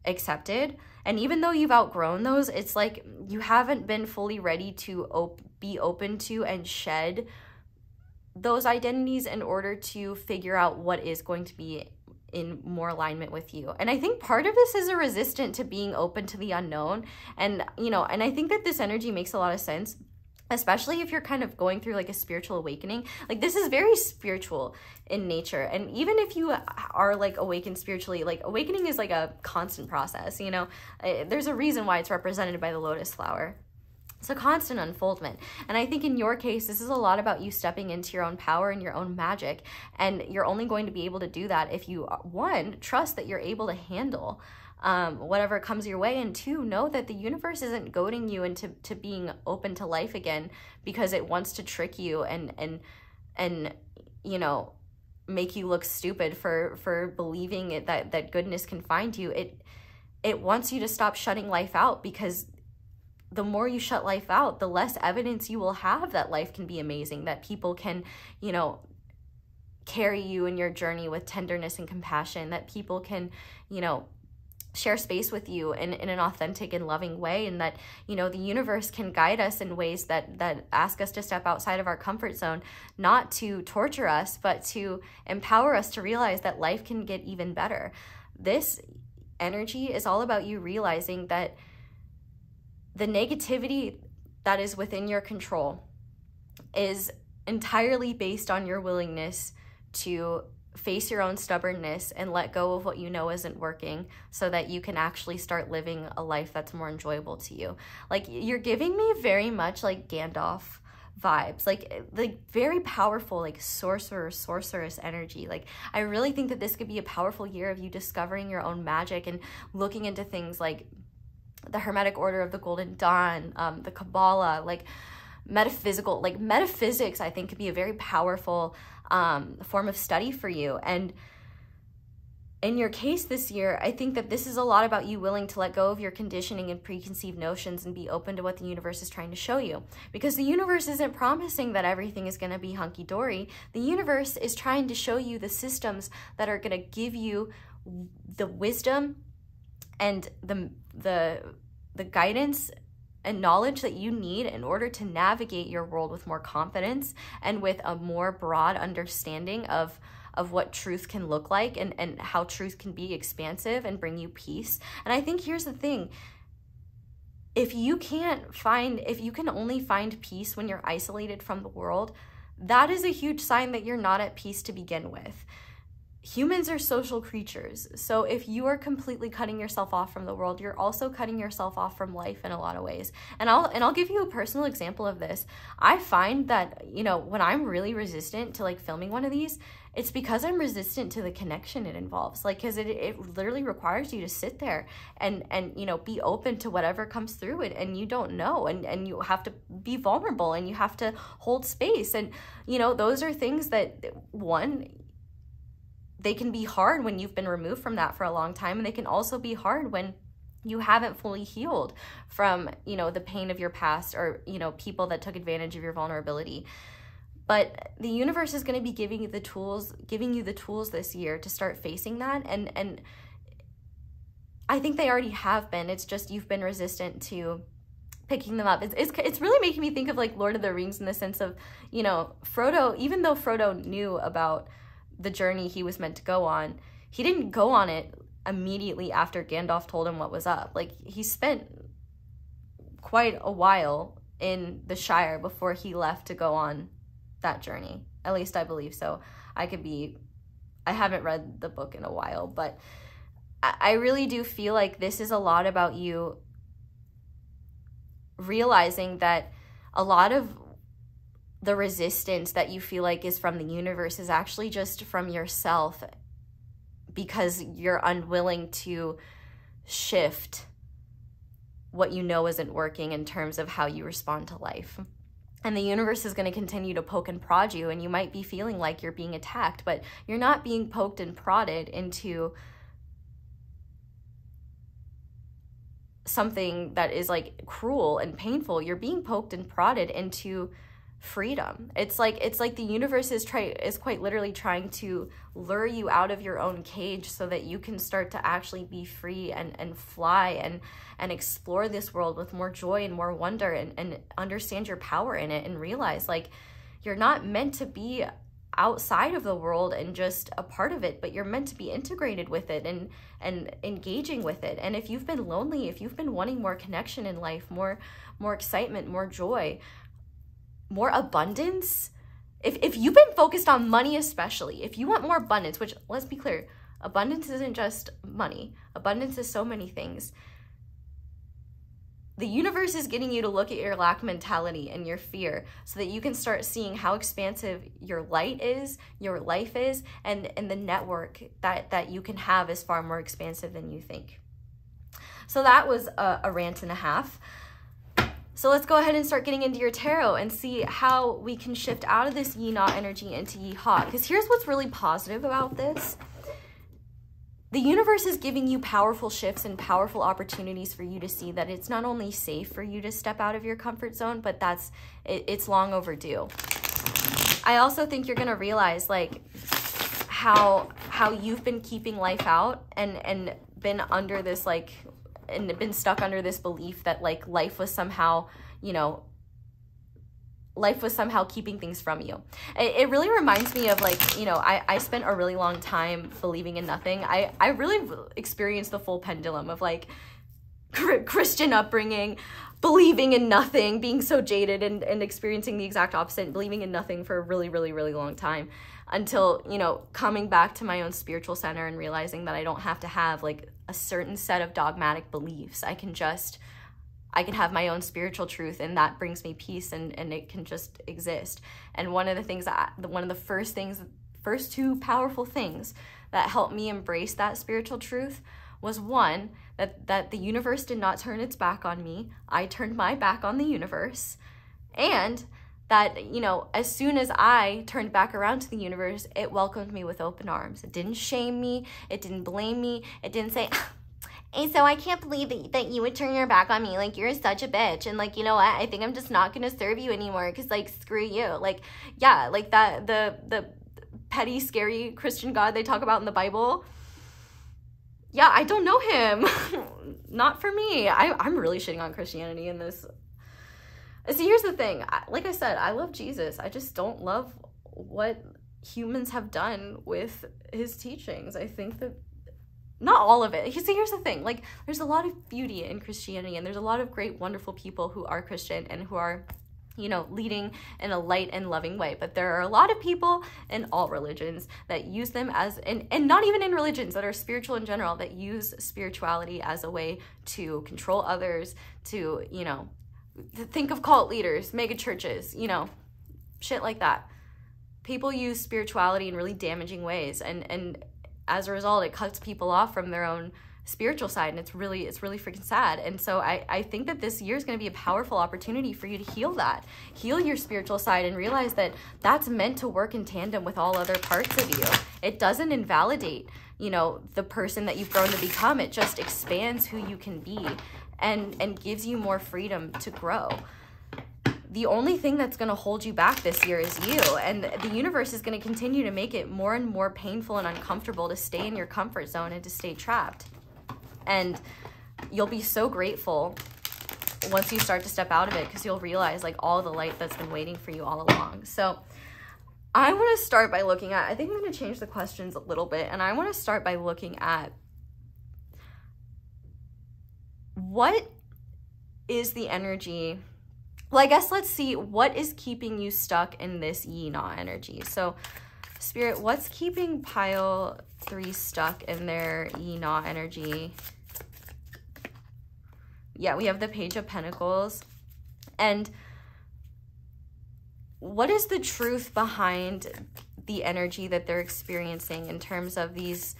accepted. And even though you've outgrown those, it's like you haven't been fully ready to be open to and shed those identities in order to figure out what is going to be in more alignment with you. And I think part of this is a resistance to being open to the unknown. And, you know, and I think that this energy makes a lot of sense, especially if you're kind of going through like a spiritual awakening. Like, this is very spiritual in nature. And even if you are like awakened spiritually, like awakening is like a constant process, you know. There's a reason why it's represented by the lotus flower. It's a constant unfoldment. And I think in your case, this is a lot about you stepping into your own power and your own magic. And you're only going to be able to do that if you, one, trust that you're able to handle whatever comes your way, and two, know that the universe isn't goading you into being open to life again because it wants to trick you and you know, make you look stupid for believing it, that goodness can find you. It wants you to stop shutting life out, because the more you shut life out, the less evidence you will have that life can be amazing, that people can, you know, carry you in your journey with tenderness and compassion, that people can, you know, share space with you in an authentic and loving way, and that, you know, the universe can guide us in ways that ask us to step outside of our comfort zone, not to torture us, but to empower us to realize that life can get even better. This energy is all about you realizing that the negativity that is within your control is entirely based on your willingness to face your own stubbornness and let go of what you know isn't working, so that you can actually start living a life that's more enjoyable to you. Like, you're giving me very much like Gandalf vibes, like very powerful, like sorceress energy. Like, I really think that this could be a powerful year of you discovering your own magic and looking into things like the Hermetic Order of the Golden Dawn, the Kabbalah, like metaphysics, I think could be a very powerful form of study for you. And in your case this year, I think that this is a lot about you willing to let go of your conditioning and preconceived notions and be open to what the universe is trying to show you. Because the universe isn't promising that everything is going to be hunky-dory. The universe is trying to show you the systems that are going to give you the wisdom and the guidance and knowledge that you need in order to navigate your world with more confidence and with a more broad understanding of what truth can look like, and how truth can be expansive and bring you peace. And I think here's the thing. If you can only find peace when you're isolated from the world, that is a huge sign that you're not at peace to begin with. Humans are social creatures. So if you are completely cutting yourself off from the world, you're also cutting yourself off from life in a lot of ways. And I'll give you a personal example of this. I find that, you know, when I'm really resistant to like filming one of these, it's because I'm resistant to the connection it involves. Like, because it literally requires you to sit there and you know, be open to whatever comes through it, and you don't know, and you have to be vulnerable, and you have to hold space. And, you know, those are things that, one, they can be hard when you've been removed from that for a long time, and they can also be hard when You haven't fully healed from, you know, the pain of your past, or, you know, people that took advantage of your vulnerability. But the universe is going to be giving you the tools this year to start facing that. And I think they already have been. It's just you've been resistant to picking them up. It's really making me think of like Lord of the Rings, in the sense of, you know, Frodo, even though Frodo knew about the journey he was meant to go on, he didn't go on it immediately after Gandalf told him what was up. Like, he spent quite a while in the Shire before he left to go on that journey. At least I believe so. I haven't read the book in a while, but I really do feel like this is a lot about you realizing that a lot of the resistance that you feel like is from the universe is actually just from yourself, because you're unwilling to shift what you know isn't working in terms of how you respond to life. And the universe is going to continue to poke and prod you, and you might be feeling like you're being attacked, but you're not being poked and prodded into something that is like cruel and painful. You're being poked and prodded into freedom. It's like the universe is quite literally trying to lure you out of your own cage so that you can start to actually be free and fly and explore this world with more joy and more wonder, and understand your power in it, and realize like you're not meant to be outside of the world and just a part of it, but you're meant to be integrated with it and engaging with it. And if you've been lonely, if you've been wanting more connection in life, more excitement, more joy, more abundance, if you've been focused on money, especially if you want more abundance, which, let's be clear, abundance isn't just money. Abundance is so many things. The universe is getting you to look at your lack mentality and your fear so that you can start seeing how expansive your light is, your life is, and the network that you can have is far more expansive than you think. So that was a rant and a half. So let's go ahead and start getting into your tarot and see how we can shift out of this Yi-Na energy into Yi-Ha. Because here's what's really positive about this. The universe is giving you powerful shifts and powerful opportunities for you to see that it's not only safe for you to step out of your comfort zone, but it's long overdue. I also think you're going to realize like how you've been keeping life out and been under this like, and been stuck under this belief that like life was somehow, you know, life was somehow keeping things from you. It really reminds me of like, you know, I spent a really long time believing in nothing. I really experienced the full pendulum of like Christian upbringing, believing in nothing, being so jaded, and experiencing the exact opposite, believing in nothing for a really, really, really long time, until, you know, coming back to my own spiritual center and realizing that I don't have to have like a certain set of dogmatic beliefs. I can have my own spiritual truth, and that brings me peace, and it can just exist. And one of the first two powerful things that helped me embrace that spiritual truth was, one, that the universe did not turn its back on me. I turned my back on the universe. And that, you know, as soon as I turned back around to the universe, it welcomed me with open arms. It didn't shame me. It didn't blame me. It didn't say, "Hey, so I can't believe that you would turn your back on me. Like, you're such a bitch. And like, you know what? I think I'm just not going to serve you anymore because like, screw you." Like, yeah, like that, the petty, scary Christian God they talk about in the Bible. Yeah, I don't know him. Not for me. I'm really shitting on Christianity in this. See, here's the thing. Like I said, I love Jesus. I just don't love what humans have done with his teachings. I think that not all of it. See, here's the thing. Like, there's a lot of beauty in Christianity, and there's a lot of great, wonderful people who are Christian and who are, you know, leading in a light and loving way. But there are a lot of people in all religions that use them as, and not even in religions that are spiritual in general, that use spirituality as a way to control others, to, you know, think of cult leaders, mega churches, you know, shit like that. People use spirituality in really damaging ways, and as a result, it cuts people off from their own spiritual side, and it's really freaking sad. And so I think that this year is going to be a powerful opportunity for you to heal your spiritual side, and realize that that's meant to work in tandem with all other parts of you. It doesn't invalidate you know, the person that you've grown to become. It just expands who you can be and gives you more freedom to grow. The only thing that's going to hold you back this year is you, and the universe is going to continue to make it more and more painful and uncomfortable to stay in your comfort zone and to stay trapped. And you'll be so grateful once you start to step out of it, because you'll realize like all the light that's been waiting for you all along. So I want to start by looking at, I think I'm going to change the questions a little bit, and I want to start by looking at what is the energy. Well, I guess let's see what is keeping you stuck in this Yi-Na energy. So Spirit, what's keeping pile 3 stuck in their Yi-Na energy? Yeah, we have the Page of Pentacles. And what is the truth behind the energy that they're experiencing in terms of this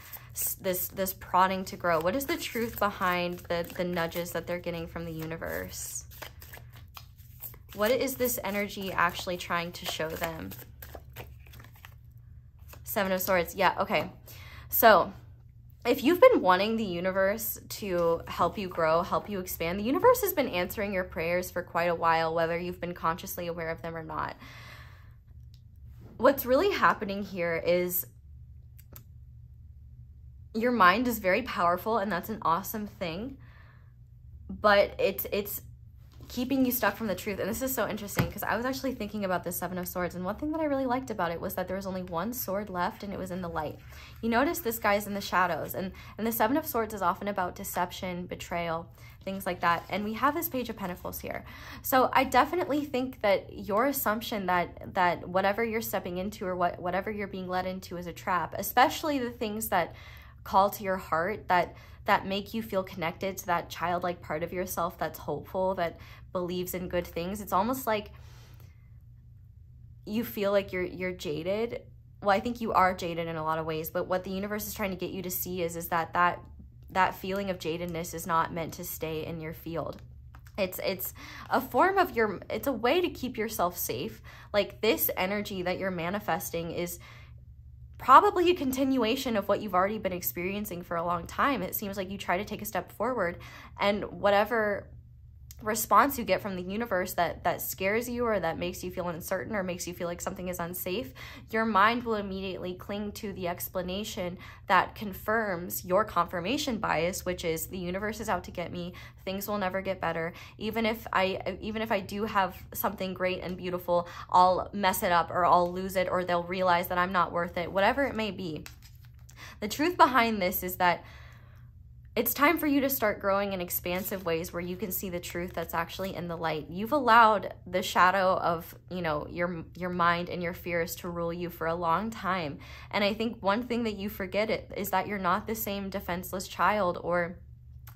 prodding to grow? What is the truth behind the nudges that they're getting from the universe? What is this energy actually trying to show them? 7 of Swords. Yeah, okay. So if you've been wanting the universe to help you grow, help you expand, the universe has been answering your prayers for quite a while, whether you've been consciously aware of them or not. What's really happening here is your mind is very powerful, and that's an awesome thing, but it's keeping you stuck from the truth. And this is so interesting because I was actually thinking about the 7 of Swords, and one thing that I really liked about it was that there was only one sword left, and it was in the light. You notice this guy's in the shadows, and the 7 of Swords is often about deception, betrayal, things like that. And we have this Page of Pentacles here. So I definitely think that your assumption that whatever you're stepping into or whatever you're being led into is a trap, especially the things that call to your heart, that make you feel connected to that childlike part of yourself that's hopeful, that believes in good things. It's almost like you feel like you're jaded. Well, I think you are jaded in a lot of ways, but what the universe is trying to get you to see is that feeling of jadedness is not meant to stay in your field. It's a form of it's a way to keep yourself safe. Like this energy that you're manifesting is probably a continuation of what you've already been experiencing for a long time. It seems like you try to take a step forward, and whatever response you get from the universe that scares you or that makes you feel uncertain or makes you feel like something is unsafe, your mind will immediately cling to the explanation that confirms your confirmation bias, which is the universe is out to get me, things will never get better. Even if I do have something great and beautiful, I'll mess it up or I'll lose it, or they'll realize that I'm not worth it, whatever it may be. The truth behind this is that it's time for you to start growing in expansive ways where you can see the truth that's actually in the light. You've allowed the shadow of, you know, your mind and your fears to rule you for a long time. And I think one thing that you forget is that you're not the same defenseless child or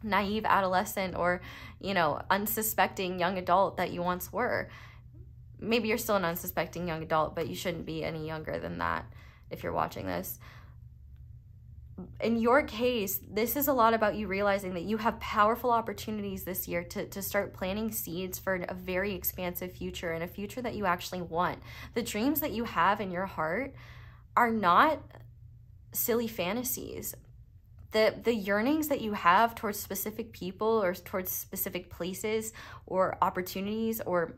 naive adolescent or, you know, unsuspecting young adult that you once were. Maybe you're still an unsuspecting young adult, but you shouldn't be any younger than that if you're watching this. In your case, this is a lot about you realizing that you have powerful opportunities this year to start planting seeds for a very expansive future, and a future that you actually want. The dreams that you have in your heart are not silly fantasies. The yearnings that you have towards specific people or towards specific places or opportunities or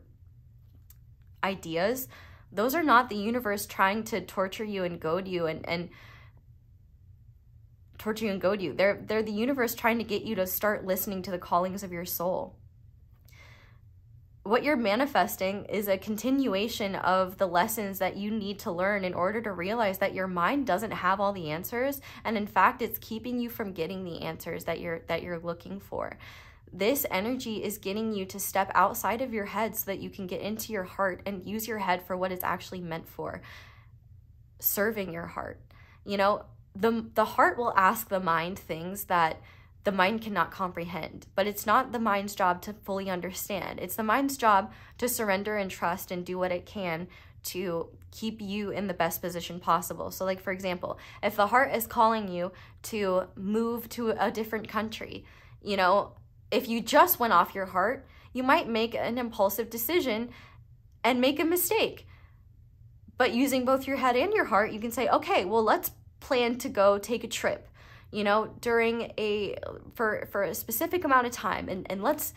ideas, those are not the universe trying to torture you and goad you and torture you and goad you. They're the universe trying to get you to start listening to the callings of your soul. What you're manifesting is a continuation of the lessons that you need to learn in order to realize that your mind doesn't have all the answers, and in fact it's keeping you from getting the answers that you're looking for. This energy is getting you to step outside of your head so that you can get into your heart and use your head for what it's actually meant for, serving your heart. You know, the heart will ask the mind things that the mind cannot comprehend, but it's not the mind's job to fully understand. It's the mind's job to surrender and trust and do what it can to keep you in the best position possible. So like, for example, if the heart is calling you to move to a different country, you know, if you just went off your heart, you might make an impulsive decision and make a mistake. But using both your head and your heart, you can say, okay, well, let's plan to go take a trip. you know, for a specific amount of time, and let's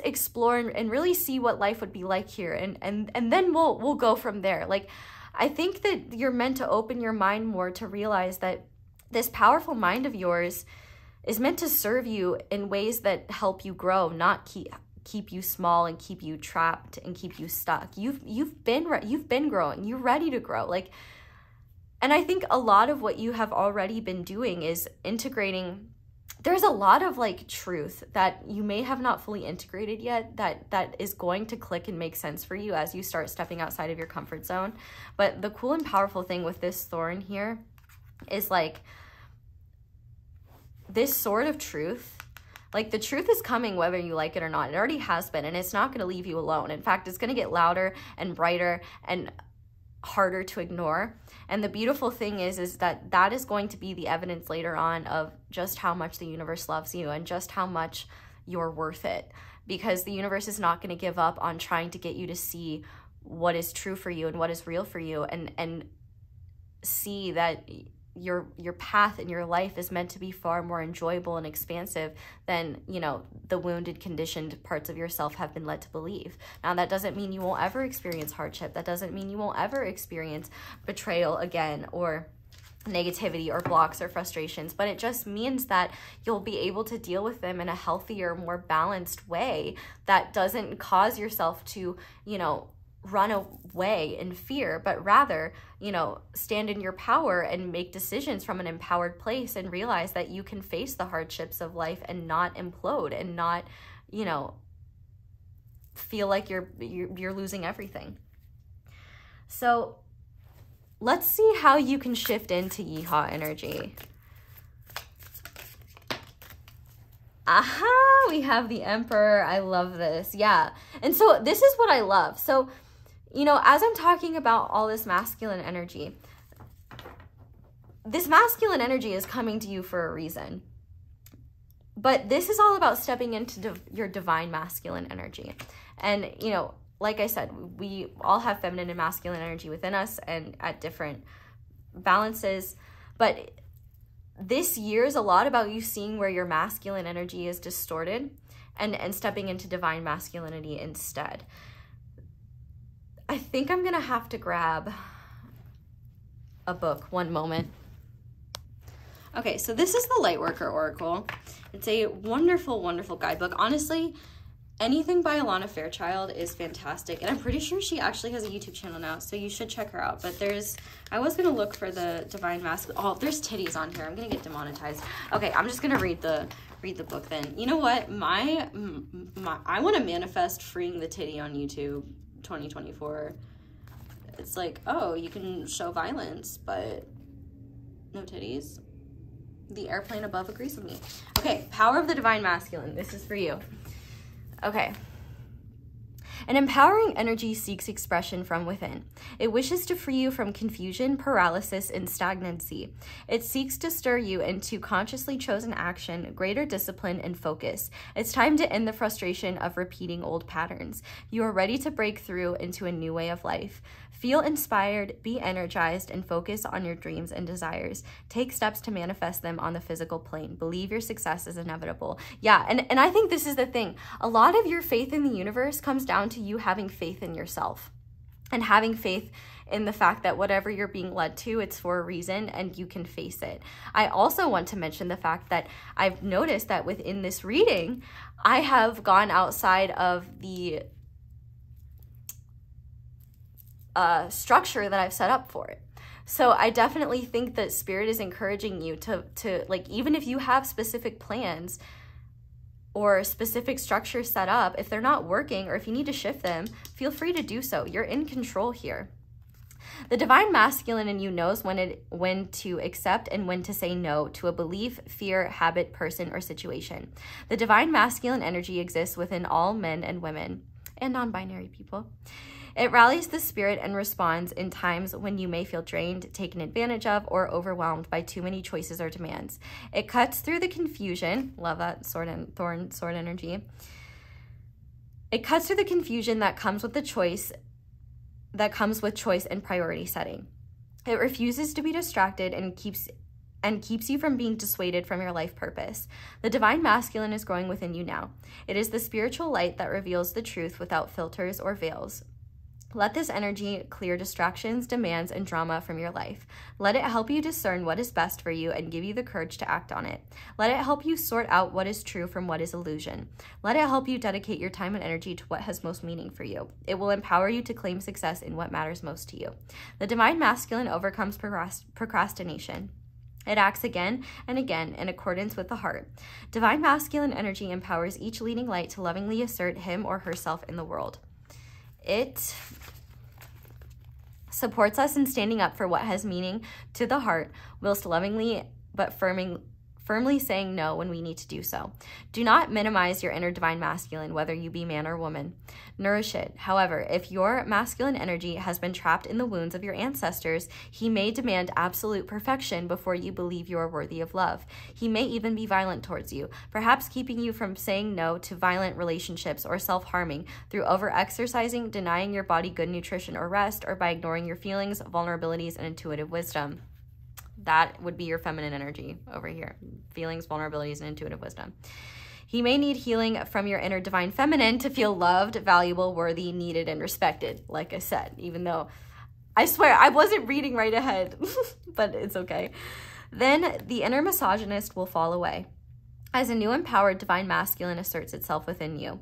explore and really see what life would be like here, and then we'll go from there. Like, I think that you're meant to open your mind more to realize that this powerful mind of yours is meant to serve you in ways that help you grow, not keep you small and keep you trapped and keep you stuck. You've been growing. You're ready to grow. Like, and I think a lot of what you have already been doing is integrating. There's a lot of like truth that you may have not fully integrated yet that is going to click and make sense for you as you start stepping outside of your comfort zone. But the cool and powerful thing with this thorn here is like this sword of truth. Like, the truth is coming whether you like it or not. It already has been, and it's not going to leave you alone. In fact, it's going to get louder and brighter and harder to ignore. And the beautiful thing is that that is going to be the evidence later on of just how much the universe loves you and just how much you're worth it. Because the universe is not going to give up on trying to get you to see what is true for you and what is real for you, and see that your path in your life is meant to be far more enjoyable and expansive than, you know, the wounded, conditioned parts of yourself have been led to believe. Now, that doesn't mean you won't ever experience hardship. That doesn't mean you won't ever experience betrayal again, or negativity, or blocks, or frustrations, but it just means that you'll be able to deal with them in a healthier, more balanced way that doesn't cause yourself to, you know, run away in fear, but rather, you know, stand in your power and make decisions from an empowered place, and realize that you can face the hardships of life and not implode, and not, you know, feel like you're losing everything. So let's see how you can shift into Yeehaw energy. Aha, we have the Emperor. I love this. Yeah. And so this is what I love. So, you know, as I'm talking about all this masculine energy, this masculine energy is coming to you for a reason. But this is all about stepping into your divine masculine energy. And, you know, like I said, we all have feminine and masculine energy within us, and at different balances. But this year is a lot about you seeing where your masculine energy is distorted, and stepping into divine masculinity instead. I think I'm gonna have to grab a book. One moment. Okay, so this is the Lightworker Oracle. It's a wonderful, wonderful guidebook. Honestly, anything by Alana Fairchild is fantastic, and I'm pretty sure she actually has a YouTube channel now, so you should check her out. But I was gonna look for the Divine Masculine. Oh, there's titties on here. I'm gonna get demonetized. Okay, I'm just gonna read the book then. You know what? I want to manifest freeing the titty on YouTube 2024. It's like, oh, you can show violence, but no titties. The airplane above agrees with me. Okay, Power of the Divine Masculine. This is for you. Okay. An empowering energy seeks expression from within. It wishes to free you from confusion, paralysis, and stagnancy. It seeks to stir you into consciously chosen action, greater discipline, and focus. It's time to end the frustration of repeating old patterns. You are ready to break through into a new way of life. Feel inspired, be energized, and focus on your dreams and desires. Take steps to manifest them on the physical plane. Believe your success is inevitable. Yeah, and I think this is the thing. A lot of your faith in the universe comes down to you having faith in yourself, and having faith in the fact that whatever you're being led to, it's for a reason, and you can face it. I also want to mention the fact that I've noticed that within this reading, I have gone outside of the structure that I've set up for it. So I definitely think that Spirit is encouraging you to like, even if you have specific plans or specific structures set up, if they're not working, or if you need to shift them, feel free to do so. You're in control here. The Divine Masculine in you knows when to accept and when to say no to a belief, fear, habit, person, or situation. The Divine Masculine energy exists within all men and women and non-binary people. It rallies the spirit and responds in times when you may feel drained, taken advantage of, or overwhelmed by too many choices or demands. It cuts through the confusion. Love that sword energy. It cuts through the confusion that comes with choice and priority setting. It refuses to be distracted and keeps and keeps you from being dissuaded from your life purpose. The divine masculine is growing within you now. It is the spiritual light that reveals the truth without filters or veils. Let this energy clear distractions, demands, and drama from your life. Let it help you discern what is best for you and give you the courage to act on it. Let it help you sort out what is true from what is illusion. Let it help you dedicate your time and energy to what has most meaning for you. It will empower you to claim success in what matters most to you. The divine masculine overcomes procrastination. It acts again and again in accordance with the heart. Divine masculine energy empowers each leading light to lovingly assert him or herself in the world. It supports us in standing up for what has meaning to the heart, whilst lovingly but firmly saying no when we need to do so. Do not minimize your inner divine masculine, whether you be man or woman. Nourish it. However, if your masculine energy has been trapped in the wounds of your ancestors, he may demand absolute perfection before you believe you are worthy of love. He may even be violent towards you, perhaps keeping you from saying no to violent relationships or self-harming through over-exercising, denying your body good nutrition or rest, or by ignoring your feelings, vulnerabilities, and intuitive wisdom. That would be your feminine energy over here. Feelings, vulnerabilities, and intuitive wisdom. He may need healing from your inner divine feminine to feel loved, valuable, worthy, needed, and respected. Like I said, even though I swear I wasn't reading right ahead, but it's okay. Then the inner misogynist will fall away as a new empowered divine masculine asserts itself within you.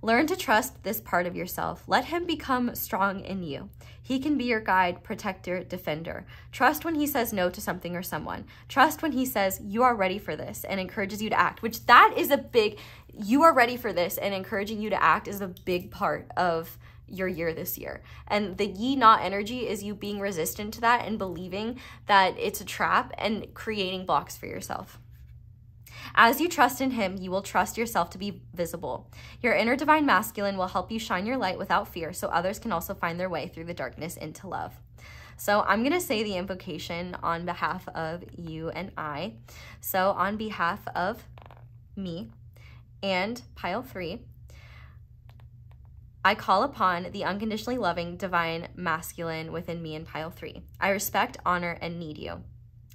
Learn to trust this part of yourself. Let him become strong in you. He can be your guide, protector, defender. Trust when he says no to something or someone. Trust when he says you are ready for this and encourages you to act, which that is a big, you are ready for this and encouraging you to act is a big part of your year this year. And the ye not energy is you being resistant to that and believing that it's a trap and creating blocks for yourself. As you trust in him, you will trust yourself to be visible. Your inner divine masculine will help you shine your light without fear so others can also find their way through the darkness into love. So I'm going to say the invocation on behalf of you and I. So on behalf of me and pile 3, I call upon the unconditionally loving divine masculine within me and pile 3. I respect, honor, and need you.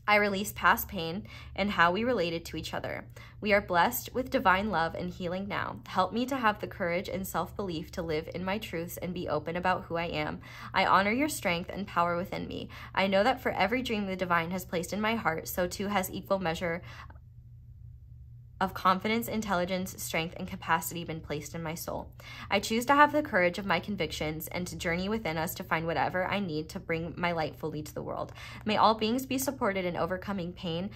I release past pain and how we related to each other. We are blessed with divine love and healing now. Help me to have the courage and self-belief to live in my truths and be open about who I am. I honor your strength and power within me. I know that for every dream the divine has placed in my heart, so too has equal measure of confidence, intelligence, strength, and capacity been placed in my soul. I choose to have the courage of my convictions and to journey within us to find whatever I need to bring my light fully to the world. May all beings be supported in overcoming pain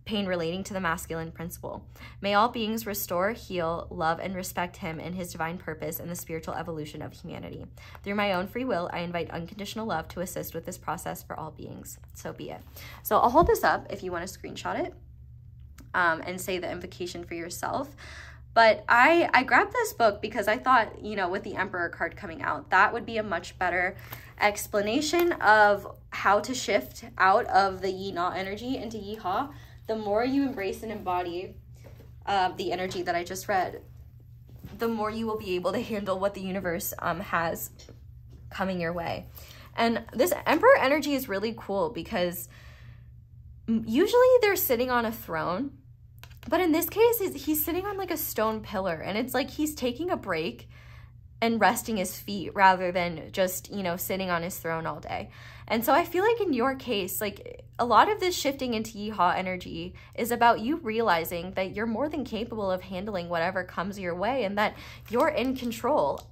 relating to the masculine principle. May all beings restore, heal, love, and respect him and his divine purpose and the spiritual evolution of humanity. Through my own free will, I invite unconditional love to assist with this process for all beings. So be it. So I'll hold this up if you want to screenshot it. And say the invocation for yourself. But I grabbed this book because I thought, you know, with the Emperor card coming out, that would be a much better explanation of how to shift out of the Yi Na energy into Yi Ha. The more you embrace and embody the energy that I just read, the more you will be able to handle what the universe has coming your way. And this Emperor energy is really cool because usually they're sitting on a throne, but in this case, he's sitting on like a stone pillar, and it's like he's taking a break and resting his feet rather than just, you know, sitting on his throne all day. And so I feel like in your case, like a lot of this shifting into Yeehaw energy is about you realizing that you're more than capable of handling whatever comes your way and that you're in control.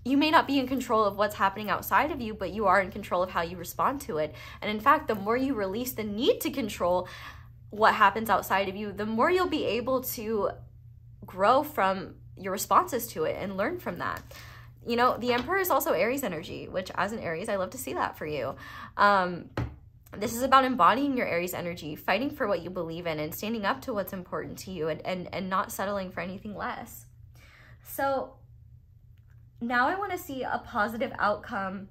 You may not be in control of what's happening outside of you, but you are in control of how you respond to it. And in fact, the more you release the need to control what happens outside of you, the more you'll be able to grow from your responses to it and learn from that. You know, the Emperor is also Aries energy, which as an Aries, I love to see that for you. This is about embodying your Aries energy, fighting for what you believe in and standing up to what's important to you and not settling for anything less. So now I want to see a positive outcome.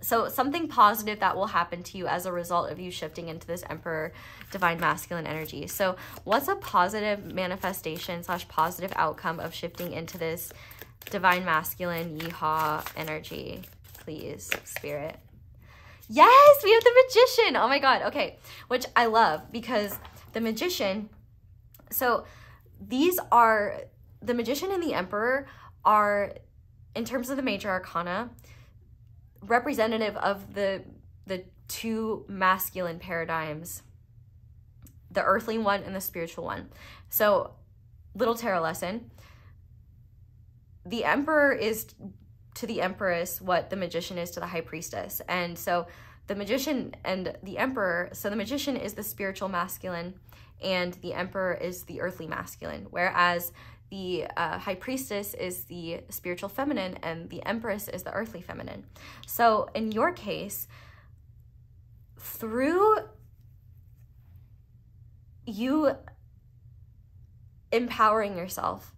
So something positive that will happen to you as a result of you shifting into this Emperor Divine Masculine energy. So what's a positive manifestation / positive outcome of shifting into this Divine Masculine Yeehaw energy, please, Spirit? Yes, we have the Magician. Oh my God. Okay. Which I love because the Magician, so these are, the Magician and the Emperor are, in terms of the major arcana, representative of the two masculine paradigms, the earthly one and the spiritual one. So, little tarot lesson. The Emperor is to the Empress what the Magician is to the High Priestess. And so the Magician and the Emperor, so the Magician is the spiritual masculine and the Emperor is the earthly masculine, whereas the High Priestess is the spiritual feminine and the Empress is the earthly feminine. So in your case, through you empowering yourself,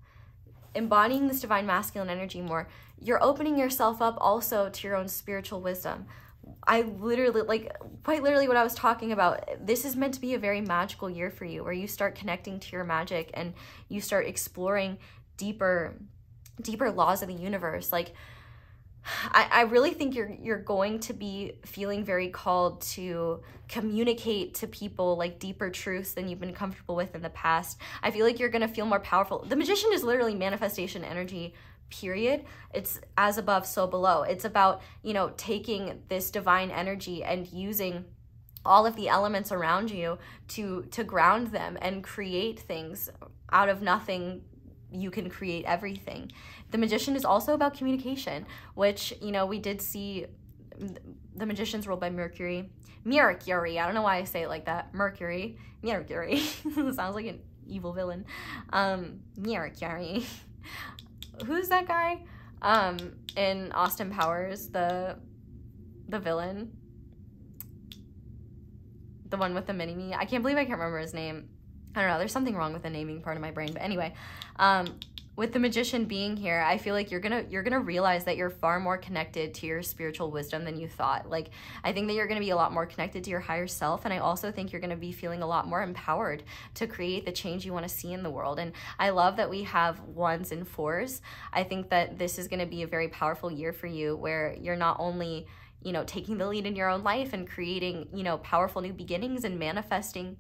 embodying this divine masculine energy more, you're opening yourself up also to your own spiritual wisdom. I literally, like, quite literally what I was talking about, this is meant to be a very magical year for you, where you start connecting to your magic and you start exploring deeper laws of the universe. Like, I really think you're going to be feeling very called to communicate to people like deeper truths than you've been comfortable with in the past. I feel like you're going to feel more powerful. The Magician is literally manifestation energy, period. It's as above, so below. It's about, you know, taking this divine energy and using all of the elements around you to ground them and create things out of nothing. You can create everything. The Magician is also about communication, which, you know, we did see the Magician's ruled by Mercury. Mercury. I don't know why I say it like that. Mercury. Mercury. Sounds like an evil villain. Mercury. Who's that guy? In Austin Powers, the villain. The one with the mini-me. I can't believe I can't remember his name. I don't know, there's something wrong with the naming part of my brain. But anyway, with the Magician being here, I feel like you're gonna realize that you're far more connected to your spiritual wisdom than you thought. Like, I think that you're gonna be a lot more connected to your higher self, and I also think you're gonna be feeling a lot more empowered to create the change you want to see in the world. And I love that we have 1s and 4s. I think that this is gonna be a very powerful year for you, where you're not only, you know, taking the lead in your own life and creating, you know, powerful new beginnings and manifesting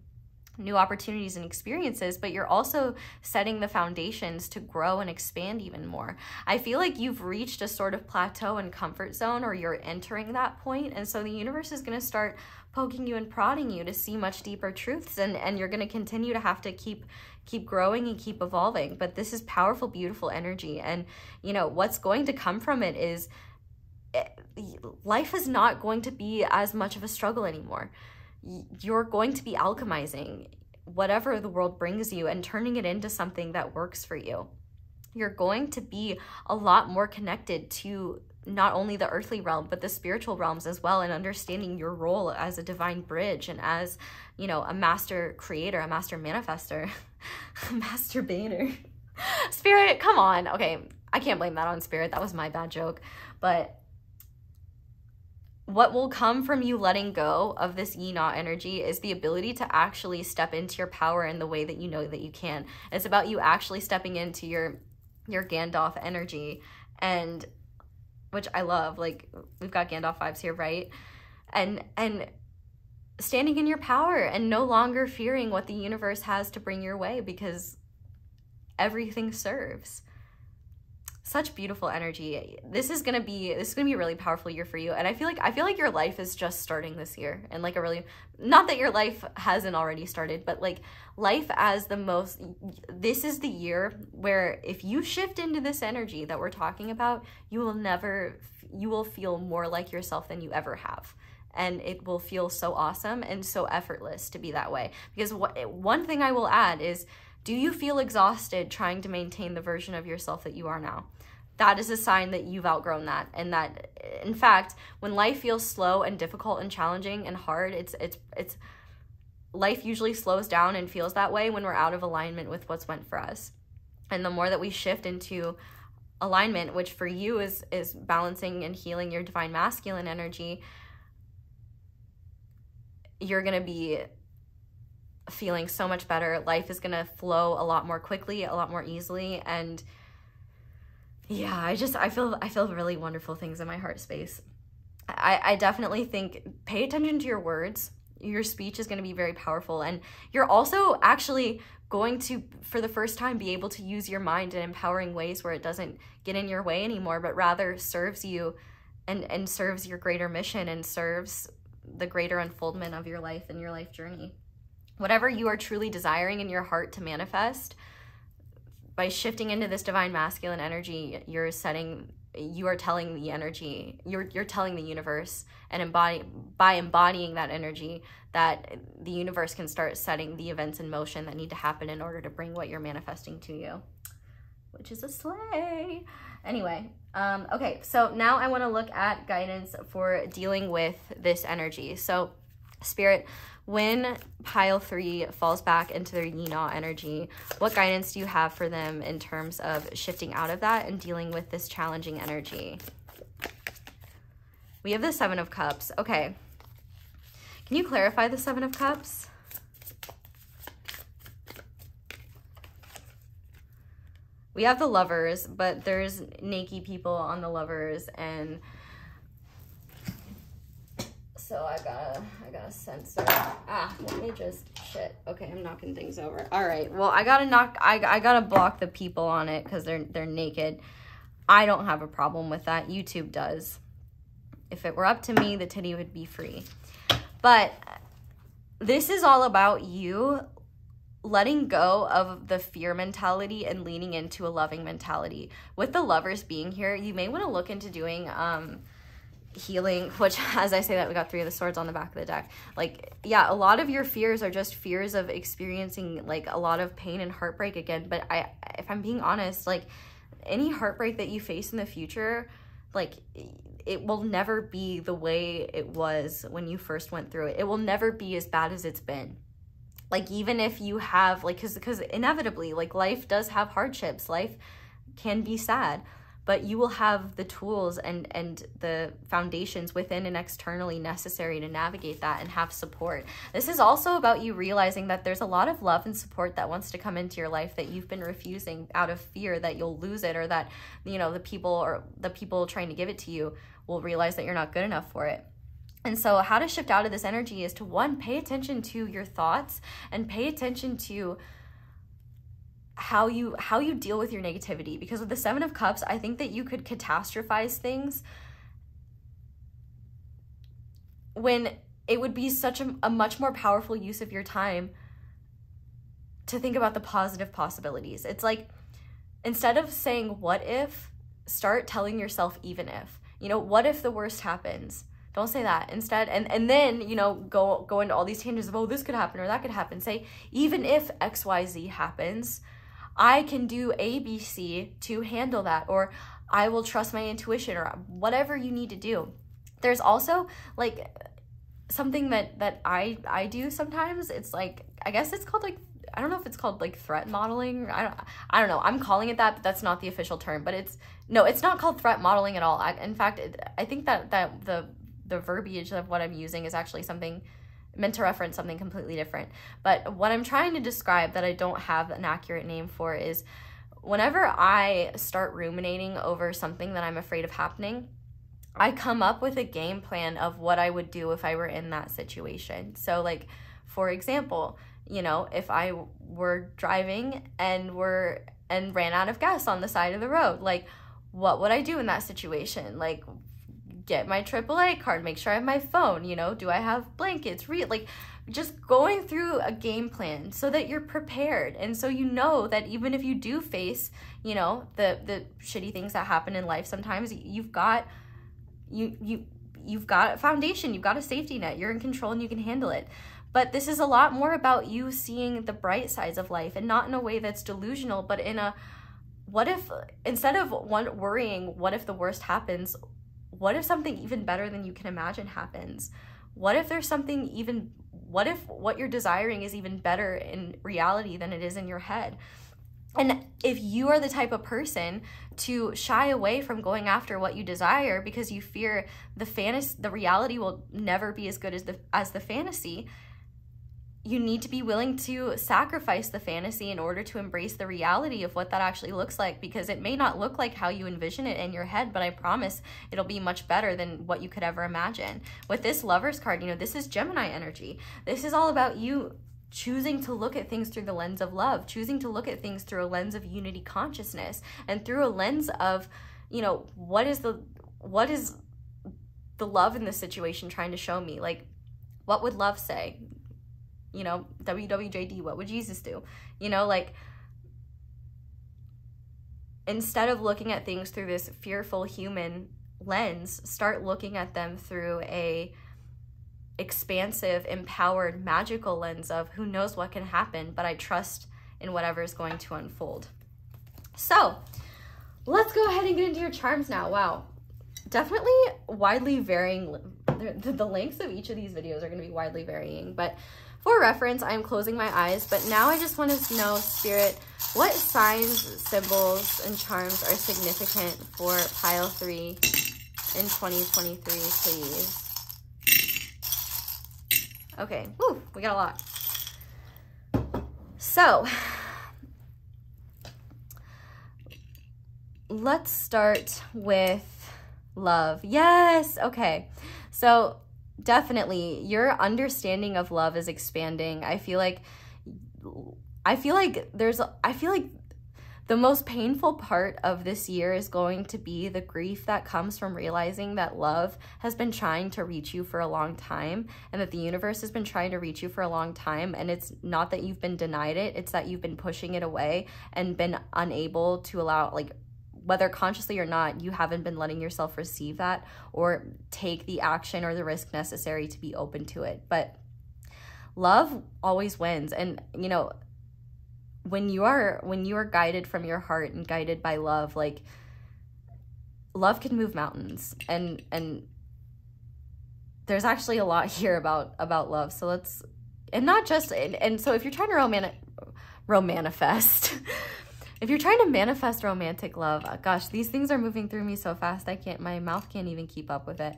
new opportunities and experiences, but you're also setting the foundations to grow and expand even more. I feel like you've reached a sort of plateau and comfort zone, or you're entering that point, and so the universe is going to start poking you and prodding you to see much deeper truths, and you're going to continue to have to keep growing and keep evolving. But this is powerful, beautiful energy, and you know what's going to come from it is life is not going to be as much of a struggle anymore. You're going to be alchemizing whatever the world brings you and turning it into something that works for you. You're going to be a lot more connected to not only the earthly realm, but the spiritual realms as well, and understanding your role as a divine bridge and as, you know, a master creator, a master manifester, a master banner. Spirit, come on. Okay, I can't blame that on Spirit. That was my bad joke. But what will come from you letting go of this Yi-Na energy is the ability to actually step into your power in the way that you know that you can. It's about you actually stepping into your Gandalf energy, and which I love. Like, we've got Gandalf vibes here, right? And standing in your power and no longer fearing what the universe has to bring your way, because everything serves. Such beautiful energy. This is gonna be a really powerful year for you, and I feel like your life is just starting this year, and like a really, not that your life hasn't already started, but like life as the most. This is the year where if you shift into this energy that we're talking about, you will feel more like yourself than you ever have, and it will feel so awesome and so effortless to be that way. Because one thing I will add is, do you feel exhausted trying to maintain the version of yourself that you are now? That is a sign that you've outgrown that, and that, in fact, when life feels slow and difficult and challenging and hard, it's life usually slows down and feels that way when we're out of alignment with what's meant for us. And the more that we shift into alignment, which for you is balancing and healing your divine masculine energy, you're gonna be feeling so much better. Life is gonna flow a lot more quickly, a lot more easily, and yeah, I feel really wonderful things in my heart space. I definitely think pay attention to your words. Your speech is going to be very powerful, and you're also actually going to, for the first time, be able to use your mind in empowering ways where it doesn't get in your way anymore, but rather serves you and serves your greater mission and serves the greater unfoldment of your life and your life journey. Whatever you are truly desiring in your heart to manifest, by shifting into this divine masculine energy, you are telling the energy, you're telling the universe, and by embodying that energy, that the universe can start setting the events in motion that need to happen in order to bring what you're manifesting to you, which is a slay. Anyway, okay, so now I want to look at guidance for dealing with this energy. So Spirit, when pile 3 falls back into their yin-na energy, what guidance do you have for them in terms of shifting out of that and dealing with this challenging energy? We have the 7 of Cups. Okay. Can you clarify the 7 of Cups? We have the Lovers, but there's naked people on the Lovers, and so I gotta censor. Let me just, shit. Okay, I'm knocking things over. All right, well, I gotta block the people on it because they're naked. I don't have a problem with that. YouTube does. If it were up to me, the titty would be free. But this is all about you letting go of the fear mentality and leaning into a loving mentality. With the Lovers being here, you may want to look into doing healing, which, as I say that, we got 3 of the Swords on the back of the deck. Like, yeah, a lot of your fears are just fears of experiencing like a lot of pain and heartbreak again. But if I'm being honest, like any heartbreak that you face in the future, like it will never be the way it was when you first went through it. It will never be as bad as it's been. Like, even if you have, like, because inevitably, like, life does have hardships. Life can be sad, but you will have the tools and the foundations within and externally necessary to navigate that and have support. This is also about you realizing that there's a lot of love and support that wants to come into your life that you've been refusing out of fear that you'll lose it, or that, you know, the people trying to give it to you will realize that you're not good enough for it. And so how to shift out of this energy is to, 1, pay attention to your thoughts and pay attention to how you deal with your negativity. Because with the 7 of Cups, I think that you could catastrophize things when it would be such a much more powerful use of your time to think about the positive possibilities. It's like, instead of saying what if, start telling yourself even if. You know, what if the worst happens? Don't say that. Instead, and then, you know, go into all these tangents of, oh, this could happen or that could happen. Say, even if XYZ happens, I can do ABC to handle that, or I will trust my intuition, or whatever you need to do. There's also, like, something that I do sometimes. It's like, I guess it's called, like, I don't know if it's called, like, threat modeling. I don't know. I'm calling it that, but that's not the official term. But it's not called threat modeling at all. In fact, I think that the verbiage of what I'm using is actually something meant to reference something completely different. But what I'm trying to describe that I don't have an accurate name for is, whenever I start ruminating over something that I'm afraid of happening, I come up with a game plan of what I would do if I were in that situation. So, like, for example, you know, if I were driving and ran out of gas on the side of the road, like, what would I do in that situation? Like, get my AAA card, make sure I have my phone, you know, do I have blankets, like, just going through a game plan so that you're prepared. And so you know that even if you do face, you know, the shitty things that happen in life, sometimes you've got a foundation, you've got a safety net, you're in control and you can handle it. But this is a lot more about you seeing the bright sides of life, and not in a way that's delusional, but in a, what if, instead of worrying what if the worst happens, what if something even better than you can imagine happens? What if there's something even, what if what you're desiring is even better in reality than it is in your head? And if you are the type of person to shy away from going after what you desire because you fear the reality will never be as good as the fantasy, you need to be willing to sacrifice the fantasy in order to embrace the reality of what that actually looks like, because it may not look like how you envision it in your head, but I promise it'll be much better than what you could ever imagine. With this Lovers card, you know, this is Gemini energy. This is all about you choosing to look at things through the lens of love, choosing to look at things through a lens of unity consciousness, and through a lens of, you know, what is the love in this situation trying to show me? Like, what would love say? You know, WWJD, what would Jesus do? You know, like, instead of looking at things through this fearful human lens, start looking at them through a expansive, empowered, magical lens of who knows what can happen, but I trust in whatever is going to unfold. So let's go ahead and get into your charms now. Wow. Definitely widely varying. The lengths of each of these videos are going to be widely varying, but for reference, I'm closing my eyes, but now I just want to know, Spirit, what signs, symbols, and charms are significant for pile 3 in 2023, please? Okay, whew, we got a lot. So, let's start with love. Yes, okay. So, definitely your understanding of love is expanding. I feel like the most painful part of this year is going to be the grief that comes from realizing that love has been trying to reach you for a long time, and that the universe has been trying to reach you for a long time. And it's not that you've been denied it, it's that you've been pushing it away and been unable to allow, like, whether consciously or not, you haven't been letting yourself receive that or take the action or the risk necessary to be open to it. But love always wins. And, you know, when you are guided from your heart and guided by love, like, love can move mountains. And there's actually a lot here about love. So let's, and not just, and so if you're trying to romanifest, if you're trying to manifest romantic love, gosh, these things are moving through me so fast, my mouth can't even keep up with it.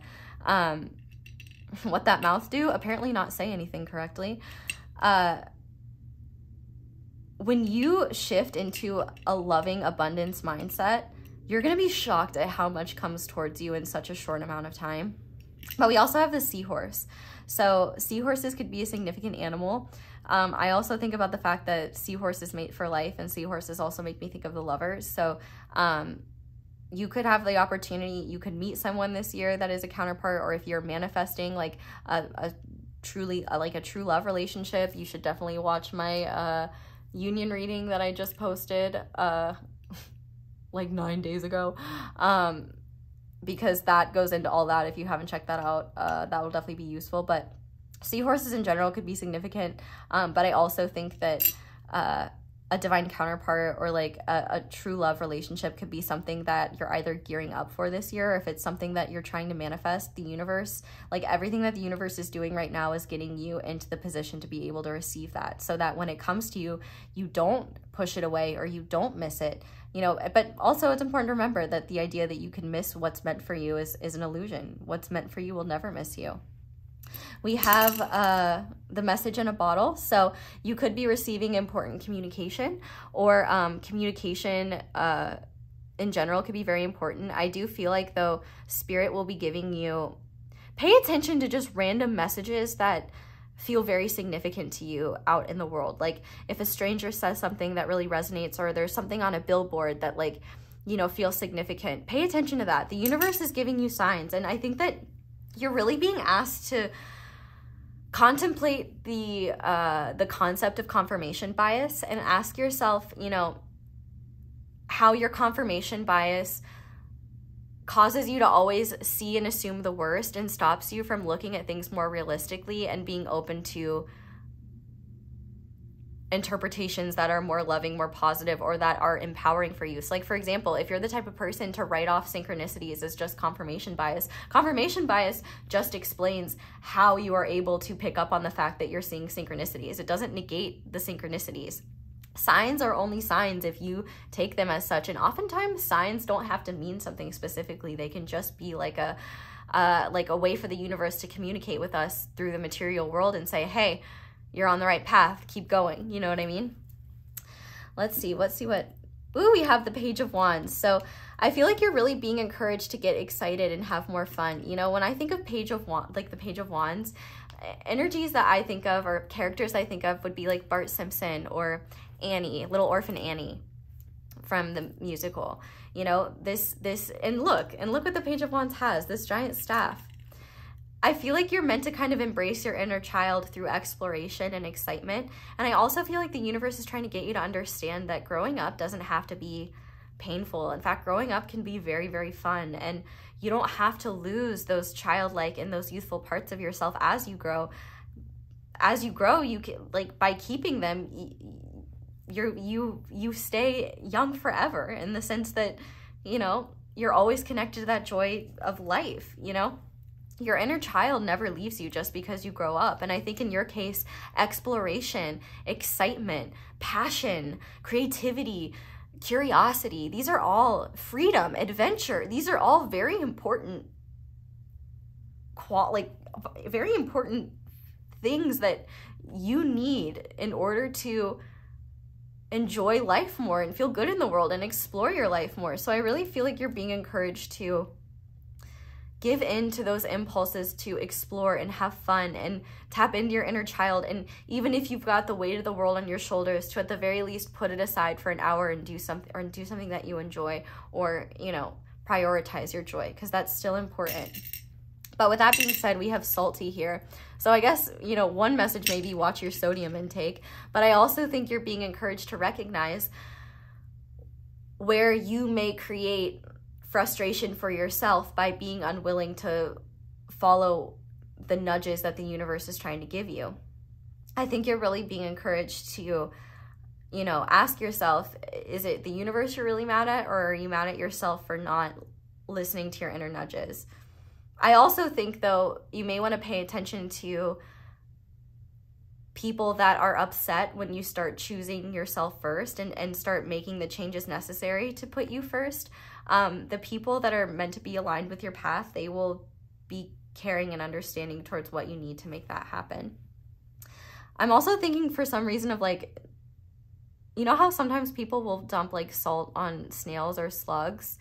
What that mouth do? Apparently not say anything correctly. When you shift into a loving abundance mindset, you're going to be shocked at how much comes towards you in such a short amount of time. But we also have the seahorse. So seahorses could be a significant animal. I also think about the fact that seahorses mate for life, and seahorses also make me think of the Lovers. So you could have the opportunity, you could meet someone this year that is a counterpart, or if you're manifesting like a true love relationship, you should definitely watch my union reading that I just posted like 9 days ago, because that goes into all that. If you haven't checked that out, that will definitely be useful. But seahorses in general could be significant, but I also think that a divine counterpart or like a true love relationship could be something that you're either gearing up for this year, or if it's something that you're trying to manifest. The universe, like everything that the universe is doing right now, is getting you into the position to be able to receive that, so that when it comes to you, you don't push it away or you don't miss it, you know. But also it's important to remember that the idea that you can miss what's meant for you is an illusion. What's meant for you will never miss you. We have the message in a bottle. So you could be receiving important communication, or communication in general could be very important. I do feel like, though, Spirit will be giving you, pay attention to just random messages that feel very significant to you out in the world. Like if a stranger says something that really resonates, or there's something on a billboard that, like, you know, feels significant, pay attention to that. The universe is giving you signs. And I think that you're really being asked to contemplate the concept of confirmation bias, and ask yourself, you know, how your confirmation bias causes you to always see and assume the worst, and stops you from looking at things more realistically and being open to interpretations that are more loving, more positive, or that are empowering for you. So like, for example, if you're the type of person to write off synchronicities as just confirmation bias just explains how you are able to pick up on the fact that you're seeing synchronicities. It doesn't negate the synchronicities. Signs are only signs if you take them as such, and oftentimes signs don't have to mean something specifically. They can just be like a way for the universe to communicate with us through the material world and say, hey, you're on the right path. Keep going. You know what I mean? Let's see what, ooh, we have the Page of Wands. So I feel like you're really being encouraged to get excited and have more fun. You know, when I think of Page of Wands, like the Page of Wands, energies that I think of or characters I think of would be like Bart Simpson or Annie, Little Orphan Annie from the musical. You know, and look what the Page of Wands has, this giant staff. I feel like you're meant to kind of embrace your inner child through exploration and excitement. And I also feel like the universe is trying to get you to understand that growing up doesn't have to be painful. In fact, growing up can be very, very fun. And you don't have to lose those childlike and those youthful parts of yourself as you grow. As you grow, you can, like, by keeping them, you stay young forever, in the sense that, you know, you're always connected to that joy of life, you know? Your inner child never leaves you just because you grow up. And I think in your case, exploration, excitement, passion, creativity, curiosity, these are all, freedom, adventure, these are all very important, very important things that you need in order to enjoy life more and feel good in the world and explore your life more. So I really feel like you're being encouraged to give in to those impulses to explore and have fun and tap into your inner child. And even if you've got the weight of the world on your shoulders, to at the very least put it aside for an hour and do something that you enjoy, or, you know, prioritize your joy, because that's still important. But with that being said, we have salty here. So I guess, you know, one message may be watch your sodium intake, but I also think you're being encouraged to recognize where you may create frustration for yourself by being unwilling to follow the nudges that the universe is trying to give you. I think you're really being encouraged to, you know, ask yourself, is it the universe you're really mad at, or are you mad at yourself for not listening to your inner nudges? I also think, though, you may want to pay attention to people that are upset when you start choosing yourself first and start making the changes necessary to put you first. The people that are meant to be aligned with your path, they will be caring and understanding towards what you need to make that happen. I'm also thinking, for some reason, of, like, you know how sometimes people will dump like salt on snails or slugs?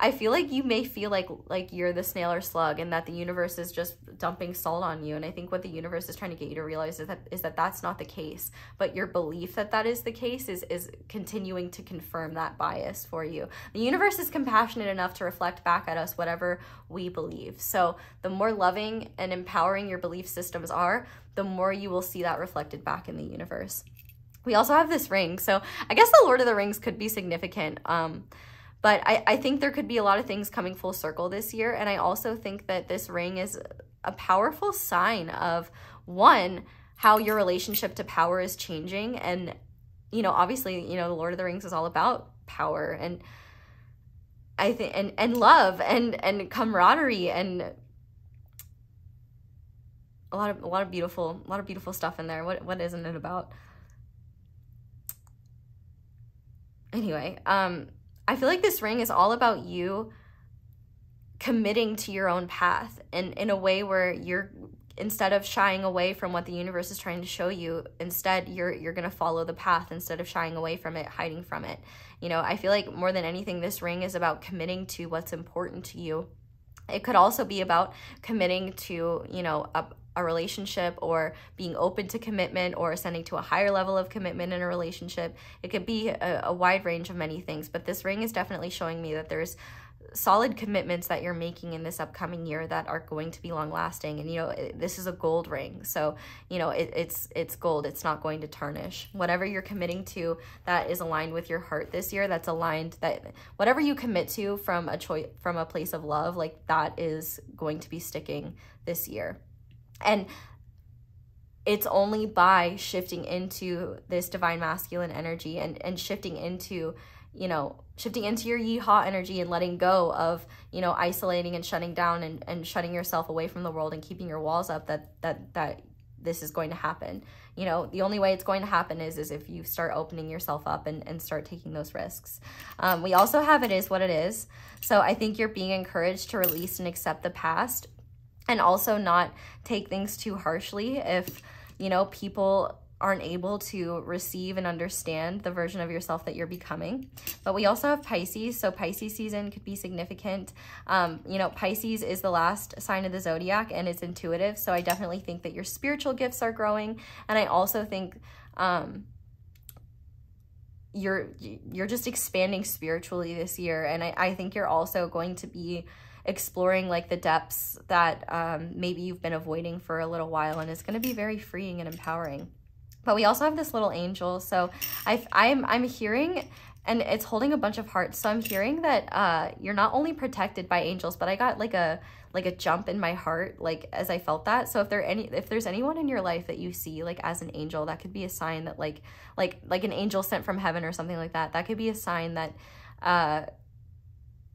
I feel like you may feel like you're the snail or slug, and that the universe is just dumping salt on you. And I think what the universe is trying to get you to realize is that that's not the case. But your belief that that is the case is continuing to confirm that bias for you. The universe is compassionate enough to reflect back at us whatever we believe. So the more loving and empowering your belief systems are, the more you will see that reflected back in the universe. We also have this ring. So I guess the Lord of the Rings could be significant. But I think there could be a lot of things coming full circle this year. And I also think that this ring is a powerful sign of, one, how your relationship to power is changing. And, you know, obviously, you know, the Lord of the Rings is all about power, and I think, and love and camaraderie, and a lot of beautiful stuff in there. What isn't it about? Anyway, I feel like this ring is all about you committing to your own path, and in a way where you're, instead of shying away from what the universe is trying to show you, instead you're going to follow the path instead of shying away from it, hiding from it. You know, I feel like more than anything, this ring is about committing to what's important to you. It could also be about committing to, you know, a relationship, or being open to commitment, or ascending to a higher level of commitment in a relationship. It could be a wide range of many things, but this ring is definitely showing me that there's solid commitments that you're making in this upcoming year that are going to be long lasting. And, you know, this is a gold ring. So, you know, it's gold. It's not going to tarnish. Whatever you're committing to that is aligned with your heart this year, that's aligned, that whatever you commit to from a place of love, like, that is going to be sticking this year. And it's only by shifting into this divine masculine energy and shifting into, you know, shifting into your yeehaw energy and letting go of, you know, isolating and shutting down and shutting yourself away from the world and keeping your walls up, that this is going to happen. You know, the only way it's going to happen is if you start opening yourself up and start taking those risks. We also have it is what it is. So I think you're being encouraged to release and accept the past, and also not take things too harshly. If, you know, people aren't able to receive and understand the version of yourself that you're becoming. But we also have Pisces, so Pisces season could be significant. You know, Pisces is the last sign of the zodiac and it's intuitive, so I definitely think that your spiritual gifts are growing, and I also think you're just expanding spiritually this year, and I think you're also going to be exploring like the depths that maybe you've been avoiding for a little while, and it's going to be very freeing and empowering. But we also have this little angel, so I'm hearing, and it's holding a bunch of hearts, so I'm hearing that you're not only protected by angels, but I got like a jump in my heart, like as I felt that. So if there's anyone in your life that you see like as an angel, that could be a sign that like an angel sent from heaven or something like that. That could be a sign that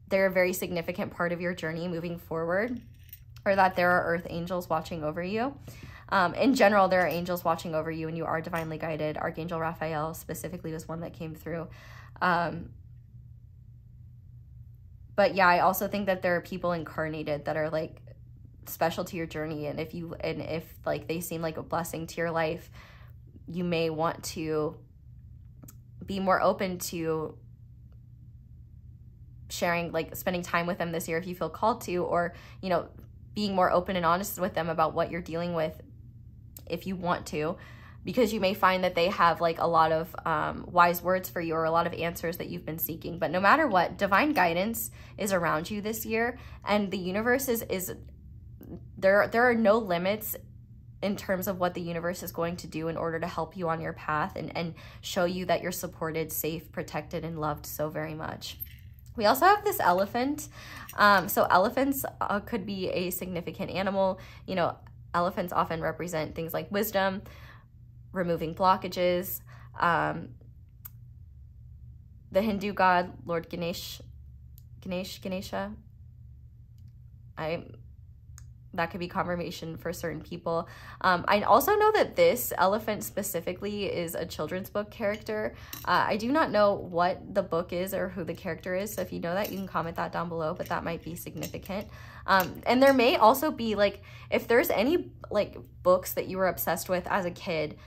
they're a very significant part of your journey moving forward, or that there are earth angels watching over you. In general, there are angels watching over you and you are divinely guided. Archangel Raphael specifically was one that came through. But yeah, I also think that there are people incarnated that are like special to your journey. And if like they seem like a blessing to your life, you may want to be more open to sharing, like spending time with them this year if you feel called to, or, you know, being more open and honest with them about what you're dealing with if you want to, because you may find that they have like a lot of wise words for you, or a lot of answers that you've been seeking. But no matter what, divine guidance is around you this year, and the universe is there are no limits in terms of what the universe is going to do in order to help you on your path and show you that you're supported, safe, protected, and loved so very much. We also have this elephant. So elephants could be a significant animal. You know, elephants often represent things like wisdom, removing blockages. The Hindu god, Lord Ganesha. That could be confirmation for certain people. I also know that this elephant specifically is a children's book character. I do not know what the book is or who the character is, so if you know that, you can comment that down below, but that might be significant. And there may also be, like, if there's any, like, books that you were obsessed with as a kid,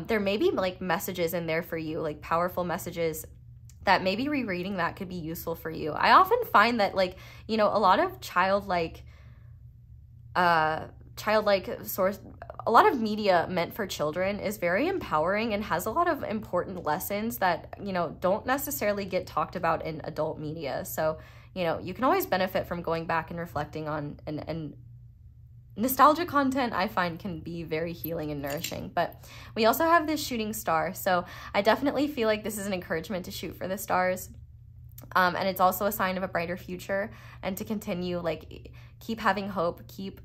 there may be, like, messages in there for you, like, powerful messages that maybe rereading that could be useful for you. I often find that, like, you know, a lot of childlike source, a lot of media meant for children is very empowering and has a lot of important lessons that, you know, don't necessarily get talked about in adult media. So, you know, you can always benefit from going back and reflecting on, and nostalgia content I find can be very healing and nourishing. But we also have this shooting star. So I definitely feel like this is an encouragement to shoot for the stars. And it's also a sign of a brighter future, and to continue, like, keep having hope, keep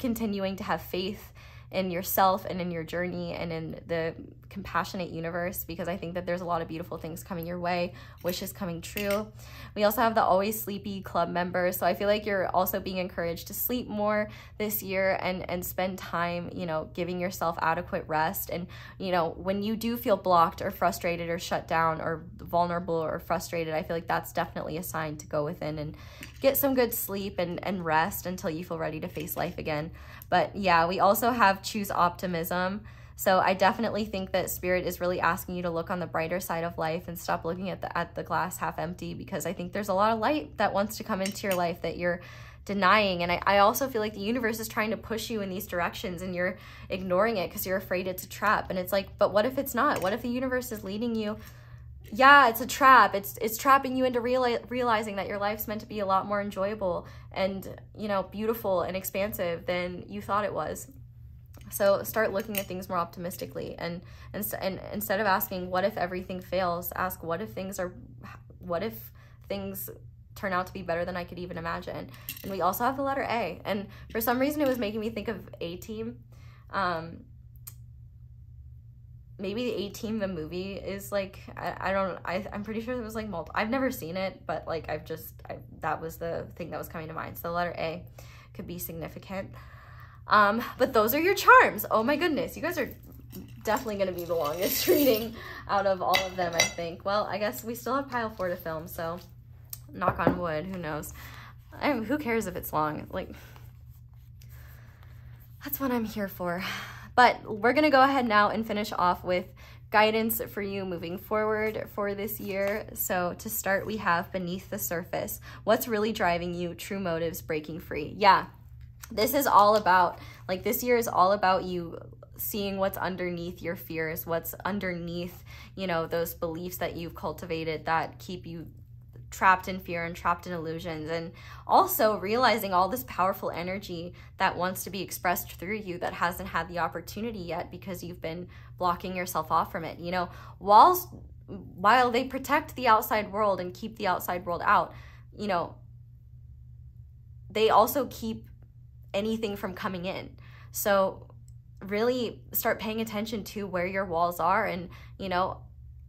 continuing to have faith in yourself and in your journey and in the compassionate universe, because I think that there's a lot of beautiful things coming your way, wishes coming true. We also have the Always Sleepy Club members, so I feel like you're also being encouraged to sleep more this year and spend time, you know, giving yourself adequate rest. And, you know, when you do feel blocked or frustrated or shut down or vulnerable or frustrated, I feel like that's definitely a sign to go within and get some good sleep and rest until you feel ready to face life again. But yeah, we also have Choose Optimism. So I definitely think that Spirit is really asking you to look on the brighter side of life and stop looking at the glass half empty, because I think there's a lot of light that wants to come into your life that you're denying. And I also feel like the universe is trying to push you in these directions and you're ignoring it because you're afraid it's a trap. And it's like, but what if it's not? What if the universe is leading you? Yeah, it's a trap. It's trapping you into realizing that your life's meant to be a lot more enjoyable and, you know, beautiful and expansive than you thought it was. So start looking at things more optimistically, and instead of asking what if everything fails, ask what if things turn out to be better than I could even imagine. And we also have the letter A, and for some reason it was making me think of A-Team. Maybe the A-Team, the movie, is like, I'm pretty sure it was like I've never seen it, but like that was the thing that was coming to mind. So the letter A could be significant. But those are your charms. Oh my goodness, you guys are definitely going to be the longest reading out of all of them, I think. Well, I guess we still have pile 4 to film, so knock on wood, who knows. Who cares if it's long? Like, that's what I'm here for. But we're gonna go ahead now and finish off with guidance for you moving forward for this year. So to start, we have beneath the surface. What's really driving you? True motives, breaking free. Yeah, this is all about, like, this year is all about you seeing what's underneath your fears, what's underneath, you know, those beliefs that you've cultivated that keep you trapped in fear and trapped in illusions, and also realizing all this powerful energy that wants to be expressed through you that hasn't had the opportunity yet because you've been blocking yourself off from it. You know, walls, while they protect the outside world and keep the outside world out, you know, they also keep anything from coming in. So really start paying attention to where your walls are, and, you know,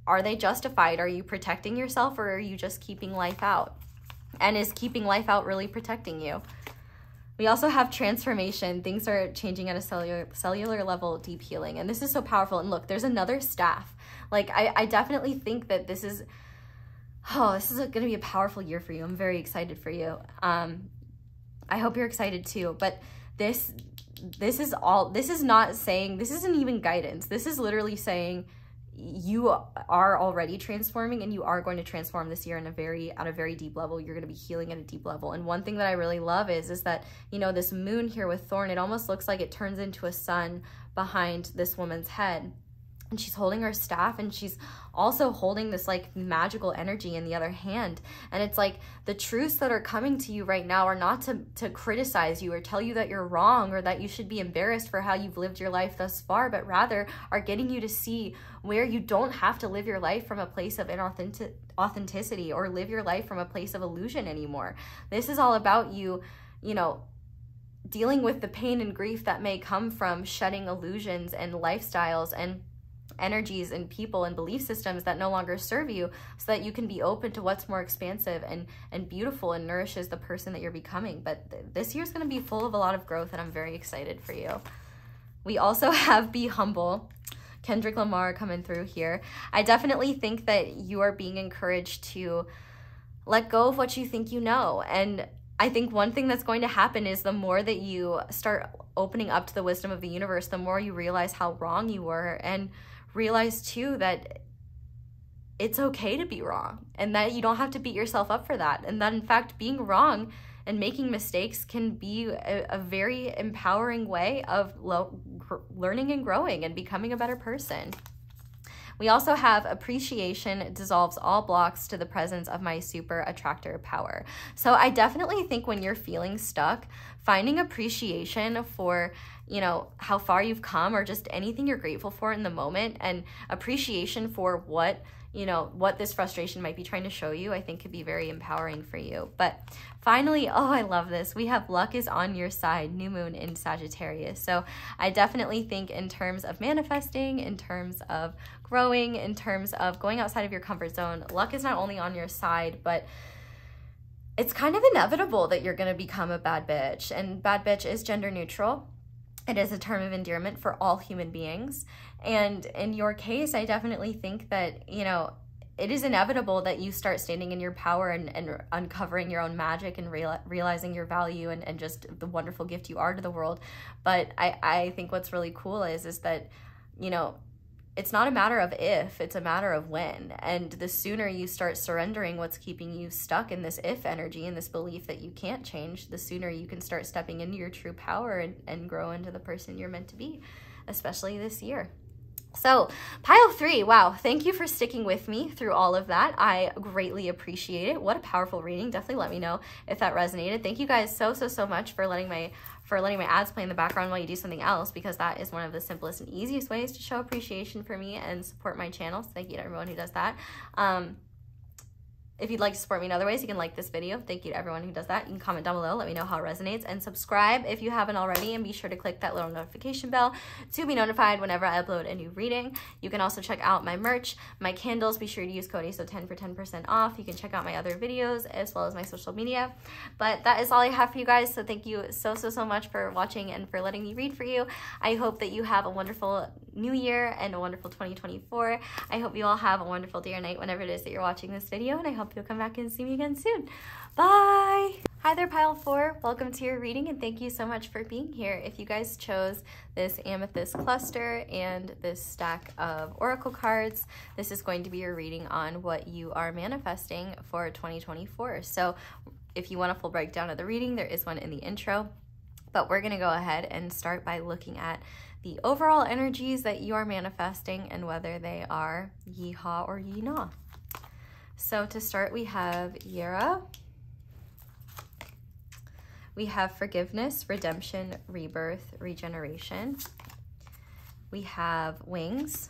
are they justified? Are you protecting yourself, or are you just keeping life out? And is keeping life out really protecting you? We also have transformation. Things are changing at a cellular level, deep healing. And this is so powerful. And look, there's another staff. Like, I definitely think that this is going to be a powerful year for you. I'm very excited for you. I hope you're excited too. But this is not saying, this isn't even guidance. This is literally saying, you are already transforming, and you are going to transform this year at a very deep level. You're going to be healing at a deep level. And one thing that I really love is that, you know, this moon here with thorn, it almost looks like it turns into a sun behind this woman's head. And she's holding her staff, and she's also holding this like magical energy in the other hand. And it's like the truths that are coming to you right now are not to criticize you or tell you that you're wrong or that you should be embarrassed for how you've lived your life thus far, but rather are getting you to see where you don't have to live your life from a place of authenticity or live your life from a place of illusion anymore. This is all about you, you know, dealing with the pain and grief that may come from shedding illusions and lifestyles and energies and people and belief systems that no longer serve you, so that you can be open to what's more expansive and beautiful and nourishes the person that you're becoming. But this year's going to be full of a lot of growth, and I'm very excited for you. We also have Be Humble. Kendrick Lamar coming through here. I definitely think that you are being encouraged to let go of what you think you know. And I think one thing that's going to happen is the more that you start opening up to the wisdom of the universe, the more you realize how wrong you were, and realize too that it's okay to be wrong, and that you don't have to beat yourself up for that, and that in fact being wrong and making mistakes can be a very empowering way of learning and growing and becoming a better person. We also have appreciation dissolves all blocks to the presence of my super attractor power. So I definitely think when you're feeling stuck, finding appreciation for, you know, how far you've come, or just anything you're grateful for in the moment, and appreciation for what, you know, what this frustration might be trying to show you, I think could be very empowering for you. But finally, oh, I love this. We have luck is on your side, new moon in Sagittarius. So I definitely think in terms of manifesting, in terms of growing, in terms of going outside of your comfort zone, luck is not only on your side, but it's kind of inevitable that you're going to become a bad bitch. And bad bitch is gender neutral. It is a term of endearment for all human beings. And in your case, I definitely think that, you know, it is inevitable that you start standing in your power and uncovering your own magic and realizing your value and just the wonderful gift you are to the world. But I think what's really cool is that, you know, it's not a matter of if, it's a matter of when. And the sooner you start surrendering what's keeping you stuck in this if energy and this belief that you can't change, the sooner you can start stepping into your true power and grow into the person you're meant to be, especially this year. So pile 3, wow, thank you for sticking with me through all of that. I greatly appreciate it. What a powerful reading. Definitely let me know if that resonated. Thank you guys so much for letting my ads play in the background while you do something else, because that is one of the simplest and easiest ways to show appreciation for me and support my channel. So thank you to everyone who does that. If you'd like to support me in other ways, you can like this video. Thank you to everyone who does that. You can comment down below, let me know how it resonates, and subscribe if you haven't already, and be sure to click that little notification bell to be notified whenever I upload a new reading. You can also check out my merch, my candles. Be sure to use code ASO10 for 10% off. You can check out my other videos as well as my social media. But that is all I have for you guys, so thank you so much for watching and for letting me read for you. I hope that you have a wonderful new year and a wonderful 2024. I hope you all have a wonderful day or night whenever it is that you're watching this video, and I hope you'll come back and see me again soon. Bye! Hi there, Pile 4. Welcome to your reading, and thank you so much for being here. If you guys chose this Amethyst cluster and this stack of Oracle cards, this is going to be your reading on what you are manifesting for 2024. So if you want a full breakdown of the reading, there is one in the intro, but we're going to go ahead and start by looking at the overall energies that you are manifesting and whether they are yeehaw or yee-naw. So to start, we have Yera. We have forgiveness, redemption, rebirth, regeneration. We have wings.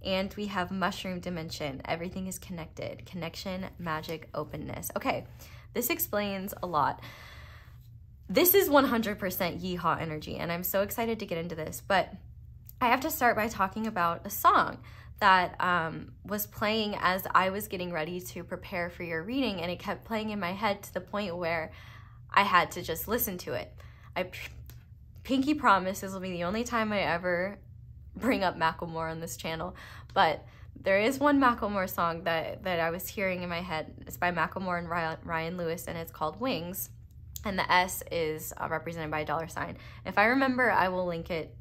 And we have mushroom dimension. Everything is connected. Connection, magic, openness. Okay, this explains a lot. This is 100% yeehaw energy, and I'm so excited to get into this, but I have to start by talking about a song that was playing as I was getting ready to prepare for your reading, and it kept playing in my head to the point where I had to just listen to it. I pinky promise this will be the only time I ever bring up Macklemore on this channel, but there is one Macklemore song that I was hearing in my head. It's by Macklemore and Ryan Lewis, and it's called Wings, and the S is represented by a $. If I remember, I will link it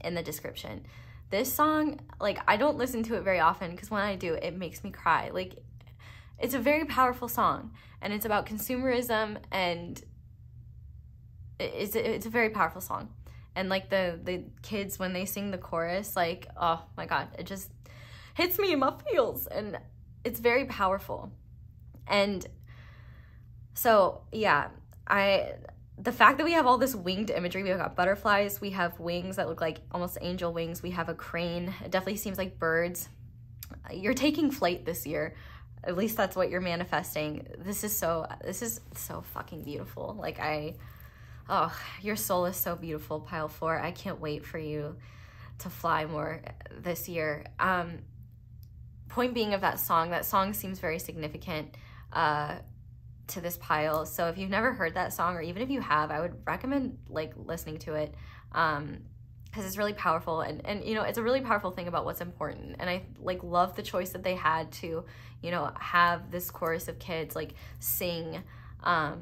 in the description. This song, like, I don't listen to it very often because when I do, it makes me cry. Like, it's a very powerful song, and it's about consumerism, and it's a very powerful song. And like the kids, when they sing the chorus, like, oh my God, it just hits me in my feels, and it's very powerful. And so, yeah, the fact that we have all this winged imagery, we've got butterflies, we have wings that look like almost angel wings, we have a crane, it definitely seems like birds. You're taking flight this year. At least that's what you're manifesting. This is so fucking beautiful. Like, oh, your soul is so beautiful, Pile 4. I can't wait for you to fly more this year. Point being of that song seems very significant to this pile. So if you've never heard that song, or even if you have, I would recommend like listening to it, because it's really powerful, and you know, it's a really powerful thing about what's important. And I like love the choice that they had to, you know, have this chorus of kids like sing. I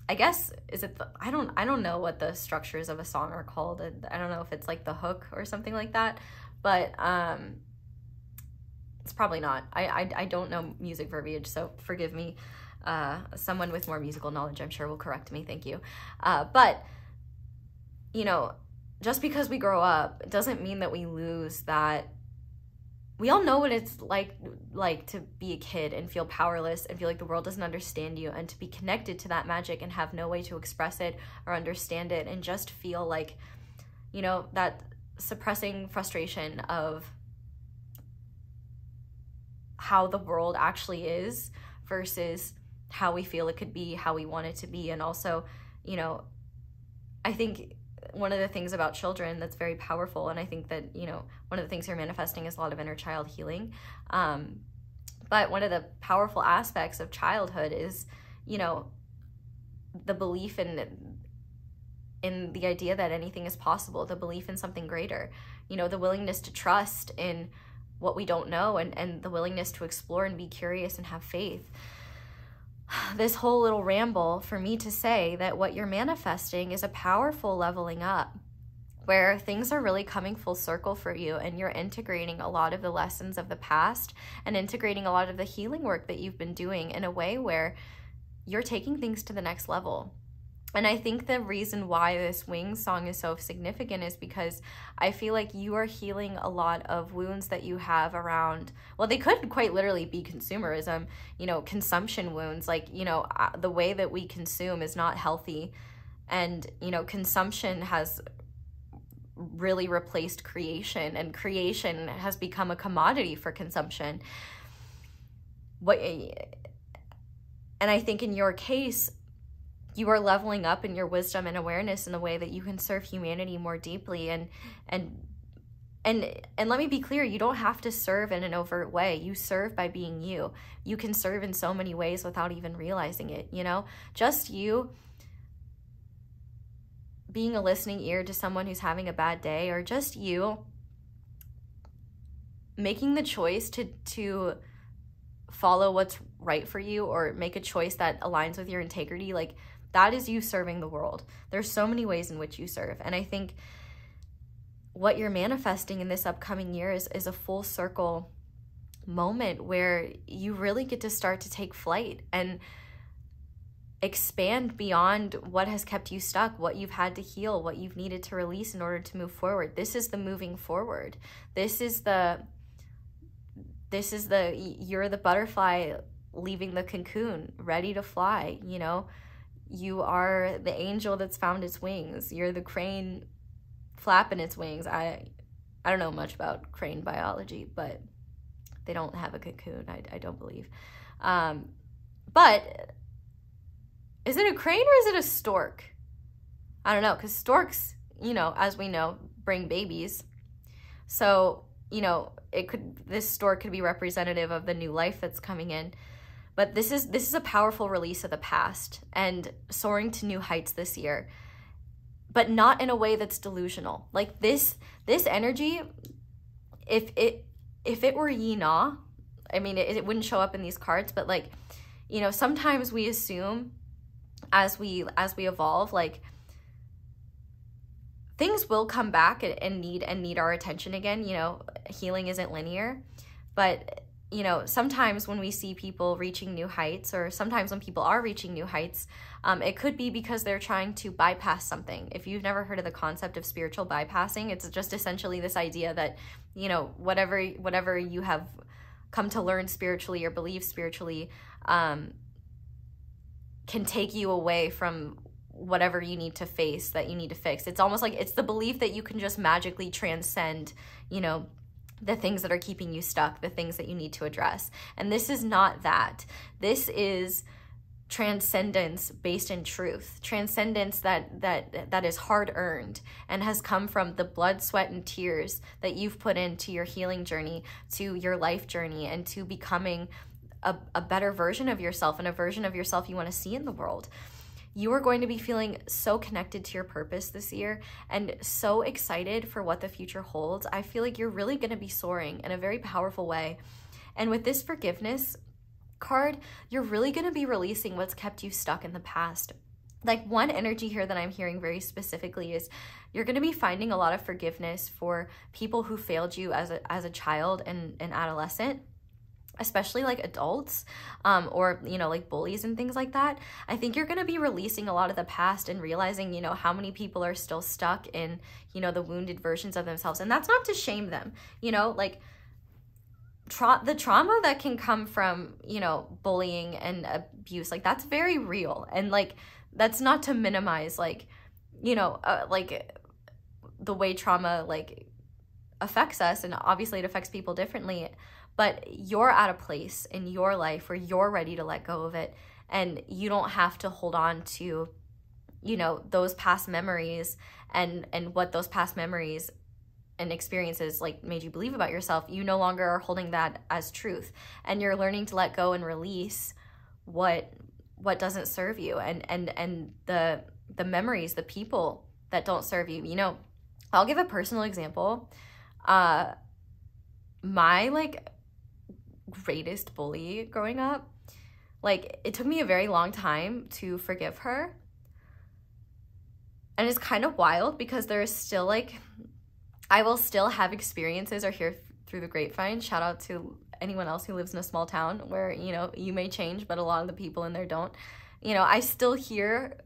guess, is it I don't know what the structures of a song are called. I don't know if it's like the hook or something like that, but it's probably not. I don't know music verbiage, so forgive me. Someone with more musical knowledge, I'm sure, will correct me. Thank you. But, you know, just because we grow up, it doesn't mean that we lose that. We all know what it's like to be a kid and feel powerless and feel like the world doesn't understand you, and to be connected to that magic and have no way to express it or understand it, and just feel like, you know, that suppressing frustration of how the world actually is versus how we feel it could be, how we want it to be. And also, you know, I think one of the things about children that's very powerful, and I think that, you know, one of the things you're manifesting is a lot of inner child healing. But one of the powerful aspects of childhood is, you know, the belief in the idea that anything is possible, the belief in something greater, you know, the willingness to trust in what we don't know, and the willingness to explore and be curious and have faith. This whole little ramble for me to say that what you're manifesting is a powerful leveling up, where things are really coming full circle for you, and you're integrating a lot of the lessons of the past and integrating a lot of the healing work that you've been doing in a way where you're taking things to the next level. And I think the reason why this Wings song is so significant is because I feel like you are healing a lot of wounds that you have around, well, they could quite literally be consumerism, you know, consumption wounds. Like, you know, the way that we consume is not healthy. And, you know, consumption has really replaced creation, and creation has become a commodity for consumption. And I think in your case, you are leveling up in your wisdom and awareness in the way that you can serve humanity more deeply. And let me be clear, you don't have to serve in an overt way. You serve by being you. You can serve in so many ways without even realizing it, you know? Just you being a listening ear to someone who's having a bad day, or just you making the choice to follow what's right for you or make a choice that aligns with your integrity, like that is you serving the world. There's so many ways in which you serve. And I think what you're manifesting in this upcoming year is a full circle moment where you really get to start to take flight and expand beyond what has kept you stuck, what you've had to heal, what you've needed to release in order to move forward. This is the moving forward. This is the you're the butterfly leaving the cocoon, ready to fly, you know? You are the angel that's found its wings. You're the crane flapping its wings. I don't know much about crane biology, but they don't have a cocoon, I don't believe. But is it a crane or is it a stork? I don't know, because storks, you know, as we know, bring babies. So, you know, this stork could be representative of the new life that's coming in. But this is a powerful release of the past and soaring to new heights this year, but not in a way that's delusional. Like this energy, if it were yi-na, I mean, it wouldn't show up in these cards, but like, you know, sometimes we assume as we evolve, like things will come back and need our attention again. You know, healing isn't linear, but you know, sometimes when we see people reaching new heights, or sometimes when people are reaching new heights, it could be because they're trying to bypass something. If you've never heard of the concept of spiritual bypassing, it's just essentially this idea that, you know, whatever you have come to learn spiritually or believe spiritually can take you away from whatever you need to face, that you need to fix. It's almost like it's the belief that you can just magically transcend, you know, the things that are keeping you stuck, the things that you need to address. And this is not that. This is transcendence based in truth. Transcendence that is hard earned and has come from the blood, sweat, and tears that you've put into your healing journey, to your life journey, and to becoming a better version of yourself, and a version of yourself you want to see in the world. You are going to be feeling so connected to your purpose this year and so excited for what the future holds. I feel like you're really going to be soaring in a very powerful way. And with this forgiveness card, you're really going to be releasing what's kept you stuck in the past. Like one energy here that I'm hearing very specifically is you're going to be finding a lot of forgiveness for people who failed you as a child and an adolescent, especially like adults, or, you know, like bullies and things like that. I think you're going to be releasing a lot of the past and realizing, you know, how many people are still stuck in, you know, the wounded versions of themselves. And that's not to shame them, you know, like the trauma that can come from, you know, bullying and abuse, like that's very real. And like, that's not to minimize, like, you know, like the way trauma like affects us. And obviously it affects people differently. But you're at a place in your life where you're ready to let go of it, and you don't have to hold on to, you know, those past memories and what those past memories and experiences like made you believe about yourself. You no longer are holding that as truth, and you're learning to let go and release what doesn't serve you, and the memories, the people that don't serve you. You know, I'll give a personal example. My like greatest bully growing up, like it took me a very long time to forgive her, and it's kind of wild because there's still like, I will still have experiences or hear through the grapevine. Shout out to anyone else who lives in a small town where, you know, you may change, but a lot of the people in there don't. You know, I still hear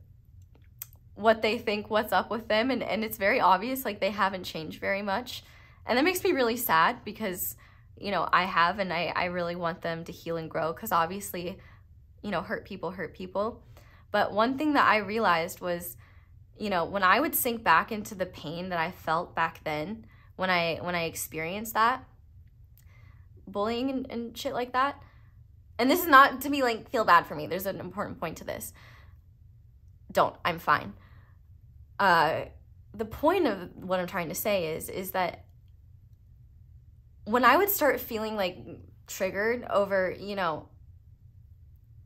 what they think, what's up with them, and it's very obvious like they haven't changed very much, and that makes me really sad because, you know, I have, and I really want them to heal and grow, because obviously, you know, hurt people. But one thing that I realized was, you know, when I would sink back into the pain that I felt back then, when I experienced that bullying and shit like that, and this is not to be like feel bad for me, there's an important point to this. I'm fine. The point of what I'm trying to say is that when I would start feeling like triggered over, you know,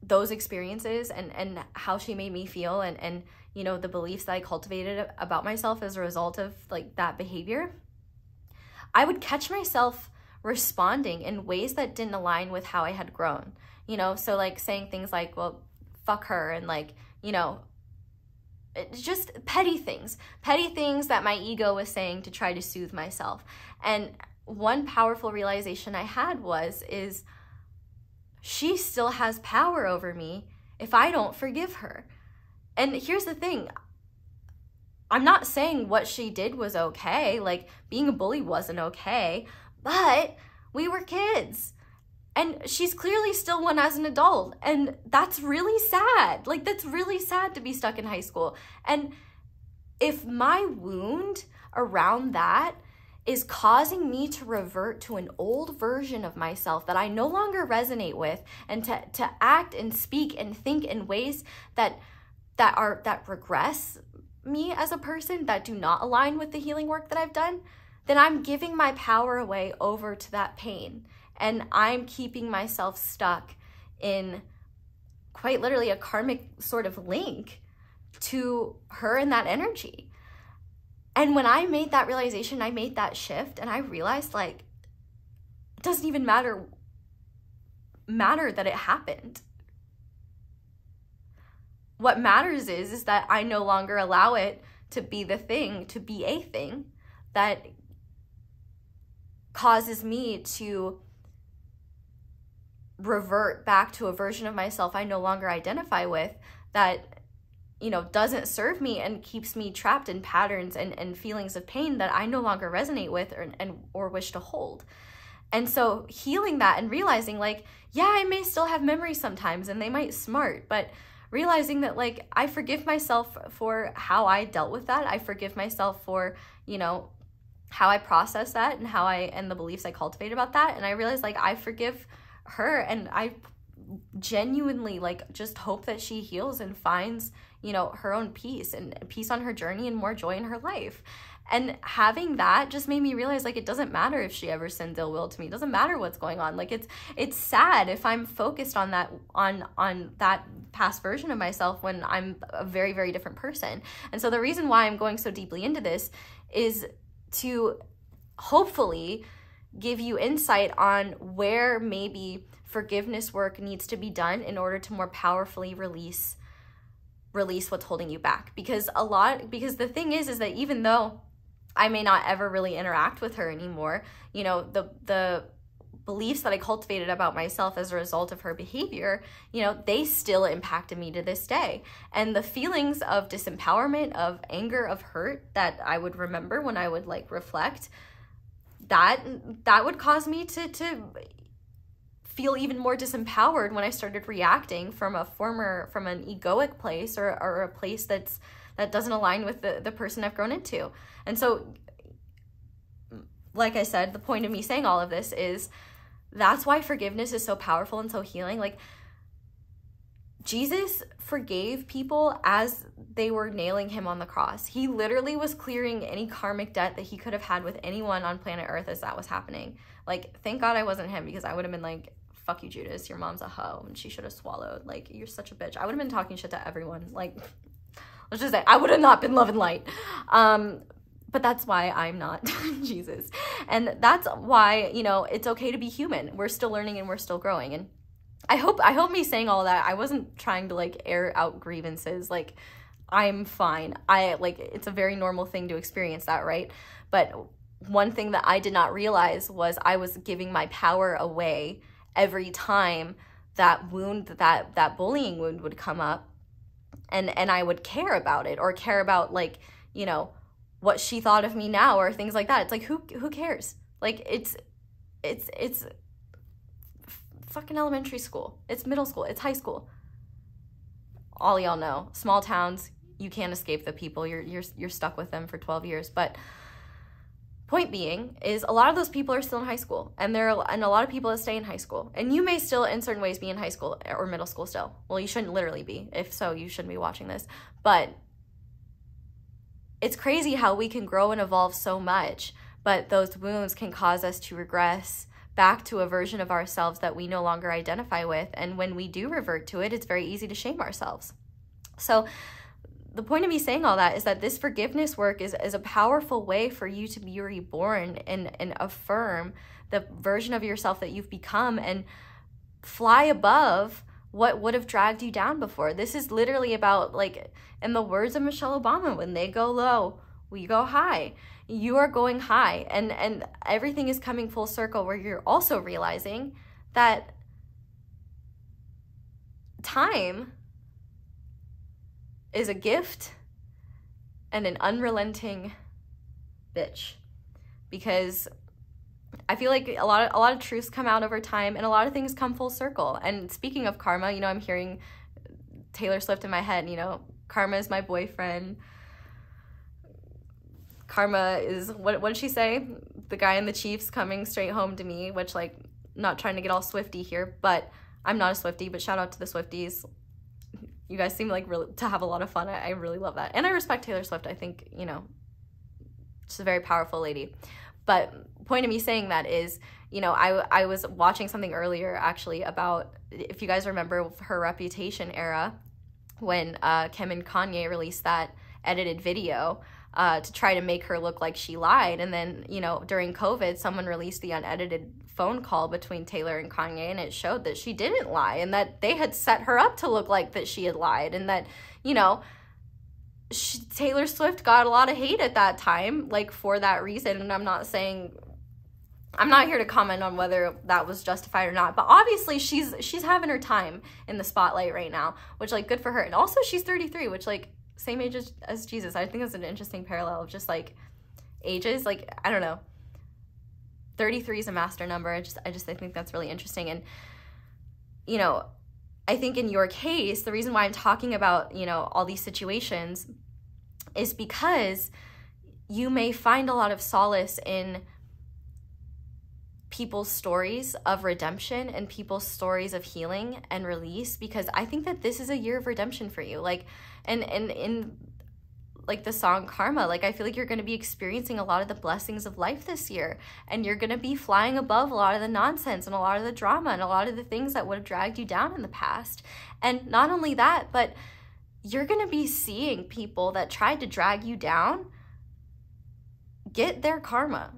those experiences and how she made me feel, and you know, the beliefs that I cultivated about myself as a result of like that behavior, I would catch myself responding in ways that didn't align with how I had grown, you know? So like saying things like, well, fuck her, and like, you know, just petty things that my ego was saying to try to soothe myself. And one powerful realization I had is she still has power over me if I don't forgive her. And here's the thing, I'm not saying what she did was okay, like being a bully wasn't okay, but we were kids. And she's clearly still one as an adult. And that's really sad. Like, that's really sad to be stuck in high school. And if my wound around that is causing me to revert to an old version of myself that I no longer resonate with, and to act and speak and think in ways that regress me as a person, that do not align with the healing work that I've done, then I'm giving my power away over to that pain. And I'm keeping myself stuck in quite literally a karmic sort of link to her and that energy. And when I made that realization, I made that shift, and I realized, like, it doesn't even matter that it happened. What matters is that I no longer allow it to be a thing that causes me to revert back to a version of myself I no longer identify with, that, you know, doesn't serve me and keeps me trapped in patterns and feelings of pain that I no longer resonate with or wish to hold. And so healing that and realizing, like, yeah, I may still have memories sometimes and they might smart, but realizing that, like, I forgive myself for how I dealt with that. I forgive myself for, you know, how I processed that and the beliefs I cultivated about that. And I realized, like, I forgive her, and I genuinely, like, just hope that she heals and finds, you know, her own peace and peace on her journey and more joy in her life. And having that just made me realize, like, it doesn't matter if she ever sends ill will to me. It doesn't matter what's going on. Like, it's sad if I'm focused on that, on that past version of myself when I'm a very, very different person. And so the reason why I'm going so deeply into this is to hopefully give you insight on where maybe forgiveness work needs to be done in order to more powerfully release what's holding you back. Because the thing is that even though I may not ever really interact with her anymore, you know, the beliefs that I cultivated about myself as a result of her behavior, you know, they still impacted me to this day. And the feelings of disempowerment, of anger, of hurt that I would remember when I would, like, reflect, that would cause me to feel even more disempowered when I started reacting from an egoic place or a place that doesn't align with the person I've grown into. And so, like I said, the point of me saying all of this is that's why forgiveness is so powerful and so healing. Like, Jesus forgave people as they were nailing him on the cross. He literally was clearing any karmic debt that he could have had with anyone on planet Earth as that was happening. Like, thank God I wasn't him, because I would have been like, fuck you, Judas, your mom's a hoe and she should have swallowed. Like, you're such a bitch. I would have been talking shit to everyone. Like, let's just say I would have not been love and light. But that's why I'm not Jesus. And that's why, you know, it's okay to be human. We're still learning and we're still growing. And I hope me saying all that, I wasn't trying to, like, air out grievances. Like, I'm fine. It's a very normal thing to experience that, right? But one thing that I did not realize was I was giving my power away every time that bullying wound would come up, and I would care about it, or care about, like, you know, what she thought of me now, or things like that. It's like, who cares? Like, it's fucking elementary school. It's middle school. It's high school. All y'all know, small towns, you can't escape the people. You're stuck with them for 12 years. But point being is, a lot of those people are still in high school, and a lot of people that stay in high school. And you may still, in certain ways, be in high school or middle school still. Well, you shouldn't literally be. If so, you shouldn't be watching this. But it's crazy how we can grow and evolve so much, but those wounds can cause us to regress back to a version of ourselves that we no longer identify with. And when we do revert to it, it's very easy to shame ourselves. So the point of me saying all that is that this forgiveness work is a powerful way for you to be reborn and affirm the version of yourself that you've become and fly above what would have dragged you down before. This is literally about, like, in the words of Michelle Obama, when they go low, we go high. You are going high, and everything is coming full circle, where you're also realizing that time is a gift and an unrelenting bitch, because I feel like a lot of truths come out over time, and a lot of things come full circle. And speaking of karma, you know, I'm hearing Taylor Swift in my head, you know, karma is my boyfriend. Karma is, what did she say? The guy in the Chiefs coming straight home to me, which, like, not trying to get all Swifty here, but I'm not a Swiftie, but shout out to the Swifties. You guys seem like really to have a lot of fun. I really love that. And I respect Taylor Swift. I think, you know, she's a very powerful lady. But point of me saying that is, you know, I was watching something earlier actually about, if you guys remember her Reputation era, when Kim and Kanye released that edited video to try to make her look like she lied. And then, you know, during COVID, someone released the unedited phone call between Taylor and Kanye, and it showed that she didn't lie, and that they had set her up to look like that she had lied, and that, you know, Taylor Swift got a lot of hate at that time, like, for that reason. And I'm not here to comment on whether that was justified or not, but obviously she's having her time in the spotlight right now, which, like, good for her. And also she's 33, which, like, same age as Jesus. I think that's an interesting parallel of just, like, ages. Like, I don't know, 33 is a master number. I think that's really interesting. And, you know, I think in your case, the reason why I'm talking about, you know, all these situations is because you may find a lot of solace in people's stories of redemption and people's stories of healing and release, because I think that this is a year of redemption for you. Like, and in like the song Karma, like, I feel like you're going to be experiencing a lot of the blessings of life this year, and you're going to be flying above a lot of the nonsense and a lot of the drama and a lot of the things that would have dragged you down in the past. And not only that, but you're going to be seeing people that tried to drag you down get their karma.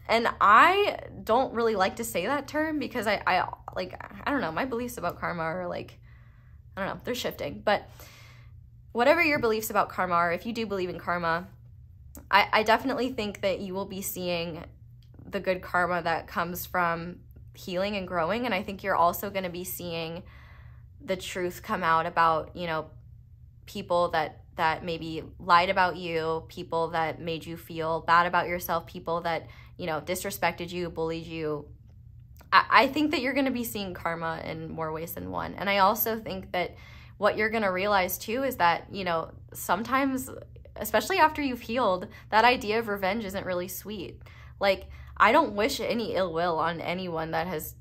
And I don't really like to say that term, because I don't know, my beliefs about karma are, like, I don't know, they're shifting. But whatever your beliefs about karma are, if you do believe in karma, I definitely think that you will be seeing the good karma that comes from healing and growing. And I think you're also going to be seeing the truth come out about, you know, people that maybe lied about you, people that made you feel bad about yourself, people that, you know, disrespected you, bullied you. I think that you're going to be seeing karma in more ways than one. And I also think that what you're going to realize too is that, you know, sometimes, especially after you've healed, that idea of revenge isn't really sweet. Like, I don't wish any ill will on anyone that has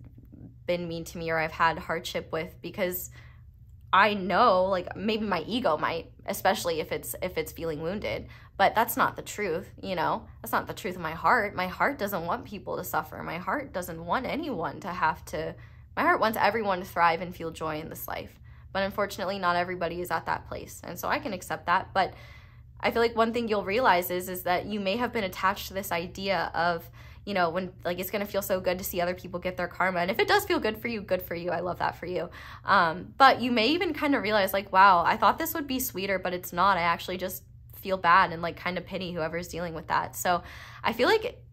been mean to me or I've had hardship with, because I know, like, maybe my ego might, especially if it's feeling wounded, but that's not the truth, you know? That's not the truth of my heart. My heart doesn't want people to suffer. My heart doesn't want anyone to have to, my heart wants everyone to thrive and feel joy in this life. But unfortunately, not everybody is at that place. And so I can accept that. But I feel like one thing you'll realize is that you may have been attached to this idea of, you know, when, like, it's going to feel so good to see other people get their karma. And if it does feel good for you, good for you. I love that for you. But you may even kind of realize, like, wow, I thought this would be sweeter, but it's not. I actually just feel bad and, like, kind of pity whoever's dealing with that. So I feel like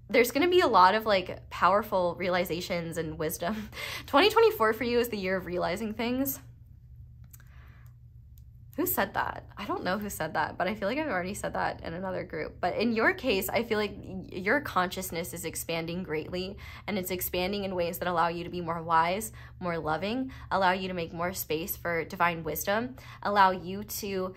there's going to be a lot of, like, powerful realizations and wisdom. 2024 for you is the year of realizing things. Who said that? I don't know who said that, but I feel like I've already said that in another group. But in your case, I feel like your consciousness is expanding greatly, and it's expanding in ways that allow you to be more wise, more loving, allow you to make more space for divine wisdom, allow you to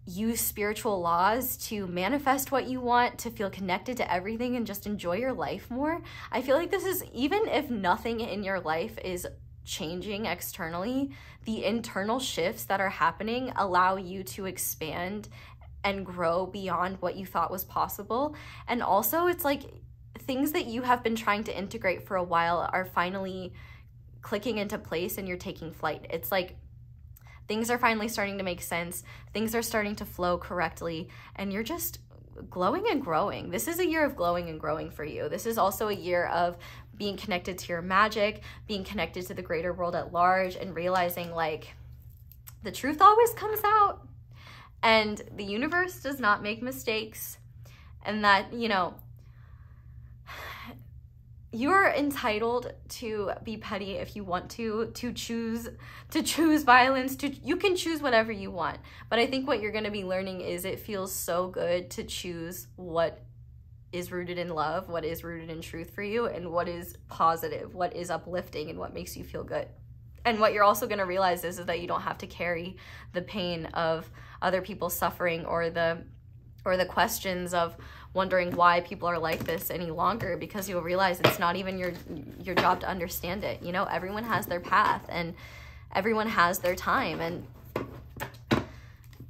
use spiritual laws to manifest what you want, to feel connected to everything and just enjoy your life more. I feel like this is, even if nothing in your life is changing externally, the internal shifts that are happening allow you to expand and grow beyond what you thought was possible. And also, it's like things that you have been trying to integrate for a while are finally clicking into place, and you're taking flight. It's like things are finally starting to make sense, things are starting to flow correctly, and you're just glowing and growing. This is a year of glowing and growing for you. This is also a year of being connected to your magic, being connected to the greater world at large, and realizing like the truth always comes out and the universe does not make mistakes, and that, you know, you're entitled to be petty if you want to choose violence, you can choose whatever you want. But I think what you're going to be learning is it feels so good to choose what is rooted in love, what is rooted in truth for you, and what is positive, what is uplifting, and what makes you feel good. And what you're also going to realize is that you don't have to carry the pain of other people's suffering or the questions of wondering why people are like this any longer, because you'll realize it's not even your job to understand it. You know, everyone has their path and everyone has their time, and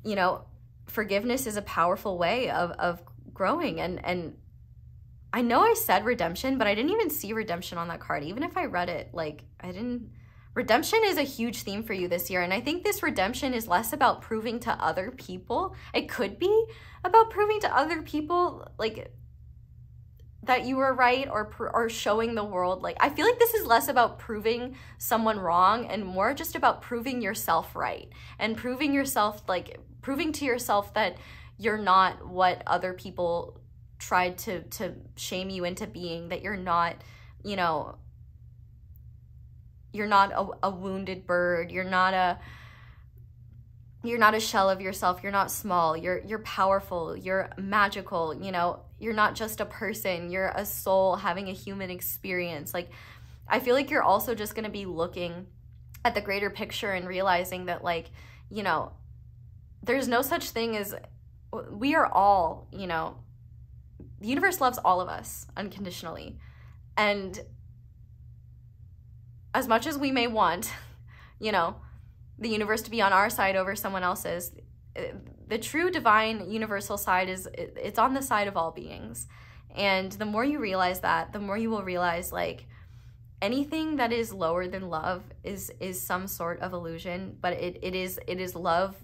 you know, forgiveness is a powerful way of growing. And I know I said redemption, but I didn't even see redemption on that card. Even if I read it, like redemption is a huge theme for you this year. And I think this redemption is less about proving to other people. It could be about proving to other people like that you were right, or showing the world. Like, I feel like this is less about proving someone wrong and more just about proving yourself right, and proving to yourself that you're not what other people tried to shame you into being, that you're not, you know, you're not a wounded bird. You're not a shell of yourself. You're not small. You're powerful. You're magical. You know, you're not just a person. You're a soul having a human experience. Like, I feel like you're also just going to be looking at the greater picture and realizing that, like, you know, there's no such thing as, we are all, you know, the universe loves all of us unconditionally. And as much as we may want, you know, the universe to be on our side over someone else's, the true divine universal side it's on the side of all beings. And the more you realize that, the more you will realize, like, anything that is lower than love is some sort of illusion, but it is love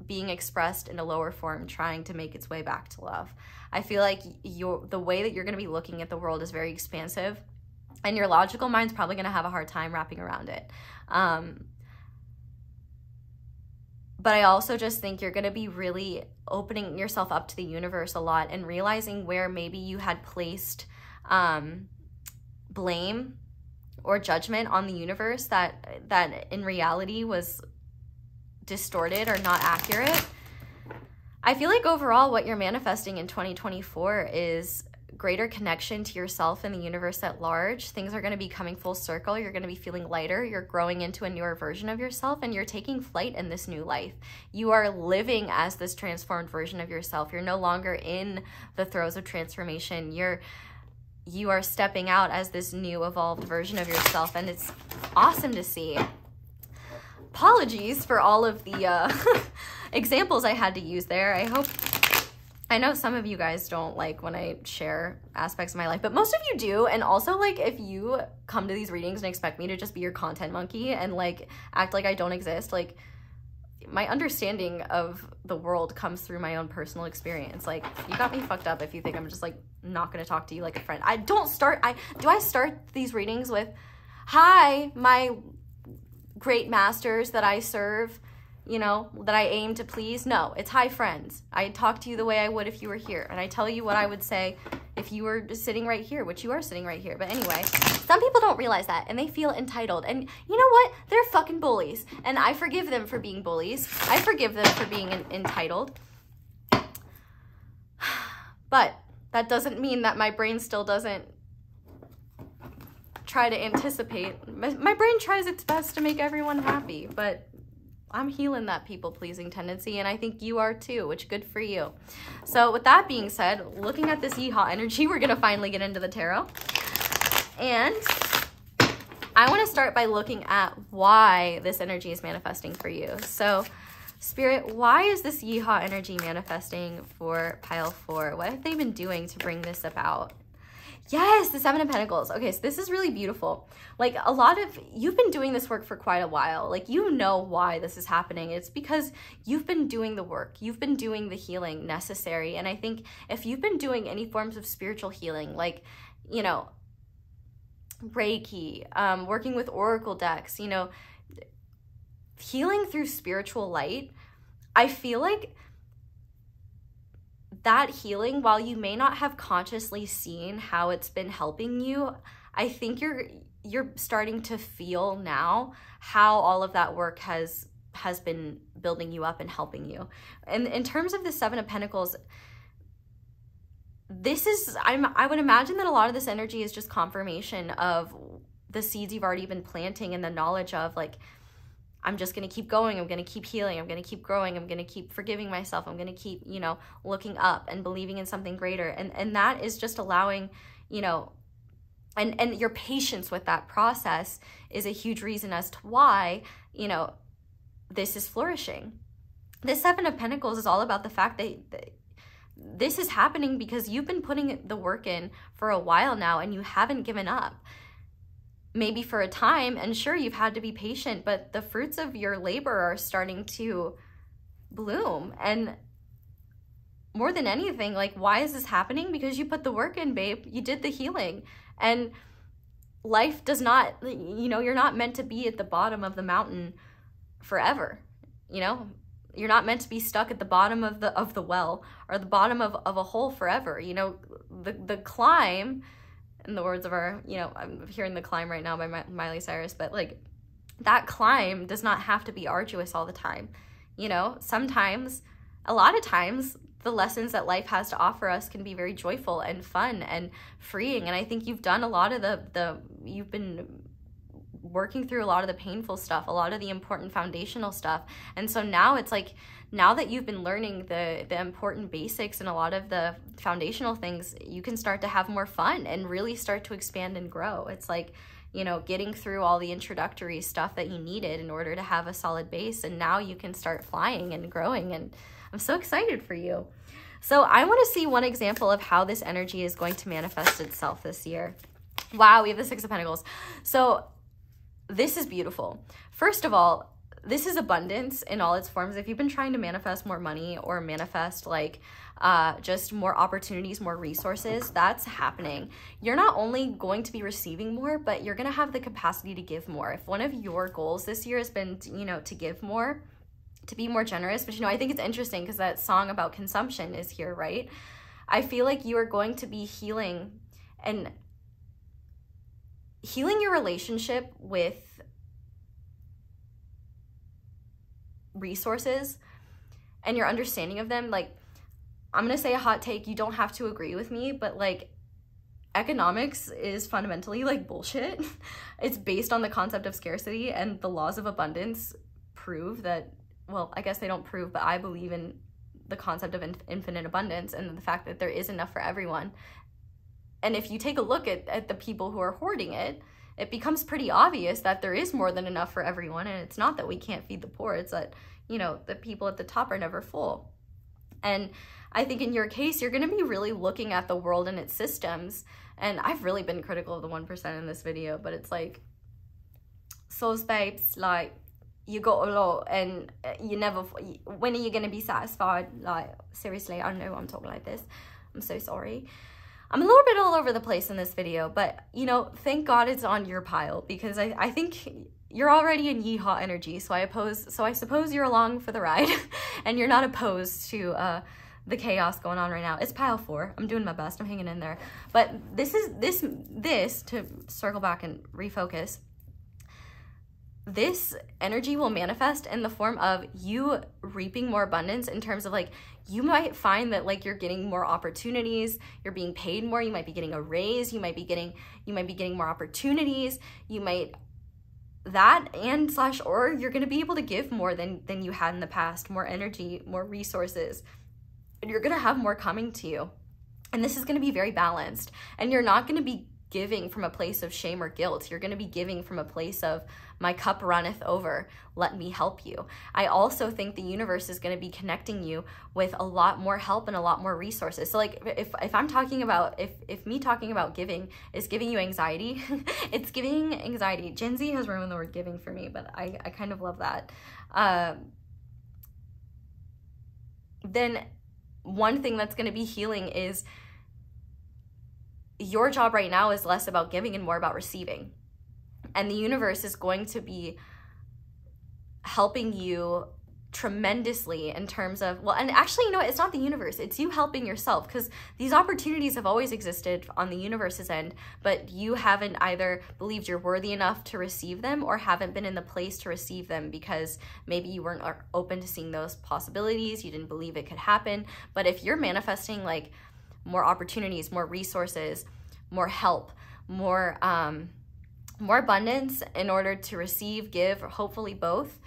being expressed in a lower form, trying to make its way back to love. I feel like the way that you're going to be looking at the world is very expansive, and your logical mind's probably going to have a hard time wrapping around it. But I also just think you're going to be really opening yourself up to the universe a lot, and realizing where maybe you had placed blame or judgment on the universe that in reality was distorted or not accurate. I feel like overall what you're manifesting in 2024 is greater connection to yourself and the universe at large. Things are going to be coming full circle. You're going to be feeling lighter. You're growing into a newer version of yourself, and you're taking flight in this new life. You are living as this transformed version of yourself. You're no longer in the throes of transformation. You are stepping out as this new evolved version of yourself, and it's awesome to see. Apologies for all of the examples I had to use there. I know some of you guys don't like when I share aspects of my life, but most of you do. And also, like, if you come to these readings and expect me to just be your content monkey and like act like I don't exist, like, my understanding of the world comes through my own personal experience. Like, you got me fucked up if you think I'm just like not gonna talk to you like a friend. Do I start these readings with, hi, my great masters that I serve, you know, that I aim to please? No, it's hi friends. I talk to you the way I would if you were here, and I tell you what I would say if you were just sitting right here, which you are sitting right here. But anyway, some people don't realize that, and they feel entitled. And you know what? They're fucking bullies, and I forgive them for being bullies. I forgive them for being entitled. But that doesn't mean that my brain still doesn't try to anticipate. My brain tries its best to make everyone happy, but I'm healing that people-pleasing tendency, and I think you are too, which good for you. So with that being said, looking at this yeehaw energy, we're going to finally get into the tarot. And I want to start by looking at why this energy is manifesting for you. So Spirit, why is this yeehaw energy manifesting for pile 4? What have they been doing to bring this about? Yes, the Seven of Pentacles. Okay, so this is really beautiful. Like, you've been doing this work for quite a while. Like, you know why this is happening. It's because you've been doing the work. You've been doing the healing necessary. And I think if you've been doing any forms of spiritual healing, like, you know, Reiki, working with Oracle decks, you know, healing through spiritual light, I feel like that healing, while you may not have consciously seen how it's been helping you, I think you're starting to feel now how all of that work has been building you up and helping you. And in terms of the Seven of Pentacles, I would imagine that a lot of this energy is just confirmation of the seeds you've already been planting, and the knowledge of, like, I'm just going to keep going. I'm going to keep healing. I'm going to keep growing. I'm going to keep forgiving myself. I'm going to keep, you know, looking up and believing in something greater. And that is just allowing, you know, and your patience with that process is a huge reason as to why, you know, this is flourishing. This Seven of Pentacles is all about the fact that this is happening because you've been putting the work in for a while now, and you haven't given up. Maybe for a time, and sure, you've had to be patient, but the fruits of your labor are starting to bloom. And more than anything, like, why is this happening? Because you put the work in, babe. You did the healing. And life does not, you know, you're not meant to be at the bottom of the mountain forever. You know, you're not meant to be stuck at the bottom of the well, or the bottom of a hole forever. You know, the climb, in the words of our, you know, I'm hearing The Climb right now by Miley Cyrus, but like, that climb does not have to be arduous all the time. You know, sometimes, a lot of times, the lessons that life has to offer us can be very joyful and fun and freeing. And I think you've done a lot of you've been working through a lot of the painful stuff, a lot of the important foundational stuff. And so now it's like, now that you've been learning the important basics and a lot of the foundational things, you can start to have more fun and really start to expand and grow. It's like, you know, getting through all the introductory stuff that you needed in order to have a solid base. And now you can start flying and growing. And I'm so excited for you. So I want to see one example of how this energy is going to manifest itself this year. Wow, we have the Six of Pentacles. So this is beautiful. First of all, this is abundance in all its forms. If you've been trying to manifest more money, or manifest like just more opportunities, more resources, that's happening. You're not only going to be receiving more, but you're going to have the capacity to give more. If one of your goals this year has been, you know, to give more, to be more generous, but you know, I think it's interesting because that song about consumption is here, right? I feel like you are going to be healing your relationship with resources and your understanding of them. Like, I'm gonna say a hot take, you don't have to agree with me, but like, economics is fundamentally like bullshit. It's based on the concept of scarcity, and the laws of abundance prove that, well, I guess they don't prove, but I believe in the concept of infinite abundance and the fact that there is enough for everyone. And if you take a look at the people who are hoarding it, it becomes pretty obvious that there is more than enough for everyone. And it's not that we can't feed the poor, it's that, you know, the people at the top are never full. And I think in your case, you're going to be really looking at the world and its systems. And I've really been critical of the 1% in this video, but it's like, souls babes, like, you got a lot and you never, when are you going to be satisfied? Like, seriously, I don't know why I'm talking like this. I'm so sorry. I'm a little bit all over the place in this video, but, you know, thank God it's on your pile, because I think you're already in yeehaw energy, so I suppose you're along for the ride, and you're not opposed to the chaos going on right now. It's pile 4. I'm doing my best. I'm hanging in there. But this to circle back and refocus, this energy will manifest in the form of you reaping more abundance, in terms of like, you might find that like you're getting more opportunities, you're being paid more, you might be getting a raise, you might be getting more opportunities, you might that and / or you're going to be able to give more than you had in the past, more energy, more resources, and you're going to have more coming to you. And this is going to be very balanced, and you're not going to be giving from a place of shame or guilt. You're going to be giving from a place of, my cup runneth over, let me help you. I also think the universe is going to be connecting you with a lot more help and a lot more resources. So like if I'm talking about, if me talking about giving is giving you anxiety, it's giving anxiety. Gen Z has ruined the word giving for me, but I kind of love that. Then one thing that's going to be healing is your job right now is less about giving and more about receiving. And the universe is going to be helping you tremendously in terms of, well, and actually, you know what? It's not the universe. It's you helping yourself, because these opportunities have always existed on the universe's end, but you haven't either believed you're worthy enough to receive them or haven't been in the place to receive them because maybe you weren't open to seeing those possibilities. You didn't believe it could happen. But if you're manifesting like more opportunities, more resources, more help, more abundance in order to receive, give, or hopefully both,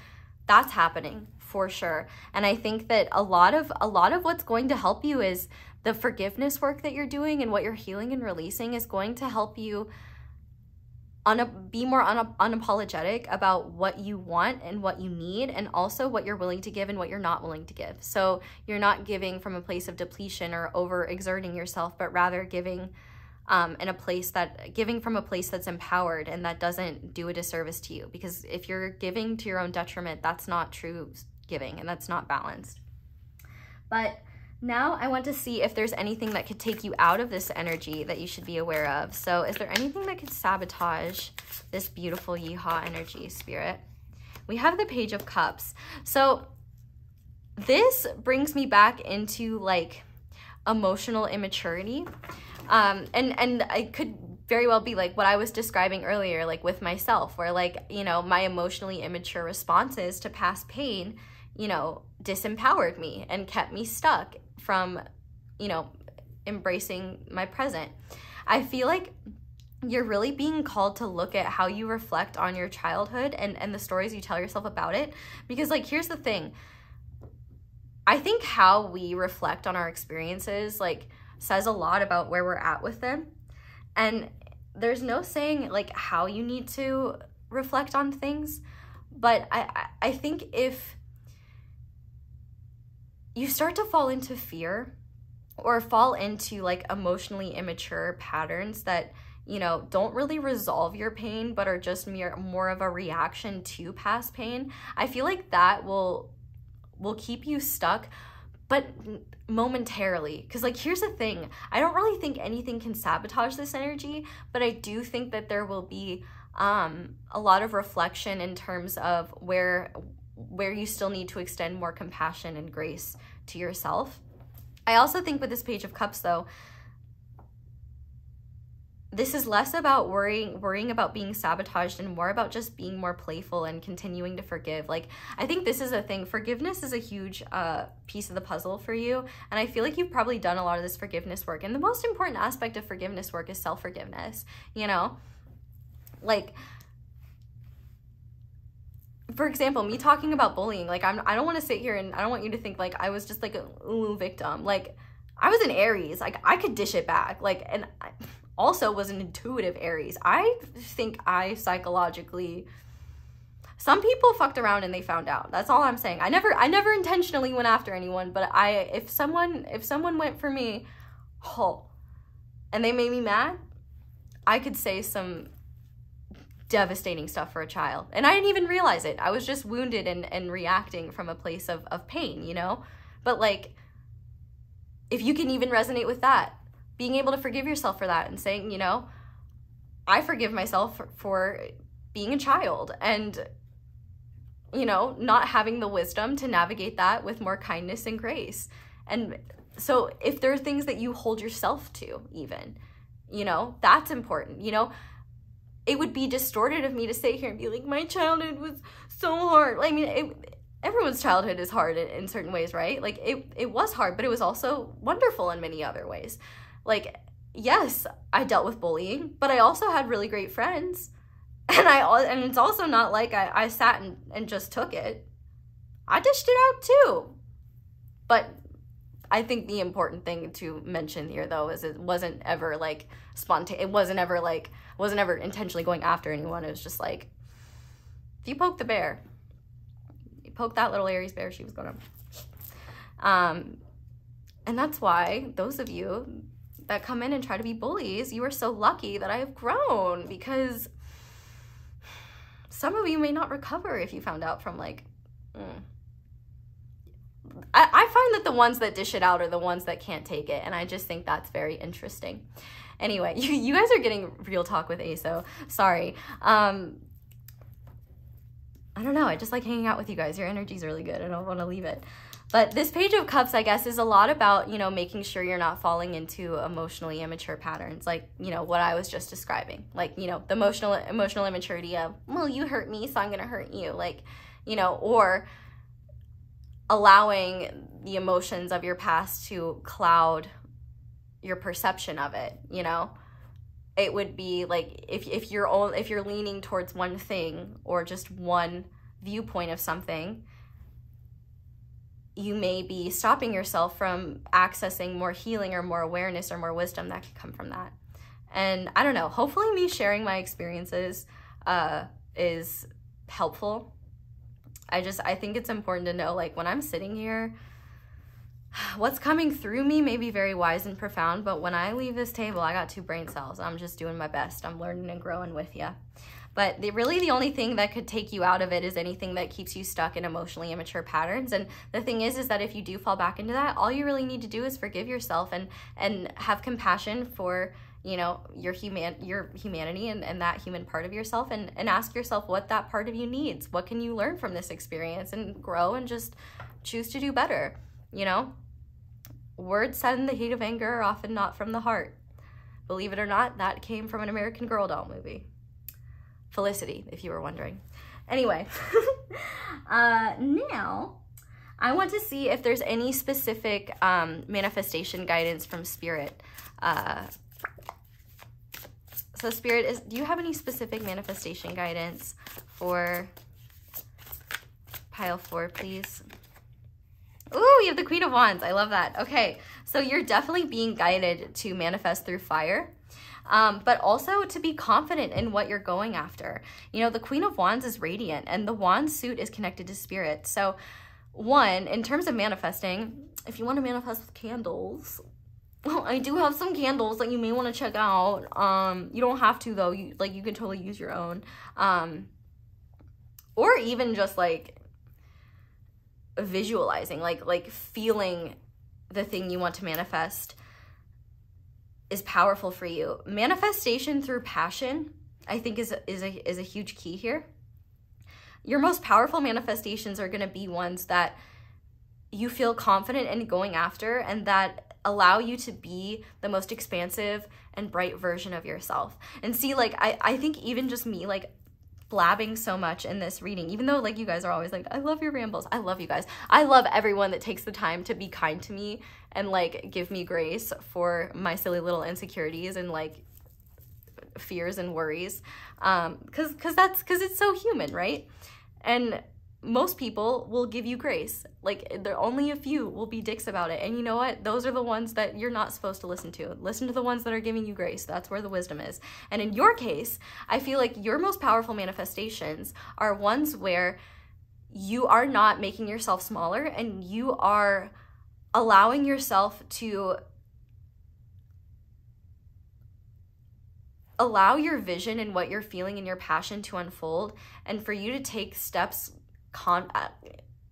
that's happening for sure. And I think that a lot of what's going to help you is the forgiveness work that you're doing, and what you're healing and releasing is going to help you be more unapologetic about what you want and what you need, and also what you're willing to give and what you're not willing to give. So you're not giving from a place of depletion or overexerting yourself, but rather giving giving from a place that's empowered and that doesn't do a disservice to you. Because if you're giving to your own detriment, that's not true giving, and that's not balanced. But now I want to see if there's anything that could take you out of this energy that you should be aware of. So is there anything that could sabotage this beautiful Yeehaw energy, Spirit? We have the Page of Cups. So this brings me back into like emotional immaturity. And I could very well be like what I was describing earlier, like with myself, where like, you know, my emotionally immature responses to past pain, you know, disempowered me and kept me stuck from, you know, embracing my present. I feel like you're really being called to look at how you reflect on your childhood and the stories you tell yourself about it. Because like, here's the thing. I think how we reflect on our experiences, like, says a lot about where we're at with them. And there's no saying like how you need to reflect on things, but I think if you start to fall into fear or fall into like emotionally immature patterns that, you know, don't really resolve your pain but are just more of a reaction to past pain, I feel like that will keep you stuck, but momentarily. Because like, here's the thing, I don't really think anything can sabotage this energy, but I do think that there will be a lot of reflection in terms of where you still need to extend more compassion and grace to yourself. I also think with this Page of Cups though, this is less about worrying about being sabotaged and more about just being more playful and continuing to forgive. Like, I think this is a thing. Forgiveness is a huge piece of the puzzle for you. And I feel like you've probably done a lot of this forgiveness work. And the most important aspect of forgiveness work is self-forgiveness, you know? Like, for example, me talking about bullying, like, I don't want to sit here and I don't want you to think like I was just like a victim. Like, I was an Aries. Like, I could dish it back. Like, and I also was an intuitive Aries. I think I psychologically, some people fucked around and they found out. That's all I'm saying. I never intentionally went after anyone, but if someone went for me, and they made me mad, I could say some devastating stuff for a child. And I didn't even realize it. I was just wounded and reacting from a place of pain, you know? But like, if you can even resonate with that, being able to forgive yourself for that and saying, you know, I forgive myself for being a child and, you know, not having the wisdom to navigate that with more kindness and grace. And so if there are things that you hold yourself to even, you know, that's important. You know, it would be distorted of me to sit here and be like, my childhood was so hard. I mean, everyone's childhood is hard in certain ways, right? Like it was hard, but it was also wonderful in many other ways. Like, yes, I dealt with bullying, but I also had really great friends. And it's also not like I sat and just took it. I dished it out too. But I think the important thing to mention here though is it wasn't ever like spontaneous. It wasn't ever intentionally going after anyone. It was just like, if you poke the bear, you poke that little Aries bear, she was gonna. And that's why those of you that come in and try to be bullies, you are so lucky that I have grown, because some of you may not recover if you found out from like, I find that the ones that dish it out are the ones that can't take it, and I just think that's very interesting. Anyway, you guys are getting real talk with Xoxo. Sorry. I don't know, I just like hanging out with you guys. Your energy's really good. I don't want to leave it. But this Page of Cups, I guess, is a lot about, you know, making sure you're not falling into emotionally immature patterns, like, you know, what I was just describing. Like, you know, the emotional immaturity of, well, you hurt me, so I'm going to hurt you. Like, you know, or allowing the emotions of your past to cloud your perception of it, you know? It would be like if you're leaning towards one thing or just one viewpoint of something, you may be stopping yourself from accessing more healing or more awareness or more wisdom that could come from that. And I don't know, hopefully me sharing my experiences is helpful. I think it's important to know, like, when I'm sitting here, what's coming through me may be very wise and profound, but when I leave this table, I got 2 brain cells. I'm just doing my best. I'm learning and growing with you. But really the only thing that could take you out of it is anything that keeps you stuck in emotionally immature patterns. And the thing is that if you do fall back into that, all you really need to do is forgive yourself and have compassion for, you know, your humanity and that human part of yourself, and ask yourself what that part of you needs. What can you learn from this experience, and grow and just choose to do better, you know? Words said in the heat of anger are often not from the heart. Believe it or not, that came from an American Girl doll movie. Felicity, if you were wondering. Anyway, now I want to see if there's any specific manifestation guidance from Spirit. So Spirit, do you have any specific manifestation guidance for pile 4, please? Ooh, you have the Queen of Wands. I love that. Okay, so you're definitely being guided to manifest through fire. But also to be confident in what you're going after. You know, the Queen of Wands is radiant, and the wand suit is connected to spirit. So one, in terms of manifesting, if you want to manifest with candles, I do have some candles that you may want to check out. You don't have to though. You can totally use your own. Or even just like visualizing, like feeling the thing you want to manifest is powerful for you. Manifestation through passion, I think, is a huge key here. Your most powerful manifestations are going to be ones that you feel confident in going after, and that allow you to be the most expansive and bright version of yourself. And see, like, I think even just me, like, blabbing so much in this reading, even though, like, you guys are always like, I love your rambles. I love you guys. I love everyone that takes the time to be kind to me and, like, give me grace for my silly little insecurities and, like, fears and worries. Cause it's so human, right? And most people will give you grace. Like, there only a few will be dicks about it. And you know what? Those are the ones that you're not supposed to listen to. Listen to the ones that are giving you grace. That's where the wisdom is. And in your case, I feel like your most powerful manifestations are ones where you are not making yourself smaller, and you are allowing yourself to allow your vision and what you're feeling and your passion to unfold, and for you to take steps,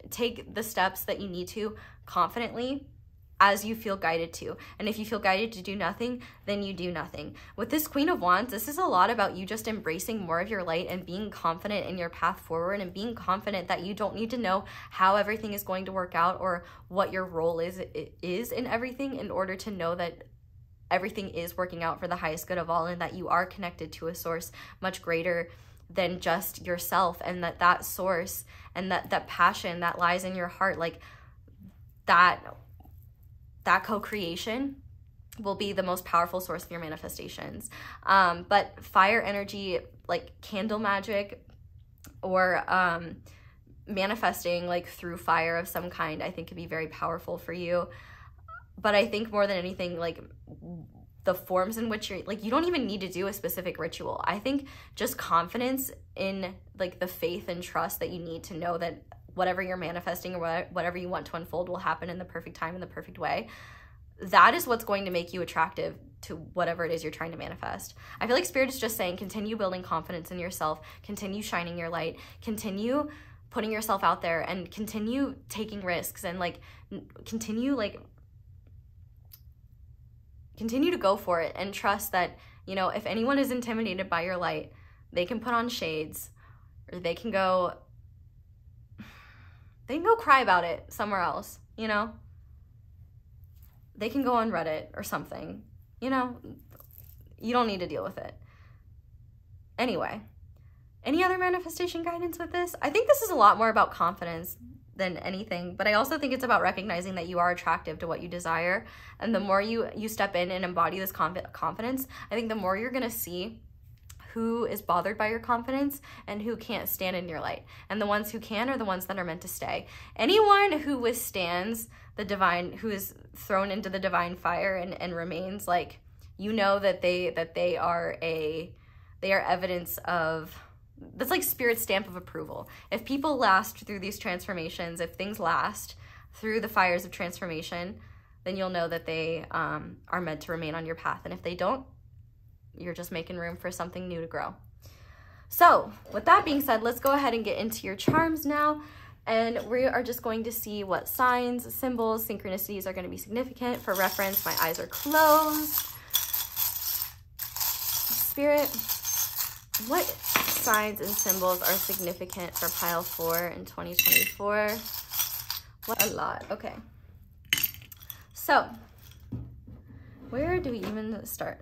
take the steps that you need to confidently as you feel guided to. And if you feel guided to do nothing, then you do nothing. With this Queen of Wands, this is a lot about you just embracing more of your light and being confident in your path forward, and being confident that you don't need to know how everything is going to work out or what your role is in everything in order to know that everything is working out for the highest good of all, and that you are connected to a source much greater than just yourself, and that source and that passion that lies in your heart, like that co-creation will be the most powerful source of your manifestations. But fire energy, like candle magic, or manifesting like through fire of some kind, I think could be very powerful for you. But I think more than anything, like the forms in which you're, like, you don't even need to do a specific ritual. I think just confidence in like the faith and trust that you need to know that whatever you're manifesting or whatever you want to unfold will happen in the perfect time, in the perfect way. That is what's going to make you attractive to whatever it is you're trying to manifest. I feel like Spirit is just saying, continue building confidence in yourself, continue shining your light, continue putting yourself out there, and continue taking risks, and like continue to go for it, and trust that, you know, if anyone is intimidated by your light, they can put on shades, or they can go cry about it somewhere else, you know? They can go on Reddit or something, you know? You don't need to deal with it. Anyway, any other manifestation guidance with this? I think this is a lot more about confidence than anything, but I also think it's about recognizing that you are attractive to what you desire. And the more you step in and embody this confidence, I think the more you're gonna see who is bothered by your confidence and who can't stand in your light. And the ones who can are the ones that are meant to stay. Anyone who withstands the divine, who is thrown into the divine fire and remains, like, you know that they are evidence of, that's like Spirit's stamp of approval. If people last through these transformations, if things last through the fires of transformation, then you'll know that they are meant to remain on your path. And if they don't, you're just making room for something new to grow. So with that being said, let's go ahead and get into your charms now. And we are just going to see what signs, symbols, synchronicities are going to be significant. For reference, my eyes are closed. Spirit, what signs and symbols are significant for pile 4 in 2024? What a lot. Okay. So where do we even start?